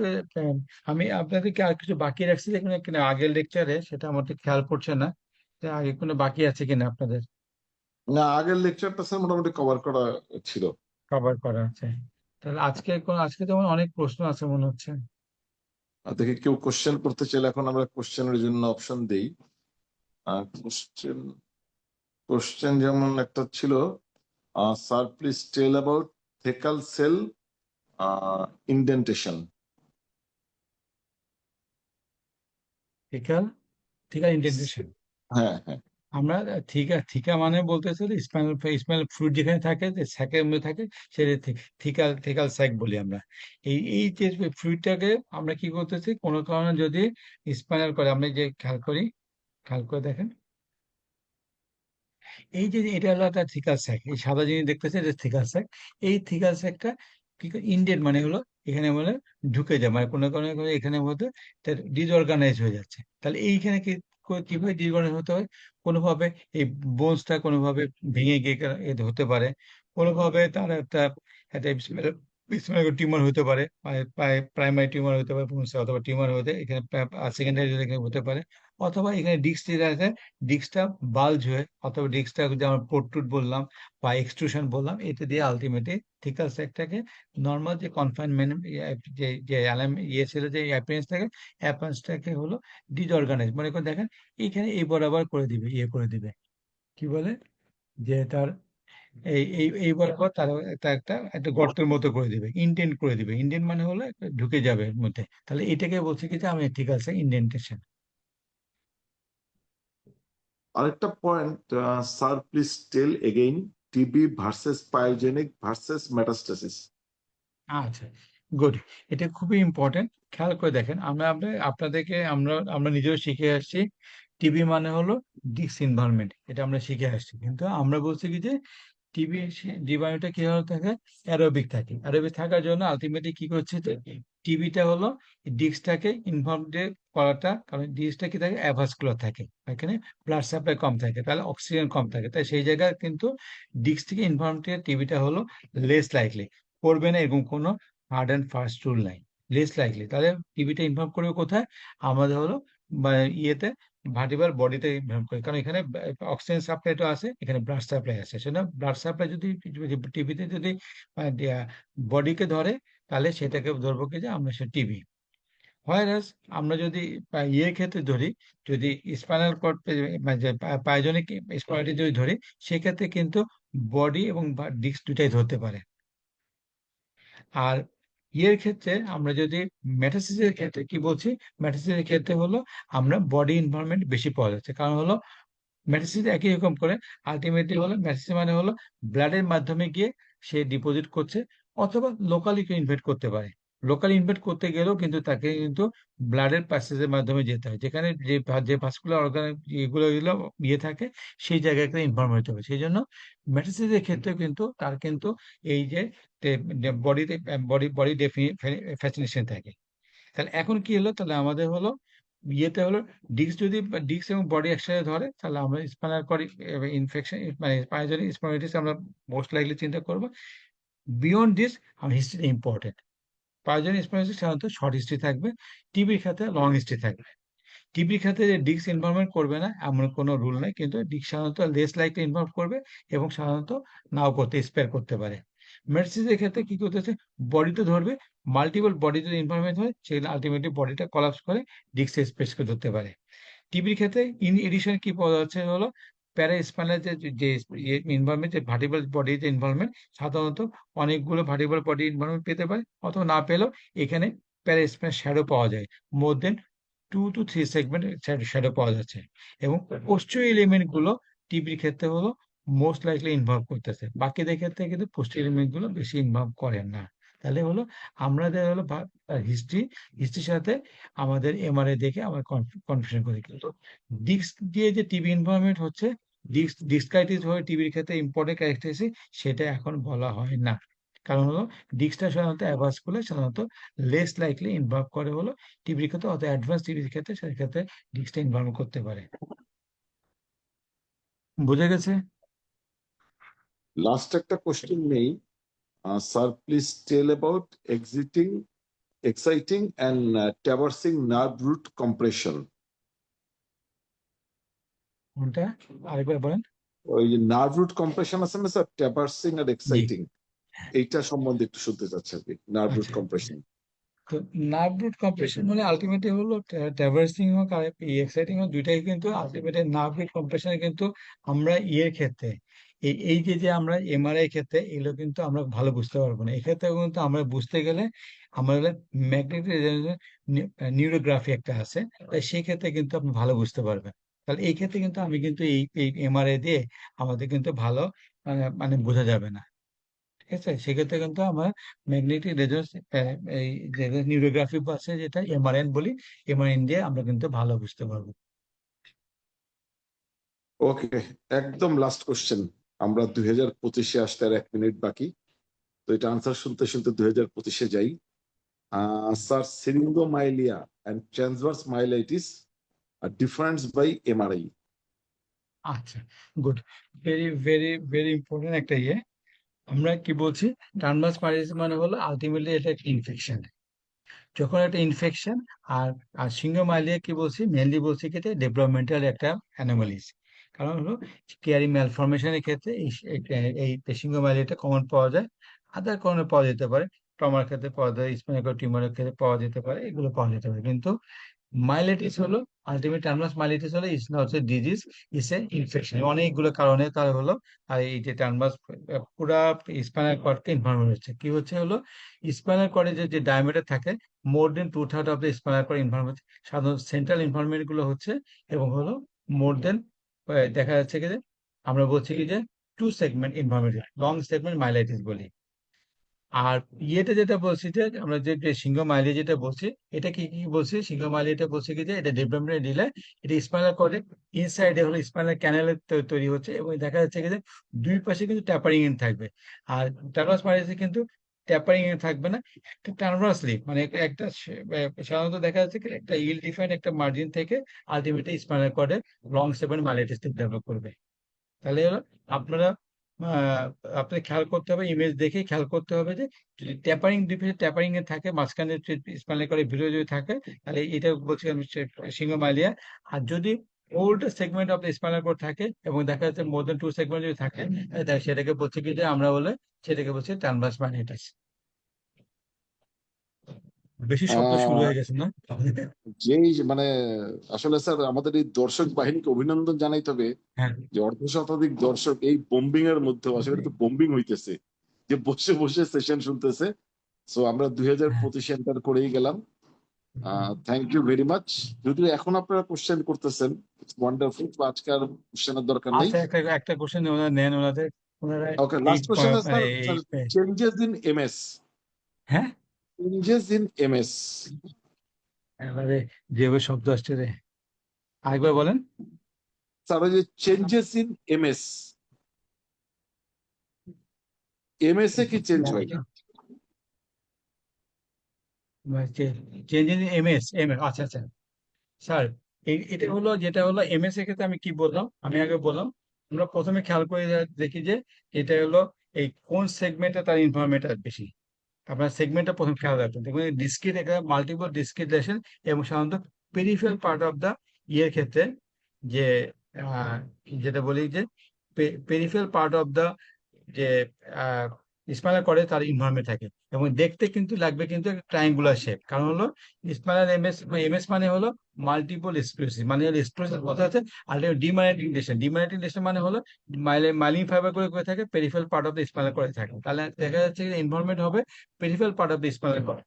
আমি আপনাদেরকে আর কিছু বাকি রাখছি যেখানে কিনা আগের লেকচারে সেটা আমার তো খেয়াল পড়ছে না, যে আগে কোনো বাকি আছে কিনা আপনাদের না, আগের লেকচারটা স্যার মোটামুটি কভার করা ছিল। কভার করা আছে। তাহলে আজকে তো আমার অনেক প্রশ্ন আছে মনে হচ্ছে। আর দেখি কেউ কোশ্চেন করতে চাইলে এখন আমরা কোশ্চেনের জন্য অপশন দেই। কোশ্চেন কোশ্চেন যেমন একটা ছিল, sir please tell about thecal cell indentation. Thecal thecal indentation. হ্যাঁ, হ্যাঁ। আমরা থিকা মানে বলতেছে স্পাইনাল স্পাইনাল ফ্লুইড যেখানে থাকে, যে স্যাকের মধ্যে থাকে, সেটা থিকাল থিকাল স্যাক বলি আমরা। এই যে ফ্লুইডটাকে আমরা কি করতেছি, কোনো কারণে যদি স্পাইনাল করে, আমরা যে খেয়াল করে দেখেন, এই যে এটা হলো একটা থিকাল স্যাক, এই সাদা জিনিস দেখতেছে এটা থিকাল স্যাক। এই থিকাল স্যাকটা কি ইন্ডেন্ট মানে হলো এখানে বলে ঢুকে যায়, মানে কোনো কারণে এখানে মধ্যে ডিসঅর্গানাইজ হয়ে যাচ্ছে। তাহলে এইখানে কিভাবে ডিসঅর্গানাইজ হতে হয়, কোনোভাবে এই বোনসটা কোনোভাবে ভেঙে গিয়ে এতে হতে পারে, কোনোভাবে তার একটা একটা টিউমার হতে পারে, প্রাইমারি টিউমার হতে পারে bones এ, অথবা টিউমার হতে এখানে সেকেন্ডারি এখানে হতে পারে, অথবা এখানে ডিস্ক যেটা আছে ডিস্কটা বাল্জ হয়ে, অথবা ডিস্কটা যে আমরা প্রোট্রুড বললাম বা এক্সট্রুশন বললাম, এটা দিয়ে আলটিমেটলি থিকাল স্যাকটাকে নর্মাল যে কনফাইনমেন্ট যে যে ইয়ে ছিল, যে অ্যাপিয়ারেন্স থাকে, অ্যাপিয়ারেন্সটাকে হলো ডিসঅর্গানাইজ মনে করে দেখেন, এইখানে এই বরাবর করে দিবে, ইয়ে করে দিবে, কি বলে, যে তার এই বরাবর তার একটা একটা গর্তের মতো করে দিবে, ইন্ডেন্ট করে দিবে। ইন্ডেন্ট মানে হলো একটা ঢুকে যাবে এর মধ্যে। তাহলে এটাকে বলছে কি যে আমি ঠিক আছে ইন্ডেন্টেশন। আরেকটা point, sir please tell again TB versus pyogenic versus metastasis. আচ্ছা, গুড। এটা খুবই ইম্পর্টেন্ট। খেয়াল করে দেখেন, আপনাদেরকে আমরা নিজেও শিখে আসছি, টিবি মানে হলো ডিস ইনভারমেন্ট, এটা আমরা শিখে আসছি। কিন্তু আমরা বলছি কি যে টিবি জীবাণুটা কিভাবে থাকে, অ্যারোবিক থাকে। অ্যারোবিক থাকার জন্য আলটিমেটলি কি করছে, যে টিবিটা হলো ডিস্কটাকে ইনফর্ম করাটা, কারণ ডিস্কটা কি থাকে, অ্যাভাস্কুলার থাকে, এখানে ব্লাড সাপ্লাই কম থাকে, তাহলে অক্সিজেন কম থাকে, তাই সেই জায়গায় কিন্তু ডিস্ক থেকে ইনফর্ম টিবিটা হলো লেস লাইকলি করবে না, এরকম কোনো হার্ড অ্যান্ড ফাস্ট রুল নাই, লেস লাইকলি। তাহলে টিবিটা ইনফর্ম করবে কোথায়, আমাদের হলো বা ইয়েতে ভার্টিব্রাল বডিতে ইনফর্ম করে, কারণ এখানে অক্সিজেন সাপ্লাইটা আছে, এখানে ব্লাড সাপ্লাই আছে, সেটা ব্লাড সাপ্লাই যদি টিবিতে যদি বডিকে ধরে, তাহলে সেটাকে ধরবো কি যে আমরা সে টিবি। হোয়ারাস আমরা যদি ইয়ের ক্ষেত্রে ধরি, যদি স্পাইনাল কর্ড মানে যে পাইজনিক স্পন্ডিলাইটিস যদি ধরি, সেক্ষেত্রে কিন্তু বডি এবং ডিস্ক দুটাই ধরতে পারে। আর ইয়ের ক্ষেত্রে আমরা যদি মেটাসিসের ক্ষেত্রে কি বলছি, মেটাসিসের ক্ষেত্রে হলো আমরা বডি ইনভলভমেন্ট বেশি পাওয়া যাচ্ছে, কারণ হলো মেটাসিস একই রকম করে, আলটিমেটলি হলো মেটাসিস মানে হলো ব্লাডের মাধ্যমে গিয়ে সে ডিপোজিট করছে, অথবা লোকালি কেউ ইনভেট করতে পারে। লোকালি ইনভেট করতে গেলেও কিন্তু তাকে কিন্তু ব্লাডের প্যাসেজের মাধ্যমে যেতে হয়, যেখানে যে ভাস্কুলার অর্গান এগুলো এগুলো ইয়ে থাকে, সেই জায়গাতে ইনফর্ম হতে হবে। সেই জন্য মেটাসিসের ক্ষেত্রে কিন্তু তার কিন্তু এই যে বডিতে বডি ফ্যাসিনেশন থাকে। তাহলে এখন কি হলো, তাহলে আমাদের হলো ইয়েতে হলো ডিস্ক যদি ডিস্ক এবং বডি একসাথে ধরে, তাহলে আমরা স্পাইনাল কর্ড ইনফেকশন মানে পাইজনিক স্পন্ডিলাইটিস আমরা মোস্ট লাইকলি চিন্তা করবো। বিয়ন্ড দিস আমার হিস্ট্রি ইম্পর্টেন্ট। পাইজনিক স্পন্ডিলাইটিস সাধারণত শর্ট হিস্ট্রি থাকবে, টিবির ক্ষেত্রে লং হিস্ট্রি থাকবে। টিবির ক্ষেত্রে যে ডিস্ক ইনভলভমেন্ট করবে না এমন কোনো রুল নাই, কিন্তু ডিস্ক সাধারণত লেস লাইকলি ইনভলভ করবে, এবং সাধারণত নাও করতে স্পেয়ার করতে পারে। মেডসিসের ক্ষেত্রে কি করতেছে, বডিতে ধরবে, মাল্টিপল বডি যদি ইনভলভমেন্ট হয়, সেগুলো আলটিমেটলি বডিটা কলাপস করে ডিস্ক স্পেসকে ধরতে পারে। টিবির ক্ষেত্রে ইন এডিশন কি পাওয়া যাচ্ছে হলো প্যারা স্পাইনাল যে ইনভলভমেন্ট, যে ভার্টিব্রাল বডি যে ইনভলভমেন্ট, সাধারণত অনেকগুলো ভার্টিব্রাল বডি ইনভলভমেন্ট পেতে পারে, অথবা না পেলেও এখানে প্যারা স্পাইনাল শ্যাডো পাওয়া যায়, মোর দেন 2 to 3 সেগমেন্ট শ্যাডো পাওয়া যাচ্ছে। এবং পোস্টিরিয়র এলিমেন্ট গুলো টিবির ক্ষেত্রে হলো মোস্ট লাইকলি ইনভলভ করতেছে, বাকিদের ক্ষেত্রে কিন্তু পোস্টিরিয়র এলিমেন্ট গুলো বেশি ইনভলভ করেন না। তাহলে হলো আমাদের হলো হিস্ট্রির সাথে আমাদের এমআরআই দেখে আমরা কনফিউশন করি, কিন্তু ডিস্ক দিয়ে যে টিবি ইনভলভমেন্ট হচ্ছে, ডিস্কাইটিস হয়ে টিবির ক্ষেত্রে ইম্পর্টেন্ট ক্যারেক্টারিস্টিক, সেটা এখন বলা হয় না। কারণ হলো ডিস্কটা সাধারণত অ্যাভাস্কুলার, সাধারণত লেস লাইকলি ইনভলভ করে হলো টিবির ক্ষেত্রে, অত অ্যাডভান্স টিবির ক্ষেত্রে সেক্ষেত্রে ডিস্কটা ইনভলভ করতে পারে। বুঝে গেছে? লাস্ট একটা কোশ্চেন নেই। Sir please tell about exciting and traversing nerve root compression. কোনটা আরেকবার বলেন। ওই নার্ভ রুট কম্প্রেশন আছে না স্যার, ট্রাভার্সিং আর জি। এক্সাইটিং, এইটা সম্বন্ধে একটু শুনতে চাচ্ছি আর কি, নার্ভ রুট আচ্ছা, কম্প্রেশন। তো নার্ভ রুট কম্প্রেশন মানে আলটিমেটলি হলো ট্রাভার্সিং হোক আর এক্সাইটিং হোক, দুইটাই কিন্তু আলটিমেটলি নার্ভ রুট কম্প্রেশনে কিন্তু আমরা ইয়ের ক্ষেত্রে এই যে যে আমরা এমআরআই ক্ষেত্রে এগুলো কিন্তু আমরা ভালো বুঝতে পারবো না। এক্ষেত্রে কিন্তু আমরা বুঝতে গেলে আমাদের ম্যাগনেটিক নিউরোগ্রাফি একটা আছে, তাই সেই ক্ষেত্রে কিন্তু আপনি ভালো বুঝতে পারবেন। তাহলে এই ক্ষেত্রে কিন্তু আমি কিন্তু এই এমআরআই দিয়ে আমাদের কিন্তু ভালো মানে বোঝা যাবে না। ঠিক আছে, সেক্ষেত্রে কিন্তু আমার ম্যাগনেটিক রেজোনেন্স এই যে নিউরোগ্রাফি আছে যেটা এমআরএন বলি, এমআরএন দিয়ে আমরা কিন্তু ভালো বুঝতে পারবো। ওকে, একদম লাস্ট কোশ্চেন। আমরা 2025-এ আসতে আর 1 মিনিট বাকি, তো এটা আনসার শুনতে শুনতে 2025-এ যাই। Sir, syringomyelia and transverse myelitis আর ডিফারেন্স বাই এমআরআই। আচ্ছা, good. Very very very important একটা ইয়ে। আমরা কি বলছি, ট্রান্সভার্স প্যারালাইসিস মানে হলো আলটিমেটলি এটা একটা ইনফেকশন। যখন একটা ইনফেকশন, আর আর সিঙ্গোমাইলিয়া কি বলছি, মেনলি বলছি কি এটা ডেভেলপমেন্টাল একটা অ্যানোমালিস। কারণ হলো কেয়ারি ম্যালফরমেশনের ক্ষেত্রে এই সিঙ্গোমাইলিয়াটা কমন পাওয়া যায়। আদার কারণে পাওয়া যেতে পারে, ট্রমার ক্ষেত্রে পাওয়া যায়, স্পাইনাল কর্ড টিউমারের ক্ষেত্রে পাওয়া যেতে পারে, এগুলো পাওয়া যেতে পারে। কিন্তু মাইলেটিস হলো আলটিমেট টার্মিনাস মাইলেটিস হলো is not a disease, is A infection. অনেকগুলো কারণে তার হলো, আর এই যে টার্মাস পুরা স্পাইনাল কর্ডকে ইনভলভ হচ্ছে, কি হচ্ছে হলো স্পাইনাল কর্ডে যে ডায়ামিটার থাকে, more than 2/3 of the spinal cord involve হচ্ছে। সাধারণত সেন্ট্রাল ইনভলভমেন্ট গুলো হচ্ছে, এবং হলো মোর দেন, দেখা যাচ্ছে কি যে আমরা বলছি কি যে 2 segment involvement, long segment myelitis বলি। আর ইয়েটা যেটা বলছি যে আমরা যে সিংহমাইলি যেটা বলছি, এটা কি কি বলছি, সিংহমাইলি এটা বলছি কি যে এটা ডেভেলপমেন্ট দিলে এটা স্পাইনাল কর্ডের ইনসাইডে হলো স্পাইনাল ক্যানেলের তৈরি হচ্ছে, এবং দেখা যাচ্ছে কি যে দুই পাশে কিন্তু ট্যাপারিং ইন থাকবে। আর টার্নাস মাইলিসে কিন্তু ট্যাপারিং ইন থাকবে না, একটা টার্নাসলি মানে একটা সাধারণত দেখা যাচ্ছে কি একটা ইল ডিফাইন্ড একটা মার্জিন থেকে আলটিমেটলি স্পাইনাল কর্ডে লং সেভেন মাইলাইটিস ডেভেলপ করবে। তাহলে হলো আপনারা আহ, আপনার খেয়াল করতে হবে, ইমেজ দেখে খেয়াল করতে হবে যে যদি ট্যাপারিং, দুই পাশে ট্যাপারিং এ থাকে, মাঝখানে স্পাইনাল কর্ডের ভিতরে যদি থাকে, তাহলে এটা বলছি আমি সিঙ্গোমাইলিয়া। আর যদি old segment of the spinal cord থাকে এবং দেখা যাচ্ছে মোর দেন 2 সেগমেন্ট যদি থাকে, তাহলে সেটাকে বলছি কি যে আমরা বলে, সেটাকে বলছি ট্রান্সভার্স মাইলাইটিস। বেশি শব্দ শুরু হয়ে গেছে না? যেই মানে আসলে স্যার আমাদের এই দর্শক বাহিনীকে অভিনন্দন জানাইতে হবে, হ্যাঁ, যে অর্ধশতাধিক দর্শক এই বোম্বিং এর মধ্যে, আসলে তো বোম্বিং হইতেছে, যে বসে বসে সেশন শুনতেছে। সো আমরা দুই হাজার হ্যাঁ। পঁচিশে এন্টার করেই গেলাম। Thank you very much. যদিও এখন আপনারা কোশ্চেন করতেছেন, ইটস ওয়ান্ডারফুল, আজকে আর কোশ্চেনের দরকার নেই। আচ্ছা, একটা একটা কোশ্চেন ওনারা নেন, ওনারা ওকে, এই লাস্ট কোশ্চেন স্যার। এই চেঞ্জেস ইন এমএস, হ্যাঁ, চেঞ্জেস ইন এমএস। এবারে যেভাবে শব্দ আসছে রে, আরেকবার বলেন। স্যার ওই যে চেঞ্জেস ইন এমএস, এমএস এ কি চেঞ্জ হয়? চেঞ্জ ইন এমএস, আচ্ছা আচ্ছা স্যার, এটা হলো যেটা হলো এমএস এর ক্ষেত্রে আমি কি বললাম, আমি আগে বললাম আমরা প্রথমে খেয়াল করে দেখি যে এটা হলো এই কোন সেগমেন্টে তার ইনফরমেশন বেশি। আপনার সেগমেন্টটা প্রথম খেয়াল রাখবেন, দেখবেন ডিসক্রিট একটা মাল্টিপল ডিসক্রিটেশন, এবং সাধারণত পেরিফেরাল পার্ট অফ দা ইয়ের ক্ষেত্রে যে আহ, যেটা বলি যে পেরিফেরাল পার্ট অফ দা যে স্পাইনাল কর্ডে তার ইনভলভমেন্ট থাকে, এবং দেখতে কিন্তু লাগবে কিন্তু একটা ট্রায়াঙ্গুলার শেপ। কারণ হলো স্পাইনাল এমএস, এমএস মানে হলো মাল্টিপল স্ক্লেরোসিস, মানে হলো স্ক্লেরোসিস কথা আছে। আর ডিমাইলিনেটিং লেশন, ডিমাইলিনেটিং লেশন মানে হলো মাইলিন ফাইবার করে থাকে, peripheral part of the spinal কর্ডে থাকে, তাহলে দেখা যাচ্ছে যে ইনভলভমেন্ট হবে peripheral part of the spinal cord.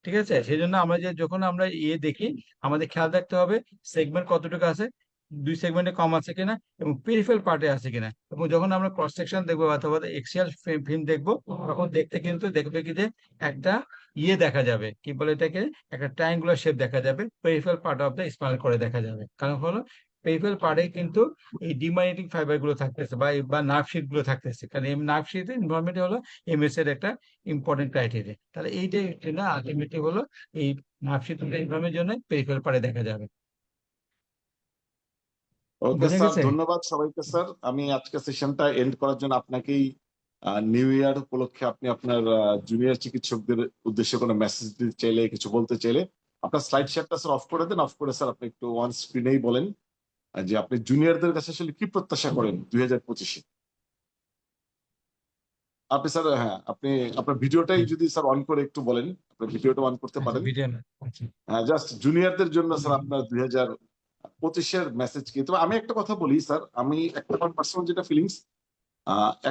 ঠিক আছে, সেই জন্য আমরা যে যখন আমরা ইয়ে দেখি, আমাদের খেয়াল রাখতে হবে সেগমেন্ট কতটুকু আছে, 2 সেগমেন্টে কম আছে কিনা, এবং পেরিফেরাল পার্টে আছে কিনা। এবং যখন আমরা ক্রস সেকশন দেখবো অথবা এক্সিয়াল ফিল্ম দেখবো, তখন দেখতে কিন্তু দেখবে কি যে একটা ইয়ে দেখা যাবে, কি বলে এটাকে, একটা ট্রায়াঙ্গুলার শেপ দেখা যাবে, peripheral part of the spinal করে দেখা যাবে। কারণ হলো পেরিফেরাল পার্টে কিন্তু এই ডিমাইনেটিং ফাইবার গুলো থাকতেছে, বা নার্ভ শিট গুলো থাকতেছে, কারণ এই নার্ভ শিটের ইনভলভমেন্ট হলো এমএস এর একটা ইম্পর্টেন্ট ক্রাইটেরিয়া। তাহলে এইটাই না আলটিমেটলি হলো এই নার্ভ শিট ইনভলভমেন্টের জন্য পেরিফেরাল পার্টে দেখা যাবে। ওকে বোঝা স্যার, গেছে? ধন্যবাদ সবাইকে স্যার। আমি আজকে সেশনটা এন্ড করার জন্য আপনাকেই নিউ ইয়ার উপলক্ষে আপনি আপনার জুনিয়র চিকিৎসকদের উদ্দেশ্যে কোনো মেসেজ দিতে চাইলে, কিছু বলতে চাইলে আপনার স্লাইড শেয়ারটা স্যার অফ করে দেন। অফ করে স্যার আপনি একটু ওয়ান স্ক্রিনেই বলেন যে আপনি জুনিয়রদের কাছে আসলে কি প্রত্যাশা করেন 2025-এ। আপনি স্যার, হ্যাঁ, আপনি আপনার ভিডিওটাই যদি স্যার অন করে একটু বলেন, আপনার ভিডিওটা অন করতে আচ্ছা পারেন। ভিডিও না, আচ্ছা। হ্যাঁ, জাস্ট জুনিয়রদের জন্য স্যার আপনার 2025-এর মেসেজ কি। তবে আমি একটা কথা বলি স্যার, আমি একটা পার্সোনাল যেটা ফিলিংস,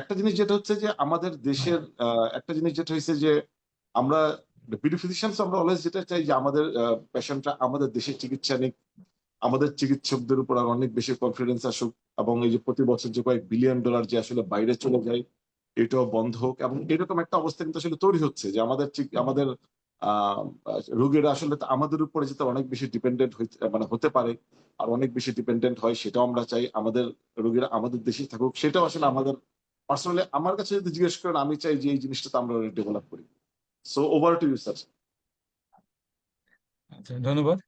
একটা জিনিস যেটা হচ্ছে যে আমাদের দেশের একটা জিনিস যেটা হয়েছে যে আমরা বিডি ফিজিশিয়ানস আমরা অলওয়েজ যেটা চাই যে আমাদের পেশেন্টরা আমাদের দেশের চিকিৎসা নিক, আমাদের চিকিৎসকদের উপর আর অনেক বেশি কনফিডেন্স আসুক, এবং এই যে প্রতি বছর যে কয়েক বিলিয়ন ডলার যে আসলে বাইরে চলে যায় এটাও বন্ধ হোক। এবং এরকম একটা অবস্থা কিন্তু আসলে তৈরি হচ্ছে যে আমাদের আমাদের আহ রোগীরা আসলে আমাদের উপরে যেটা অনেক বেশি ডিপেন্ডেন্ট মানে হতে পারে, আর অনেক বেশি ডিপেন্ডেন্ট হয়, সেটাও আমরা চাই। আমাদের রোগীরা আমাদের দেশে থাকুক, সেটাও আসলে আমাদের পার্সোনালি আমার কাছে যদি জিজ্ঞেস করেন, আমি চাই যে এই জিনিসটা আমরা ডেভেলপ করি। So over to you sir. আচ্ছা ধন্যবাদ।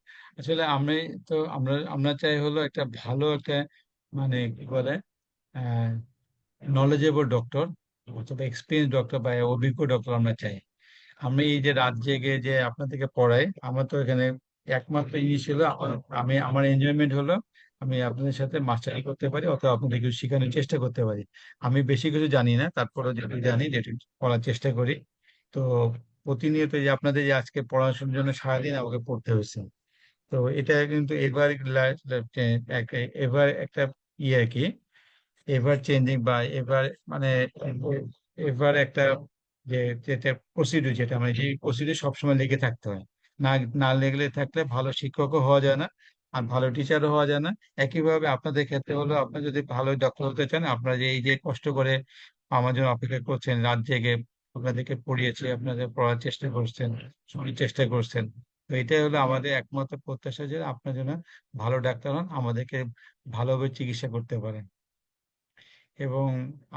আসলে আমি তো আমরা আমরা চাই হলো একটা ভালো একটা মানে কি বলে নলেজেবল ডক্টর অথবা এক্সপিরিয়েন্স ডক্টর বা অভিজ্ঞ ডক্টর আমরা চাই। আমি এই যে রাত জেগে যে আপনাদেরকে পড়াই, আমার তো এখানে একমাত্র জিনিস হলো আমি আমার এনজয়মেন্ট হলো আমি আপনাদের সাথে মাস্টারি করতে পারি অথবা আপনাদের কিছু শেখানোর চেষ্টা করতে পারি। আমি বেশি কিছু জানি না, তারপরে যেটুকু জানি যেটুকু পড়ার চেষ্টা করি। তো প্রতিনিয়ত যে আপনাদের যে আজকে পড়াশোনার জন্য সারাদিন আমাকে পড়তে হয়েছে, তো এটা কিন্তু এবার একটা ইয়ে আর কি, এভার চেঞ্জিং বা এভার মানে এভার একটা যে যেটা প্রসিডিউর, যেটা মানে সেই প্রসিডিউর সবসময় লেগে থাকতে হয়। না না লেগলে থাকলে ভালো শিক্ষকও হওয়া যায় না, আর ভালো টিচারও হওয়া যায় না। একইভাবে আপনাদের ক্ষেত্রে হলো আপনার যদি ভালো ডক্টর হতে চান, আপনারা যে এই যে কষ্ট করে আমার জন্য অপেক্ষা করছেন, রাত জেগে আপনাদেরকে পড়িয়েছি, আপনাদের পড়ার চেষ্টা করছেন, শোনার চেষ্টা করছেন, তো এটাই হলো আমাদের একমাত্র প্রত্যাশা যে আপনার জন্য ভালো ডাক্তার হন, আমাদেরকে ভালোভাবে চিকিৎসা করতে পারেন। এবং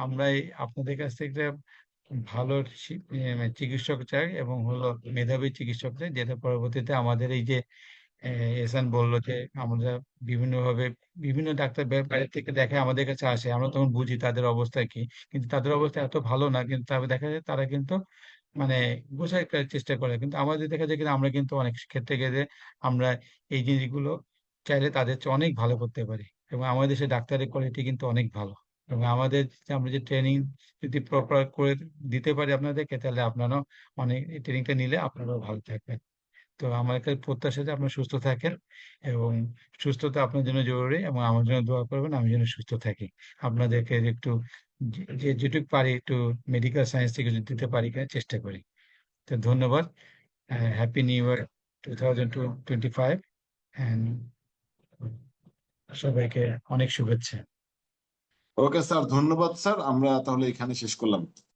আমরা আপনাদের কাছ থেকে ভালো মানে চিকিৎসক চাই এবং হলো মেধাবী চিকিৎসক চাই, যেটা পরবর্তীতে আমাদের এই যে এহসান বললো যে আমরা বিভিন্নভাবে বিভিন্ন ডাক্তার বাইরে থেকে দেখে আমাদের কাছে আসে, আমরা তখন বুঝি তাদের অবস্থা কি, কিন্তু তাদের অবস্থা এত ভালো না, কিন্তু তবে দেখা যায় তারা কিন্তু মানে বোঝার একটা চেষ্টা করে, কিন্তু আমাদের দেখা যায় কিন্তু আমরা কিন্তু অনেক ক্ষেত্রে গেলে আমরা এই জিনিসগুলো চাইলে তাদের চেয়ে অনেক ভালো করতে পারি। এবং আমাদের দেশে ডাক্তারের কোয়ালিটি কিন্তু অনেক ভালো, এবং আমাদের আমরা যে ট্রেনিং যদি প্রপার করে দিতে পারি আপনাদেরকে, তাহলে আপনারাও অনেক ট্রেনিংটা নিলে আপনারাও ভালো থাকবেন। তো আমার একটা প্রত্যাশা যে আপনারা সুস্থ থাকেন, এবং সুস্থতা আপনার জন্য জরুরি, এবং আমার জন্য দোয়া করবেন আমি যেন সুস্থ থাকি। আপনাদেরকে একটু যেটুকু পারি একটু মেডিকেল সায়েন্স থেকে যদি দিতে পারি কিনা চেষ্টা করি। তো ধন্যবাদ। হ্যাপি নিউ ইয়ার 2025, অ্যান্ড সবাইকে অনেক শুভেচ্ছা। ওকে স্যার, ধন্যবাদ স্যার, আমরা তাহলে এখানে শেষ করলাম।